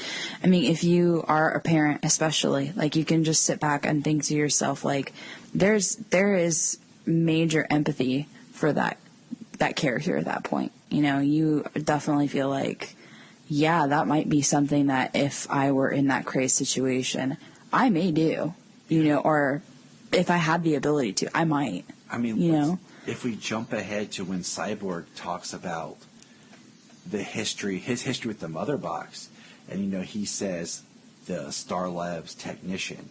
I mean, if you are a parent especially, like you can just sit back and think to yourself, like, there is major empathy for that character at that point. You definitely feel like, yeah, that might be something that if I were in that crazy situation, I may do, or if I had the ability to, I might. I mean, if we jump ahead to when Cyborg talks about his history with the Mother Box, and, he says the Star Labs technician,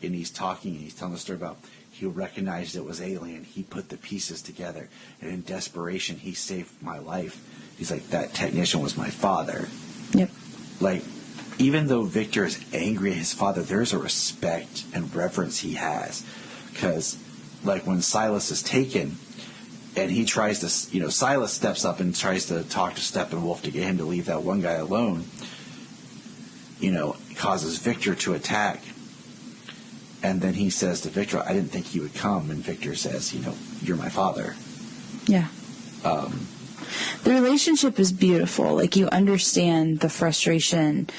and he's telling the story about he recognized it was alien. He put the pieces together, and in desperation, he saved my life. He's like, that technician was my father. Yep. Like, even though Victor is angry at his father, there's a respect and reverence he has. Because, like, when Silas is taken, and he tries to, Silas steps up and tries to talk to Steppenwolf to get him to leave that one guy alone, causes Victor to attack. And then he says to Victor, I didn't think he would come. And Victor says, you're my father. Yeah. The relationship is beautiful. Like, you understand the frustration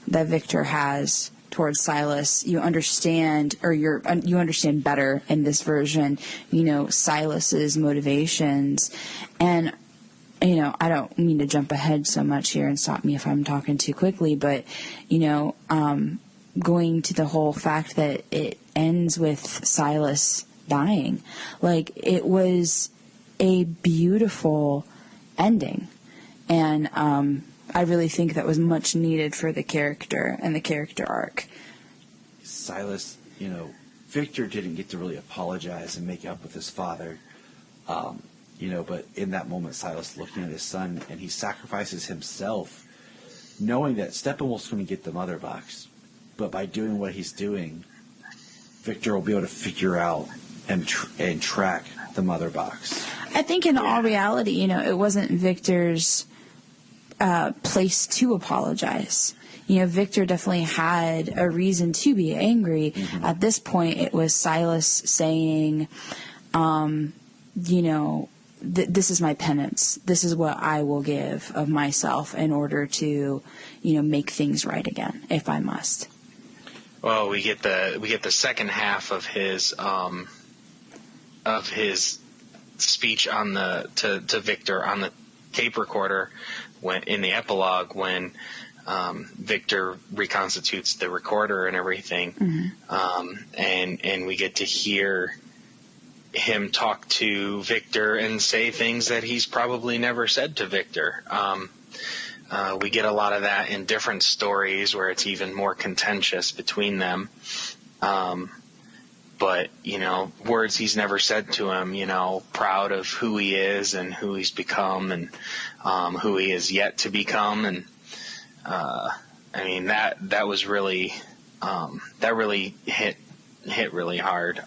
that Victor has towards Silas. You understand, you understand better in this version, Silas's motivations. And, I don't mean to jump ahead so much here and stop me if I'm talking too quickly, but, going to the whole fact that it ends with Silas dying. Like, it was a beautiful ending, and I really think that was much needed for the character and the character arc. Silas, Victor didn't get to really apologize and make up with his father, but in that moment, Silas looking at his son, and he sacrifices himself, knowing that Steppenwolf's going to get the Mother Box, but by doing what he's doing, Victor will be able to figure out and track the Mother Box. I think in all reality, it wasn't Victor's place to apologize. Victor definitely had a reason to be angry. Mm-hmm. At this point, it was Silas saying, this is my penance. This is what I will give of myself in order to, make things right again, if I must. Well, we get the second half of his speech to Victor on the tape recorder when in the epilogue when Victor reconstitutes the recorder and everything. And we get to hear him talk to Victor and say things that he's probably never said to Victor. We get a lot of that in different stories where it's even more contentious between them. But, words he's never said to him, proud of who he is and who he's become and who he is yet to become. And, that was really, that really hit really hard.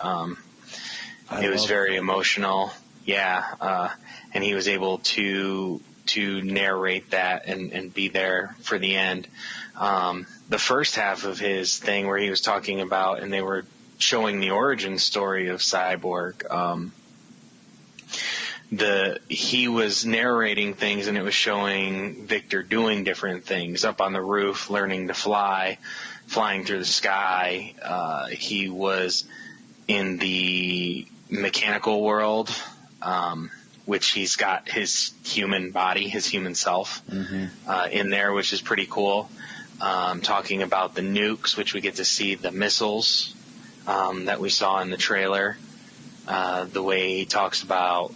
It was very emotional. Yeah. And he was able to narrate that and be there for the end. The first half of his thing where he was talking about, and they were showing the origin story of Cyborg, he was narrating things, and it was showing Victor doing different things, up on the roof, learning to fly, flying through the sky. He was in the mechanical world, which he's got his human body, his human self in there, which is pretty cool. Talking about the nukes, which we get to see the missiles that we saw in the trailer. The way he talks about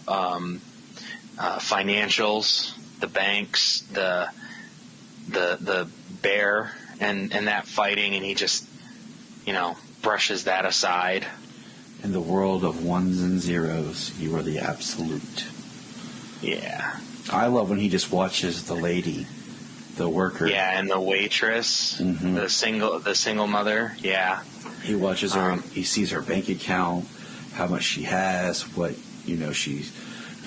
financials, the banks, the bear, and that fighting, and he just, brushes that aside. In the world of ones and zeros, you are the absolute. Yeah. I love when he just watches the lady, the worker. Yeah, and the waitress, the single mother. Yeah. He watches her. He sees her bank account, how much she has, what he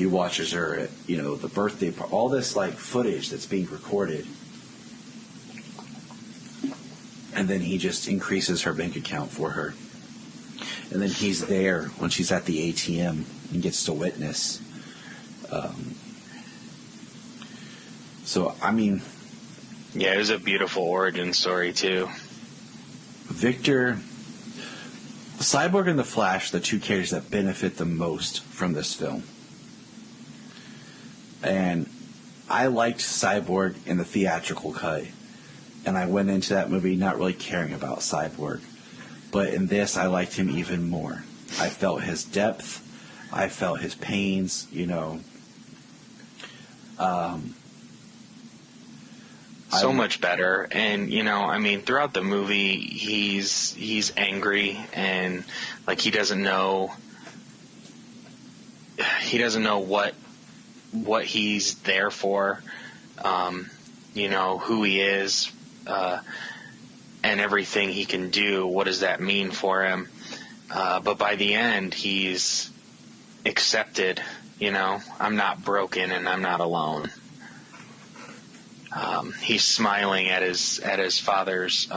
watches her at, the birthday, all this footage that's being recorded, and then he just increases her bank account for her, and then he's there when she's at the ATM and gets to witness. Yeah, it was a beautiful origin story too. Victor, Cyborg and the Flash, the two characters that benefit the most from this film. And I liked Cyborg in the theatrical cut, and I went into that movie not really caring about Cyborg. But in this, I liked him even more. I felt his depth. I felt his pains, So much better. And, throughout the movie, he's angry, and he doesn't know what he's there for, who he is, and everything he can do. What does that mean for him? But by the end, he's accepted, I'm not broken and I'm not alone. He's smiling at his father's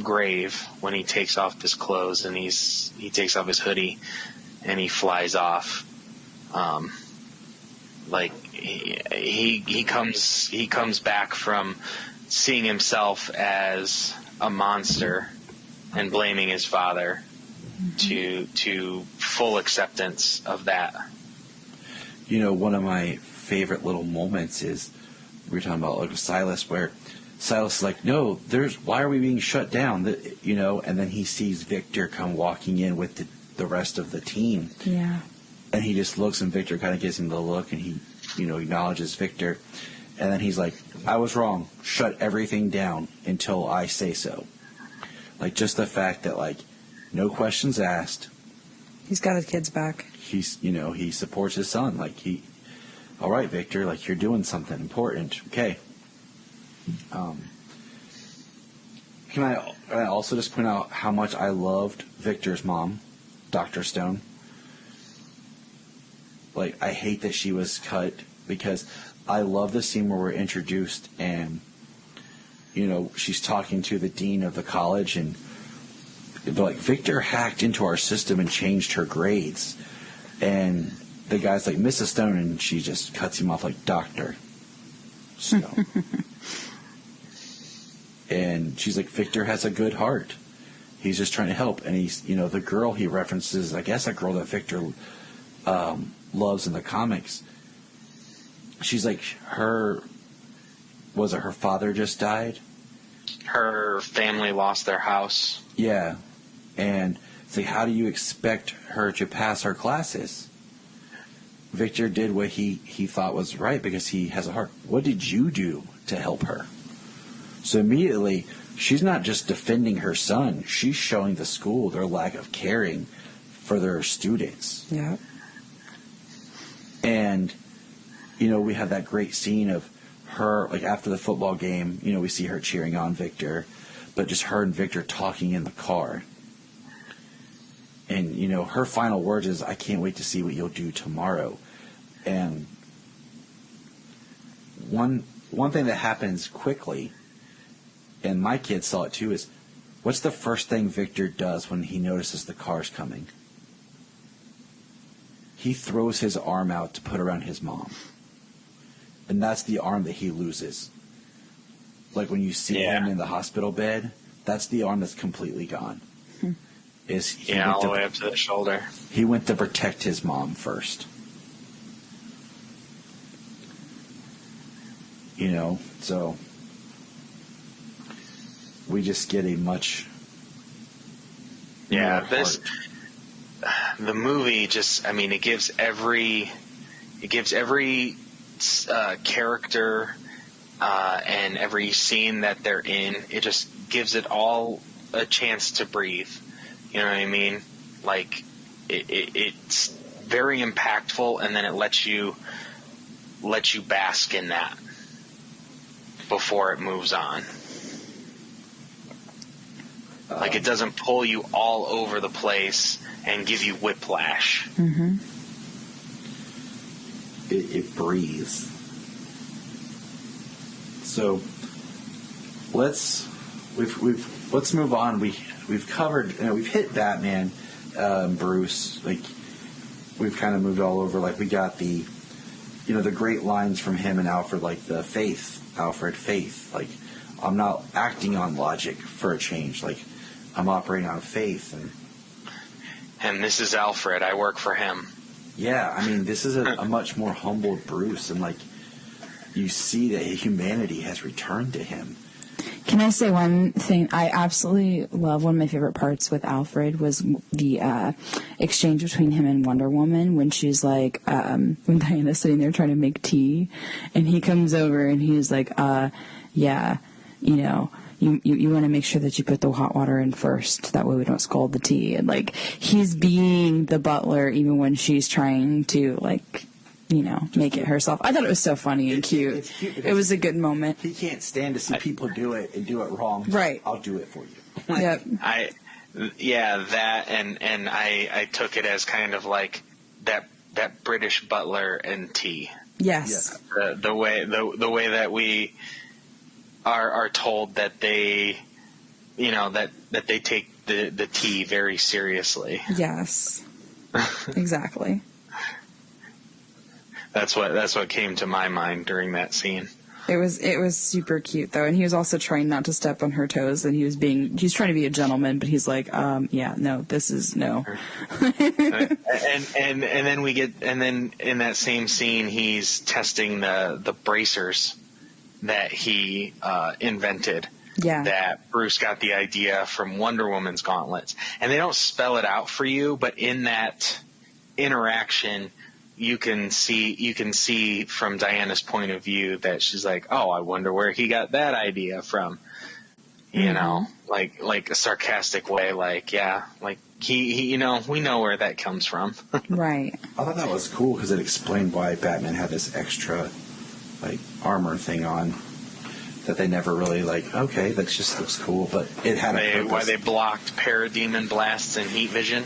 grave when he takes off his clothes, and he takes off his hoodie and he flies off. He comes back from seeing himself as a monster and blaming his father to full acceptance of that. One of my favorite little moments is we were talking about Silas, where Silas is like, no, why are we being shut down? And then he sees Victor come walking in with the rest of the team. Yeah. And he just looks, and Victor kind of gives him the look, and he, acknowledges Victor. And then he's like, I was wrong. Shut everything down until I say so. Just the fact that, no questions asked. He's got his kids back. He's, he supports his son. All right, Victor, you're doing something important. Okay. Can I also just point out how much I loved Victor's mom, Dr. Stone? I hate that she was cut, because I love the scene where we're introduced and, she's talking to the dean of the college, and they're like, Victor hacked into our system and changed her grades. And the guy's like, Mrs. Stone, and she just cuts him off like, Dr. Stone. And she's like, Victor has a good heart. He's just trying to help. And he's, the girl he references, I guess a girl that Victor loves in the comics. She's like, her father just died? her family lost their house. Yeah. And it's like, how do you expect her to pass her classes? Victor did what he thought was right because he has a heart. What did you do to help her? So immediately, she's not just defending her son. She's showing the school their lack of caring for their students. Yeah. And, you know, we have that great scene of her, like after the football game, you know, we see her cheering on Victor, but just her and Victor talking in the car. And, you know, her final words is, I can't wait to see what you'll do tomorrow. And one thing that happens quickly, and my kids saw it too, is what's the first thing Victor does when he notices the car's coming? He throws his arm out to put around his mom. And that's the arm that he loses. Like when you see him in the hospital bed, that's the arm that's completely gone. All the way up to the shoulder. He went to protect his mom first. You know, so we just get a much the movie just, I mean, it gives every character and every scene that they're in, it just gives it all a chance to breathe. You know what I mean? Like it's very impactful, and then it lets you bask in that before it moves on. Like it doesn't pull you all over the place and give you whiplash. Mm-hmm. It breathes. So let's move on. We've covered, you know, we've hit Batman, Bruce. Like we've kind of moved all over. Like we got the, you know, the great lines from him and Alfred, like the faith. Like I'm not acting on logic for a change. Like I'm operating on faith. And this is Alfred. I work for him. Yeah, I mean, this is a much more humbled Bruce, and like you see that humanity has returned to him. Can I say one thing? I absolutely love, one of my favorite parts with Alfred was the exchange between him and Wonder Woman when she's like, when Diana's sitting there trying to make tea, and he comes over and he's like, yeah, you know, you want to make sure that you put the hot water in first. That way we don't scald the tea. And like, he's being the butler even when she's trying to, like, you know, make it herself. I thought it was so funny and cute. It's cute. It was a good moment. He can't stand to see people do it and do it wrong. Right. I'll do it for you. Yep. That and I took it as kind of like that British butler and tea. Yes. The way that we are told that they, you know, that they take the tea very seriously. Yes. Exactly. That's what came to my mind during that scene. It was super cute though, and he was also trying not to step on her toes, and he's trying to be a gentleman, but he's like, yeah, no, this is no. and then in that same scene, he's testing the bracers that he invented. Yeah. That Bruce got the idea from Wonder Woman's gauntlets, and they don't spell it out for you, but in that interaction, you can see from Diana's point of view that she's like, oh, I wonder where he got that idea from. You know, like a sarcastic way, like, yeah, like he you know, we know where that comes from. Right. I thought that was cool because it explained why Batman had this extra, like, armor thing on that they never really, like, okay, that just looks cool, but it had a purpose. Why they blocked parademon blasts and heat vision.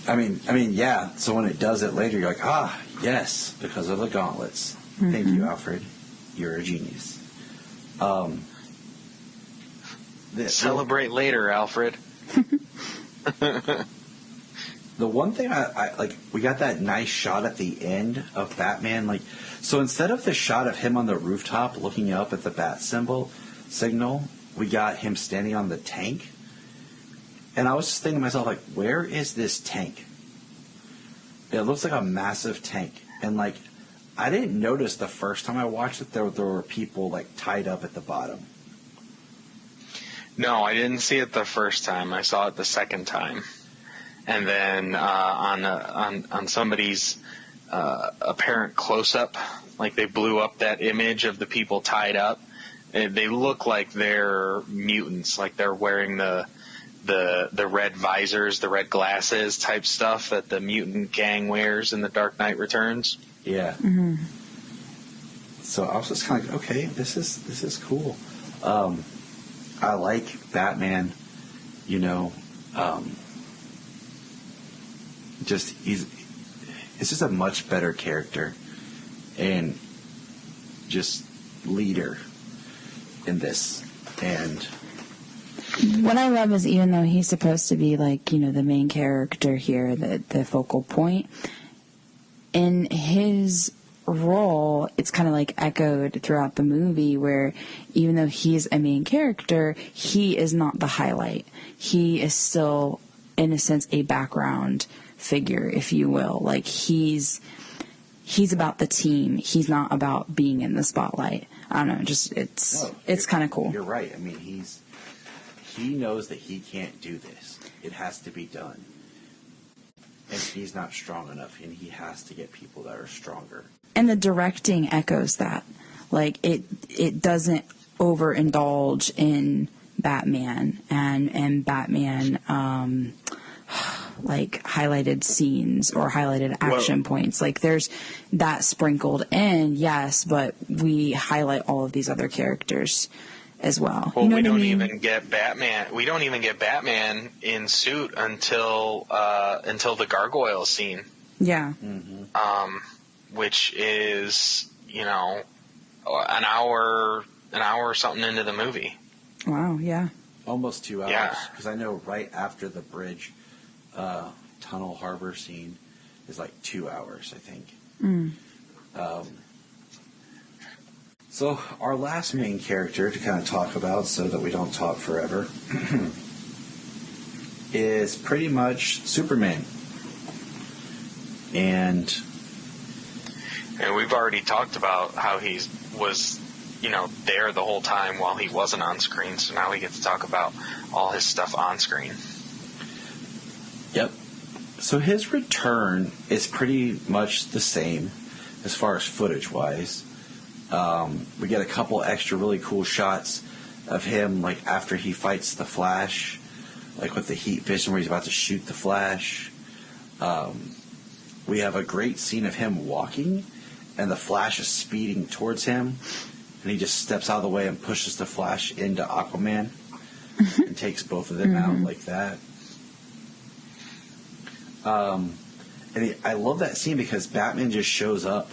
I mean, yeah. So when it does it later, you're like, yes, because of the gauntlets. Mm-hmm. Thank you, Alfred. You're a genius. Celebrate later, Alfred. The one thing I like, we got that nice shot at the end of Batman. Like, so instead of the shot of him on the rooftop looking up at the bat signal, we got him standing on the tank. And I was just thinking to myself, like, where is this tank? It looks like a massive tank. And, like, I didn't notice the first time I watched it there were people, like, tied up at the bottom. No, I didn't see it the first time. I saw it the second time, and then on somebody's apparent close-up, like they blew up that image of the people tied up. They look like they're mutants, like they're wearing the red visors, the red glasses type stuff that the mutant gang wears in The Dark Knight Returns. Yeah. Mm-hmm. So I was just kind of like, okay, this is cool. I like Batman, it's just a much better character and just leader in this. And what I love is, even though he's supposed to be like, the main character here, the focal point, in his role, it's kind of like echoed throughout the movie, where even though he's a main character, he is not the highlight. He is still, in a sense, a background figure, if you will. Like, he's about the team. He's not about being in the spotlight. I don't know, just it's kind of cool. You're right. I mean, he knows that he can't do this. It has to be done. And he's not strong enough, and he has to get people that are stronger. And the directing echoes that. Like, it doesn't overindulge in Batman and Batman like highlighted scenes or highlighted action points. Like, there's that sprinkled in, yes, but we highlight all of these other characters as well. Well, you know we what don't I mean? even get Batman. We don't even get Batman in suit until the gargoyle scene. Yeah. Mm-hmm. Which is, an hour or something into the movie. Wow. Yeah. Almost 2 hours. Yeah. Because I know right after the bridge, tunnel harbor scene is like 2 hours, I think. So our last main character to kind of talk about, so that we don't talk forever, is pretty much Superman. And we've already talked about how he was, there the whole time while he wasn't on screen. So now we get to talk about all his stuff on screen. Yep. So his return is pretty much the same as far as footage-wise. We get a couple extra really cool shots of him, like after he fights the Flash, like with the heat vision where he's about to shoot the Flash. We have a great scene of him walking, and the Flash is speeding towards him, and he just steps out of the way and pushes the Flash into Aquaman and takes both of them out like that. I love that scene because Batman just shows up,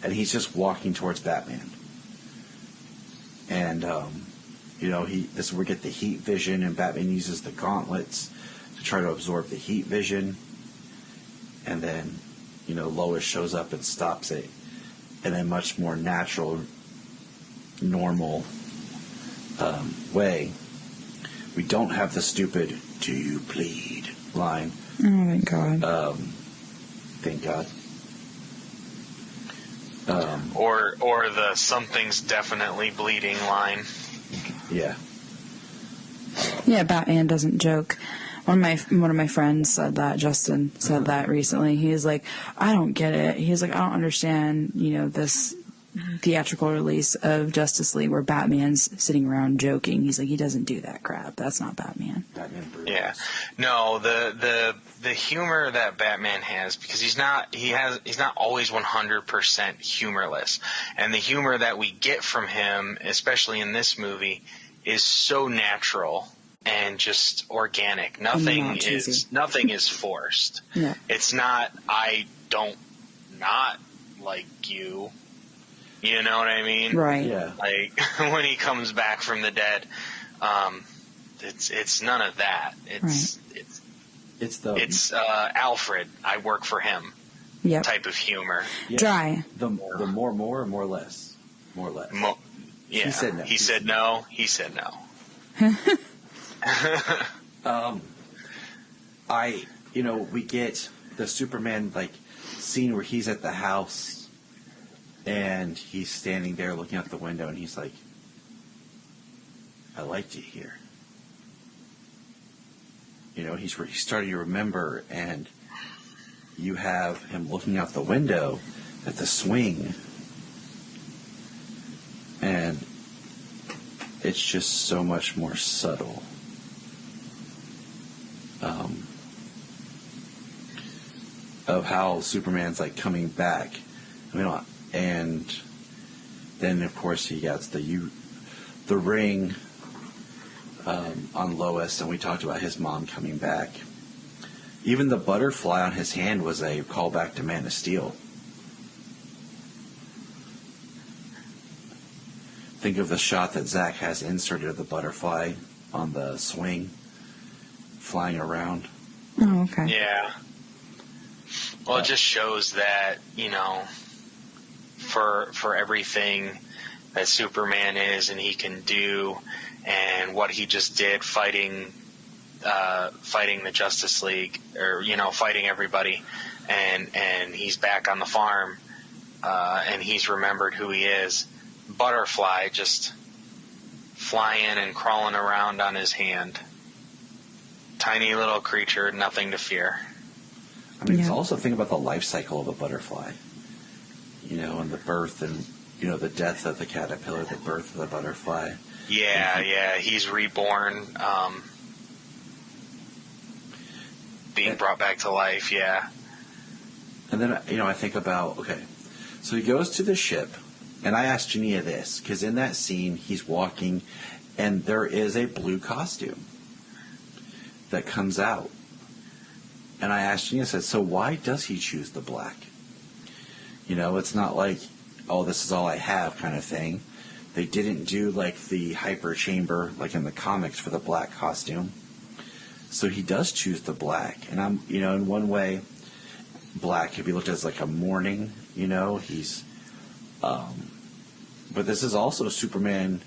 and he's just walking towards Batman. And, this is where we get the heat vision, and Batman uses the gauntlets to try to absorb the heat vision. And then, Lois shows up and stops it in a much more natural, normal way. We don't have the stupid, "Do you bleed?" line. Oh, thank God. Thank God. Or the "something's definitely bleeding" line. Yeah. Yeah, Batman doesn't joke. One of my friends said that. Justin said that recently. He's like, I don't get it. He's like, I don't understand, this theatrical release of Justice League where Batman's sitting around joking. He's like, he doesn't do that crap. That's not Batman. Yeah. No, the humor that Batman has, because he's not always 100% humorless. And the humor that we get from him, especially in this movie, is so natural and just organic. Nothing is forced. Yeah. It's not, I don't not like you. You know what I mean? Right. Yeah. Like when he comes back from the dead, it's none of that. It's Alfred, I work for him. Yep. Type of humor. Yeah. Dry. The more, more less. More or less. Yeah. He said no. He said no. He said no. We get the Superman scene where he's at the house and he's standing there looking out the window and he's like, I liked it here. he's starting to remember, and you have him looking out the window at the swing, and it's just so much more subtle. Of how Superman's like coming back, and then of course he gets the ring on Lois, and we talked about his mom coming back. Even the butterfly on his hand was a callback to Man of Steel. Think of the shot that Zack has inserted of the butterfly on the swing, flying around. Oh, okay. Yeah. Well, it just shows that, for everything that Superman is and he can do, and what he just did fighting the Justice League, or, fighting everybody, and he's back on the farm, and he's remembered who he is. Butterfly just flying and crawling around on his hand. Tiny little creature, nothing to fear. It's also think about the life cycle of a butterfly, and the birth and, the death of the caterpillar, the birth of the butterfly. Yeah, he's reborn, being brought back to life, yeah. And then, I think about, so he goes to the ship, and I asked Junia this, because in that scene, he's walking, and there is a blue costume that comes out. And I asked Junia, I said, so why does he choose the black? It's not like, oh, this is all I have kind of thing. They didn't do like the hyper chamber like in the comics for the black costume. So he does choose the black. And in one way, black could be looked at as like a mourning, he's, but this is also Superman,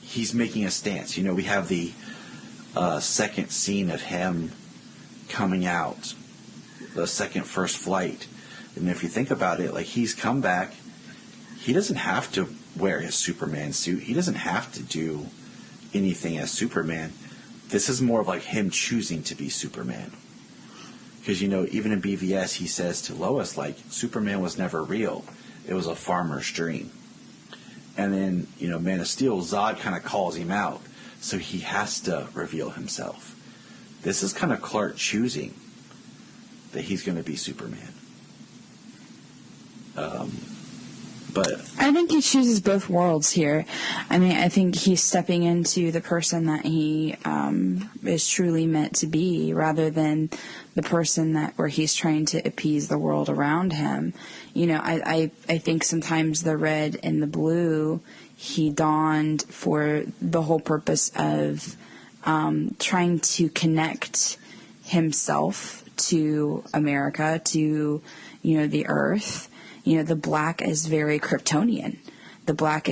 he's making a stance. We have the second scene of him coming out, the first flight. And if you think about it, like, he's come back, he doesn't have to wear his Superman suit. He doesn't have to do anything as Superman. This is more of like him choosing to be Superman. Because, even in BVS, he says to Lois, like, Superman was never real. It was a farmer's dream. And then, Man of Steel, Zod kind of calls him out. So he has to reveal himself. This is kind of Clark choosing that he's going to be Superman. But I think he chooses both worlds here. I think he's stepping into the person that he is truly meant to be, rather than the person where he's trying to appease the world around him. I think sometimes the red and the blue he donned for the whole purpose of trying to connect himself to America, to, the earth. The black is very Kryptonian. The black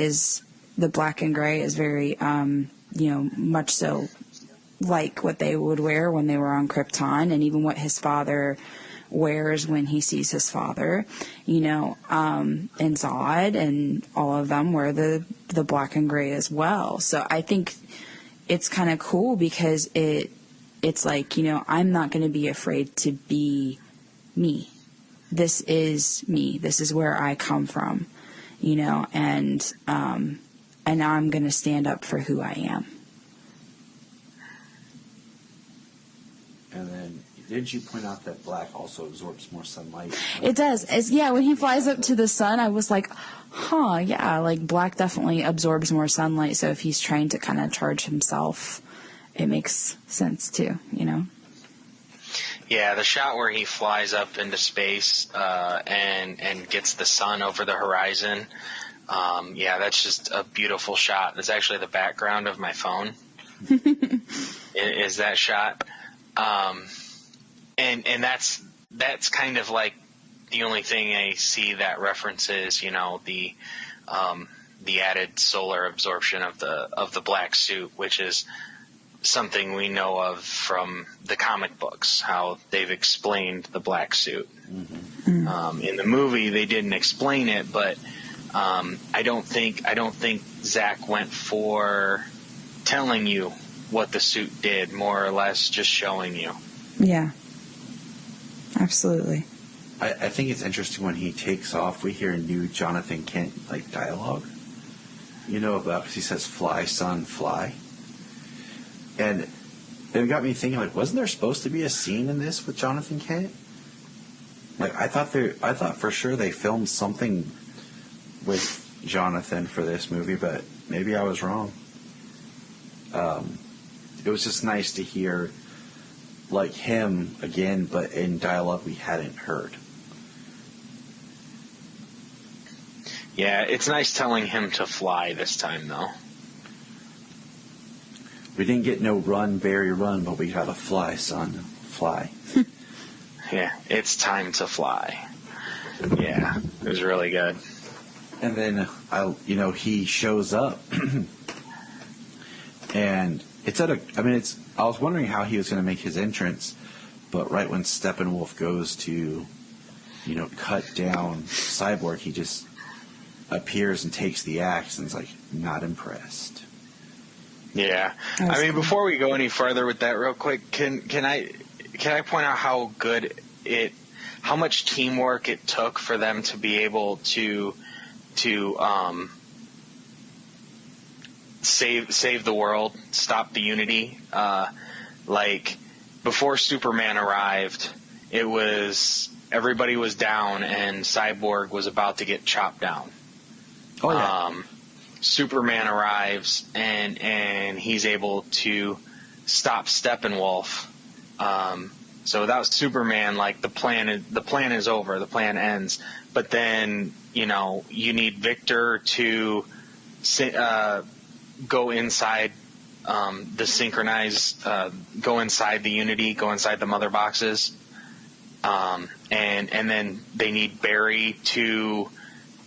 and gray is very, much so like what they would wear when they were on Krypton, and even what his father wears when he sees his father, and Zod and all of them wear the black and gray as well. So I think it's kind of cool because it's like, I'm not going to be afraid to be me. This is me. This is where I come from, and now I'm going to stand up for who I am. And then, didn't you point out that black also absorbs more sunlight? It does. When he flies up to the sun, I was like, like black definitely absorbs more sunlight. So if he's trying to kind of charge himself, it makes sense too, Yeah, the shot where he flies up into space and gets the sun over the horizon, that's just a beautiful shot. That's actually the background of my phone, is that shot. And that's kind of like the only thing I see that references, the added solar absorption of the black suit, which is something we know of from the comic books, how they've explained the black suit. Mm-hmm. In the movie, they didn't explain it, but I don't think Zack went for telling you what the suit did, more or less just showing you. Yeah. Absolutely. I think it's interesting when he takes off, we hear new Jonathan Kent, like, dialogue. You know, about, because he says, "Fly, son, fly." And it got me thinking, like, wasn't there supposed to be a scene in this with Jonathan Kent? Like, I thought for sure they filmed something with Jonathan for this movie, but maybe I was wrong. It was just nice to hear, like, him again, but in dialogue we hadn't heard. Yeah, it's nice telling him to fly this time, though. We didn't get no run, Barry, run, but we got a fly, son, fly. Yeah, it's time to fly. Yeah, it was really good. And then, he shows up, and I was wondering how he was going to make his entrance, but right when Steppenwolf goes to, cut down Cyborg, he just appears and takes the axe and is like, not impressed. Yeah. I mean, before we go any further with that real quick, can I point out how how much teamwork it took for them to be able to save the world, stop the Unity. Like, before Superman arrived, it was everybody was down and Cyborg was about to get chopped down. Oh yeah. Superman arrives and he's able to stop Steppenwolf. So without Superman, like, the plan is over. The plan ends. But then, you need Victor to go inside the synchronized, go inside the Unity, go inside the mother boxes. And then they need Barry to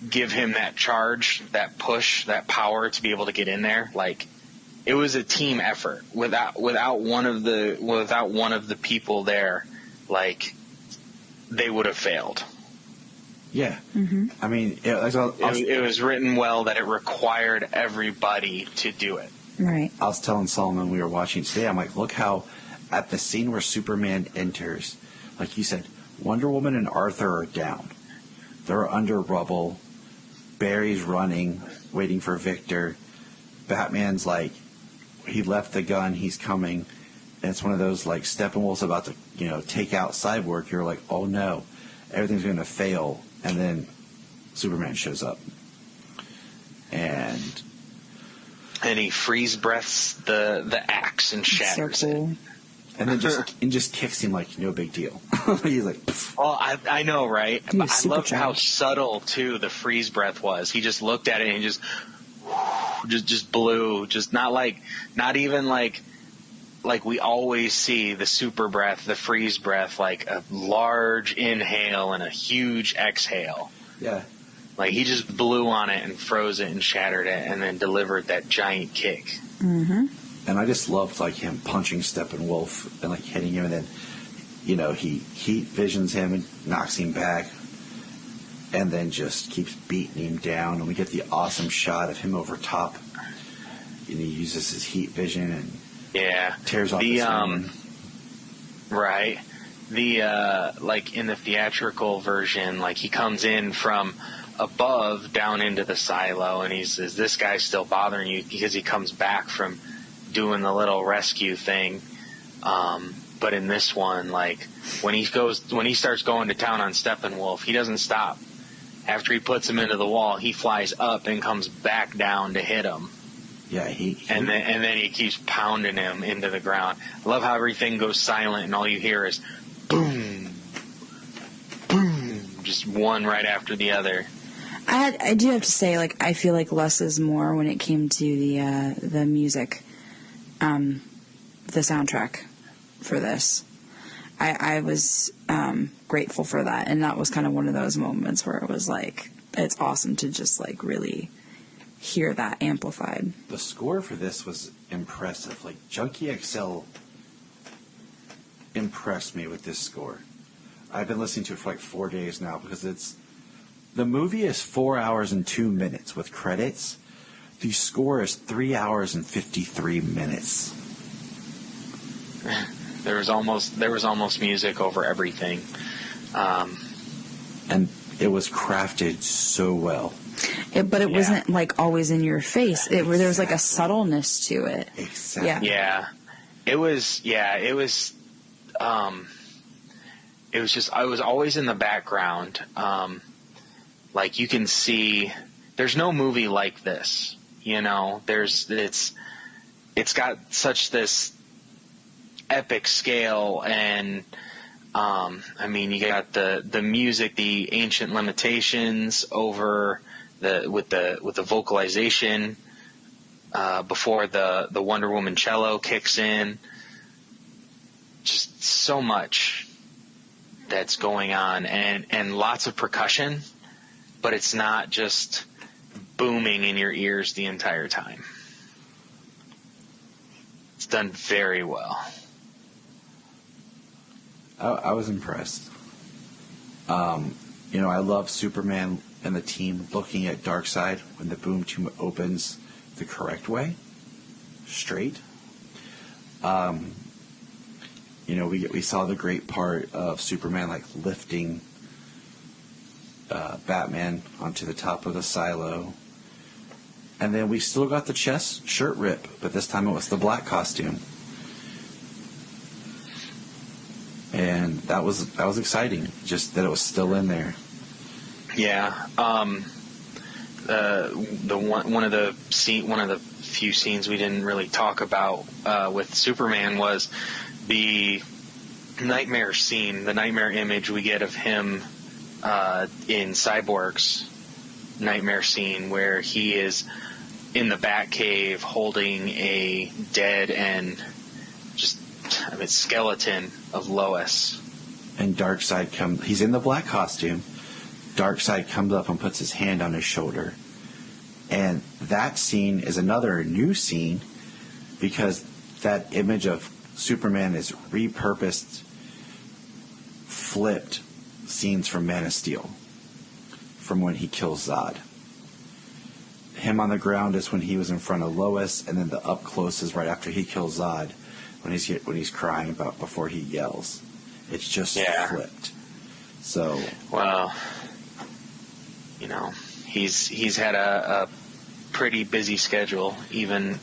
give him that charge, that push, that power to be able to get in there. Like, it was a team effort. Without one of the people there, like, they would have failed. Yeah. Mm-hmm. I mean, it was written well that it required everybody to do it. Right. I was telling Solomon, we were watching today, I'm like, look how at the scene where Superman enters, like you said, Wonder Woman and Arthur are down. They're under rubble. Barry's running, waiting for Victor. Batman's like, he left the gun, he's coming. And it's one of those, like, Steppenwolf's about to, take out Cyborg. You're like, oh no, everything's going to fail. And then Superman shows up. And he freeze breaths the axe and shatters it. And then just kicks him like no big deal. He's like, pff. Well, I know, right? But I loved how subtle too the freeze breath was. He just looked at it and just blew, just not even like we always see the super breath, the freeze breath, like a large inhale and a huge exhale. Yeah. Like, he just blew on it and froze it and shattered it and then delivered that giant kick. Mm-hmm. And I just loved, like, him punching Steppenwolf and, like, hitting him. And then, he heat visions him and knocks him back. And then just keeps beating him down. And we get the awesome shot of him over top. And he uses his heat vision and tears off his hand. Right. Like, in the theatrical version, like, he comes in from above down into the silo, and he says, "This guy's still bothering you," because he comes back from doing the little rescue thing. But in this one, like, when he starts going to town on Steppenwolf, he doesn't stop. After he puts him into the wall, he flies up and comes back down to hit him. Yeah, and then he keeps pounding him into the ground. I love how everything goes silent and all you hear is boom, boom, just one right after the other. I do have to say, like, I feel like less is more when it came to the music, the soundtrack for this. I was grateful for that, and that was kind of one of those moments where it was like, it's awesome to just, like, really hear that amplified. The score for this was impressive. Like, Junkie XL impressed me with this score. I've been listening to it for like 4 days now because the movie is 4 hours and 2 minutes with credits. The score is 3 hours and 53 minutes. There was almost music over everything. And it was crafted so well. But it wasn't like always in your face. There was like a subtleness to it. Exactly. Yeah. It was just, I was always in the background. Like you can see, there's no movie like this, you know, it's got such this epic scale, and I mean, you got the music, the ancient limitations over with the vocalization before the Wonder Woman cello kicks in. Just so much that's going on, and lots of percussion, but it's not just booming in your ears the entire time. It's done very well. I was impressed. You know, I love Superman and the team looking at Darkseid when the boom tube opens the correct way, straight. You know, we saw the great part of Superman like lifting Batman onto the top of the silo. And then we still got the chest shirt rip, but this time it was the black costume. And that was exciting, just that it was still in there. Yeah. One of the few scenes we didn't really talk about with Superman was the nightmare scene, the nightmare image we get of him in Cyborg's nightmare scene, where he is in the Batcave holding a dead and skeleton of Lois. And Darkseid he's in the black costume. Darkseid comes up and puts his hand on his shoulder. And that scene is another new scene, because that image of Superman is repurposed, flipped scenes from Man of Steel, from when he kills Zod. Him on the ground is when he was in front of Lois, and then the up close is right after he kills Zod, when he's crying about before he yells. It's just flipped. So, well, you know, he's had a pretty busy schedule, even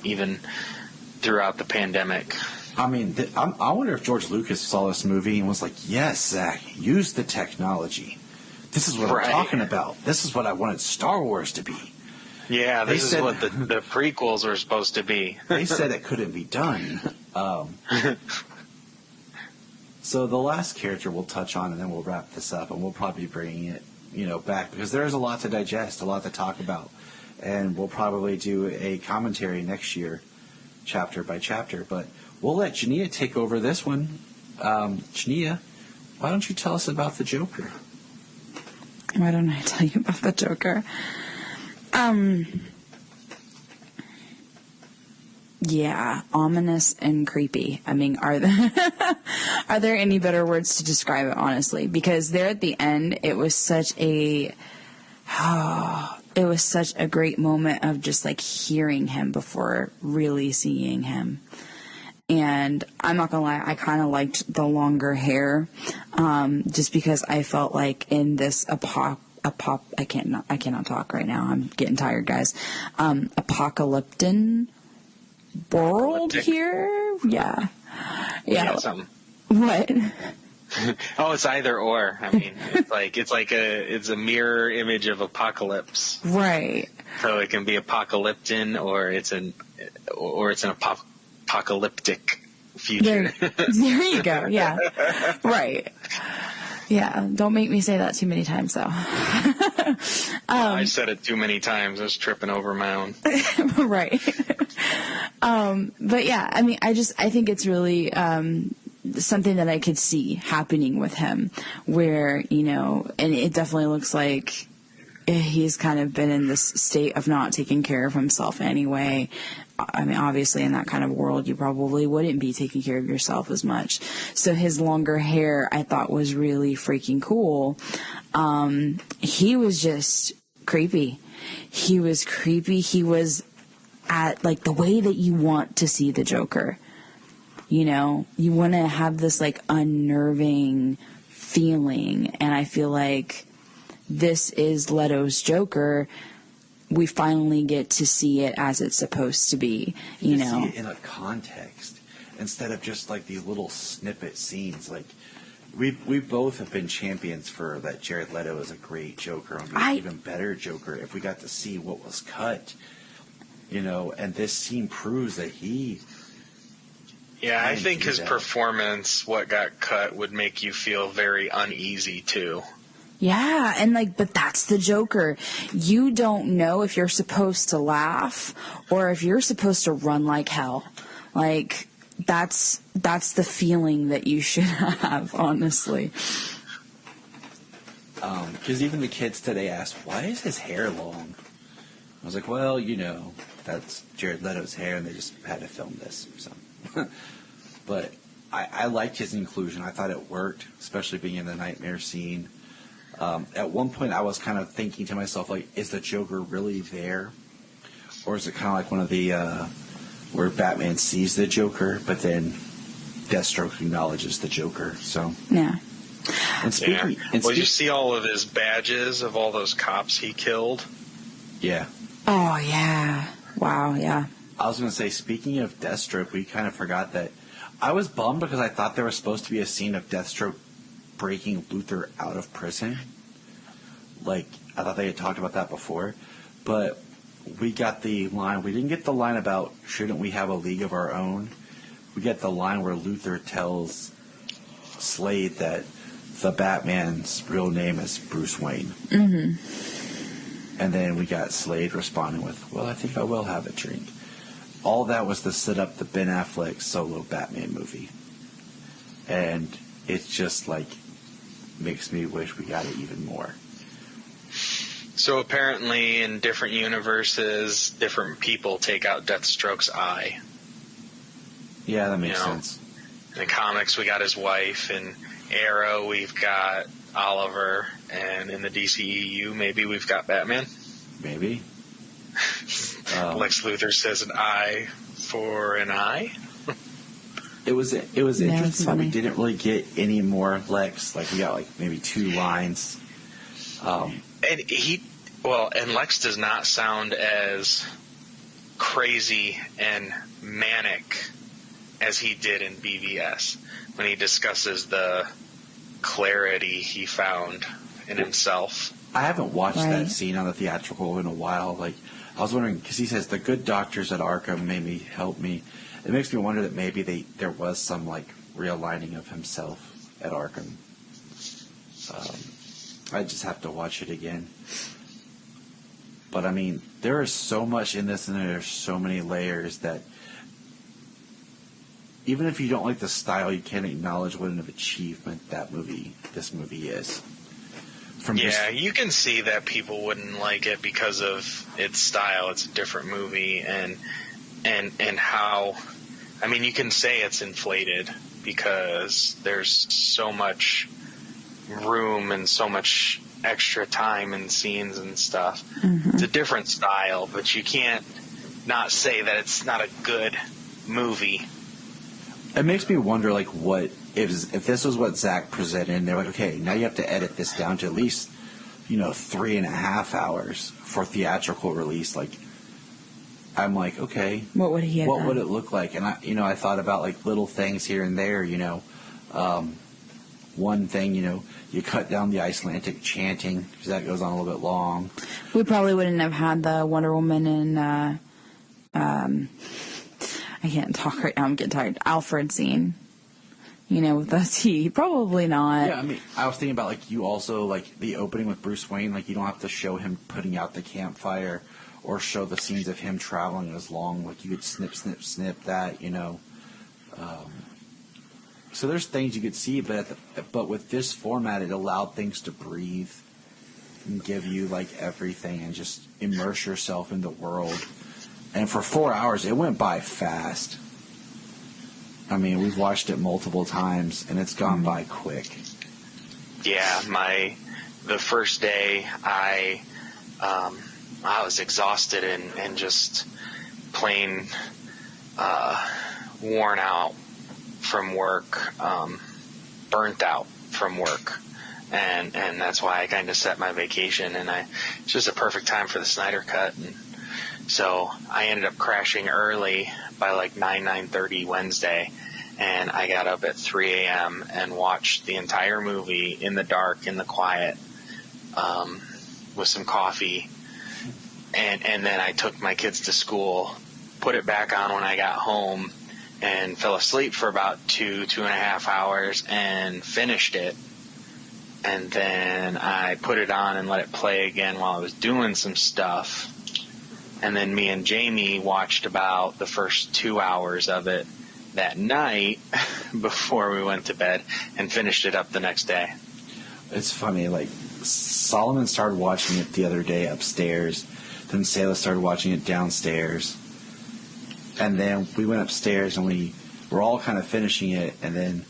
throughout the pandemic. I mean, I wonder if George Lucas saw this movie and was like, "Yes, Zach, use the technology. This is what I'm talking about. This is what I wanted Star Wars to be." Yeah, this is what the prequels were supposed to be. They said it couldn't be done. So the last character we'll touch on, and then we'll wrap this up, and we'll probably be bringing it, back, because there is a lot to digest, a lot to talk about, and we'll probably do a commentary next year, chapter by chapter. But we'll let Junia take over this one. Junia, why don't you tell us about the Joker? Why don't I tell you about the Joker? Yeah, ominous and creepy. I mean, are there any better words to describe it, honestly? Because there at the end, it was such a great moment of just like hearing him before really seeing him. And I'm not gonna lie, I kind of liked the longer hair, just because I felt like in this I cannot talk right now. I'm getting tired, guys. Apocalyptic world here? Yeah. Something. What? Oh, it's either or. I mean, it's a mirror image of apocalypse. Right. So it can be apocalyptic, or it's an apocalyptic future. There you go. Yeah. Right. Yeah. Don't make me say that too many times, though. I said it too many times. I was tripping over my own. Right. But yeah, I mean, I think it's really something that I could see happening with him, where, and it definitely looks like he's kind of been in this state of not taking care of himself anyway. I mean, obviously in that kind of world, you probably wouldn't be taking care of yourself as much. So his longer hair, I thought, was really freaking cool. He was just creepy. He was creepy. He was at like the way that you want to see the Joker. You know, you want to have this like unnerving feeling, and I feel like this is Leto's Joker. We finally get to see it as it's supposed to be, you know. See it in a context instead of just like these little snippet scenes. Like we both have been champions for that. Jared Leto is a great Joker, an even better Joker. If we got to see what was cut, you know, and this scene proves that he. Yeah, I think his performance, what got cut, would make you feel very uneasy too. Yeah, and like, but that's the Joker. You don't know if you're supposed to laugh or if you're supposed to run like hell. Like, that's the feeling that you should have, honestly. Because even the kids today asked, why is his hair long? I was like, well, you know, that's Jared Leto's hair, and they just had to film this. So, but I liked his inclusion. I thought it worked, especially being in the nightmare scene. At one point, I was kind of thinking to myself, like, is the Joker really there? Or is it kind of like one of the, where Batman sees the Joker, but then Deathstroke acknowledges the Joker, so. Yeah. And speaking, Did you see all of his badges of all those cops he killed? Yeah. Oh, yeah. Wow, yeah. I was going to say, speaking of Deathstroke, we kind of forgot that. I was bummed because I thought there was supposed to be a scene of Deathstroke breaking Luthor out of prison. Like, I thought they had talked about that before. But we got the line. We didn't get the line about shouldn't we have a league of our own. We get the line where Luthor tells Slade that the Batman's real name is Bruce Wayne. Mm-hmm. And then we got Slade responding with, well, I think I will have a drink. All that was to set up the Ben Affleck solo Batman movie. And it's just like makes me wish we got it even more. So apparently in different universes, different people take out Deathstroke's eye. Yeah, that makes sense. In the comics, we got his wife. In Arrow, we've got Oliver. And in the DCEU, maybe we've got Batman. Maybe. Lex Luthor says an eye for an eye. It was interesting that we didn't really get any more Lex. Like, we got like maybe 2 lines. And Lex does not sound as crazy and manic as he did in BVS when he discusses the clarity he found in himself. I haven't watched that scene on the theatrical in a while. Like, I was wondering, because he says the good doctors at Arkham maybe help me. It makes me wonder that maybe there was some like realigning of himself at Arkham. I just have to watch it again. But I mean, there is so much in this, and there's so many layers that even if you don't like the style, you can't acknowledge what an achievement this movie is. You can see that people wouldn't like it because of its style. It's a different movie, and how. I mean, you can say it's inflated because there's so much room and so much extra time and scenes and stuff. Mm-hmm. It's a different style, but you can't not say that it's not a good movie. It makes me wonder, like, what if this was what Zack presented, and they're like, okay, now you have to edit this down to at least, 3.5 hours for theatrical release. Like, I'm like, okay, what would he have what done? would it look like? And I thought about like little things here and there. One thing, you cut down the Icelandic chanting because that goes on a little bit long. We probably wouldn't have had the Wonder Woman and I can't talk right now. I'm getting tired. Alfred scene. With the tea. Probably not. Yeah, I mean, I was thinking about like you also like the opening with Bruce Wayne. Like, you don't have to show him putting out the campfire or show the scenes of him traveling as long. Like, you could snip that. So there's things you could see, but with this format, it allowed things to breathe and give you like everything and just immerse yourself in the world. And for 4 hours, it went by fast. I mean, we've watched it multiple times, and it's gone by quick. Yeah, the first day, I was exhausted and just plain worn out from work, burnt out from work. And that's why I kind of set my vacation, and it's just a perfect time for the Snyder Cut. And so I ended up crashing early by like 9:30 Wednesday, and I got up at 3 a.m. and watched the entire movie in the dark, in the quiet, with some coffee. And then I took my kids to school, put it back on when I got home, and fell asleep for about 2.5 hours and finished it. And then I put it on and let it play again while I was doing some stuff. And then me and Jamie watched about the first 2 hours of it that night before we went to bed and finished it up the next day. It's funny, like Solomon started watching it the other day upstairs, then Selah started watching it downstairs, and then we went upstairs and we were all kind of finishing it, and then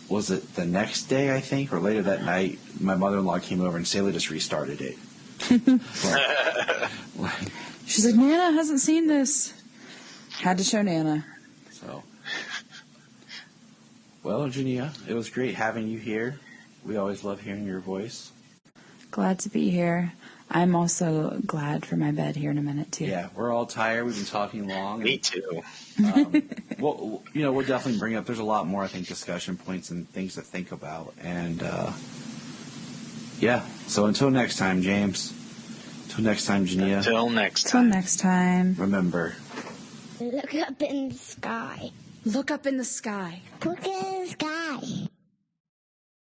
was it the next day, I think, or later that night, my mother-in-law came over and Selah just restarted it. She's like, Nana hasn't seen this. Had to show Nana. So, well, Junia, it was great having you here. We always love hearing your voice. Glad to be here. I'm also glad for my bed here in a minute, too. Yeah, we're all tired. We've been talking long. Me too. Well, we'll definitely bring up, there's a lot more, I think, discussion points and things to think about. And, yeah, so until next time, James. Until next time, Junia. Until next time. Remember. Look up in the sky. Look up in the sky. Look in the sky.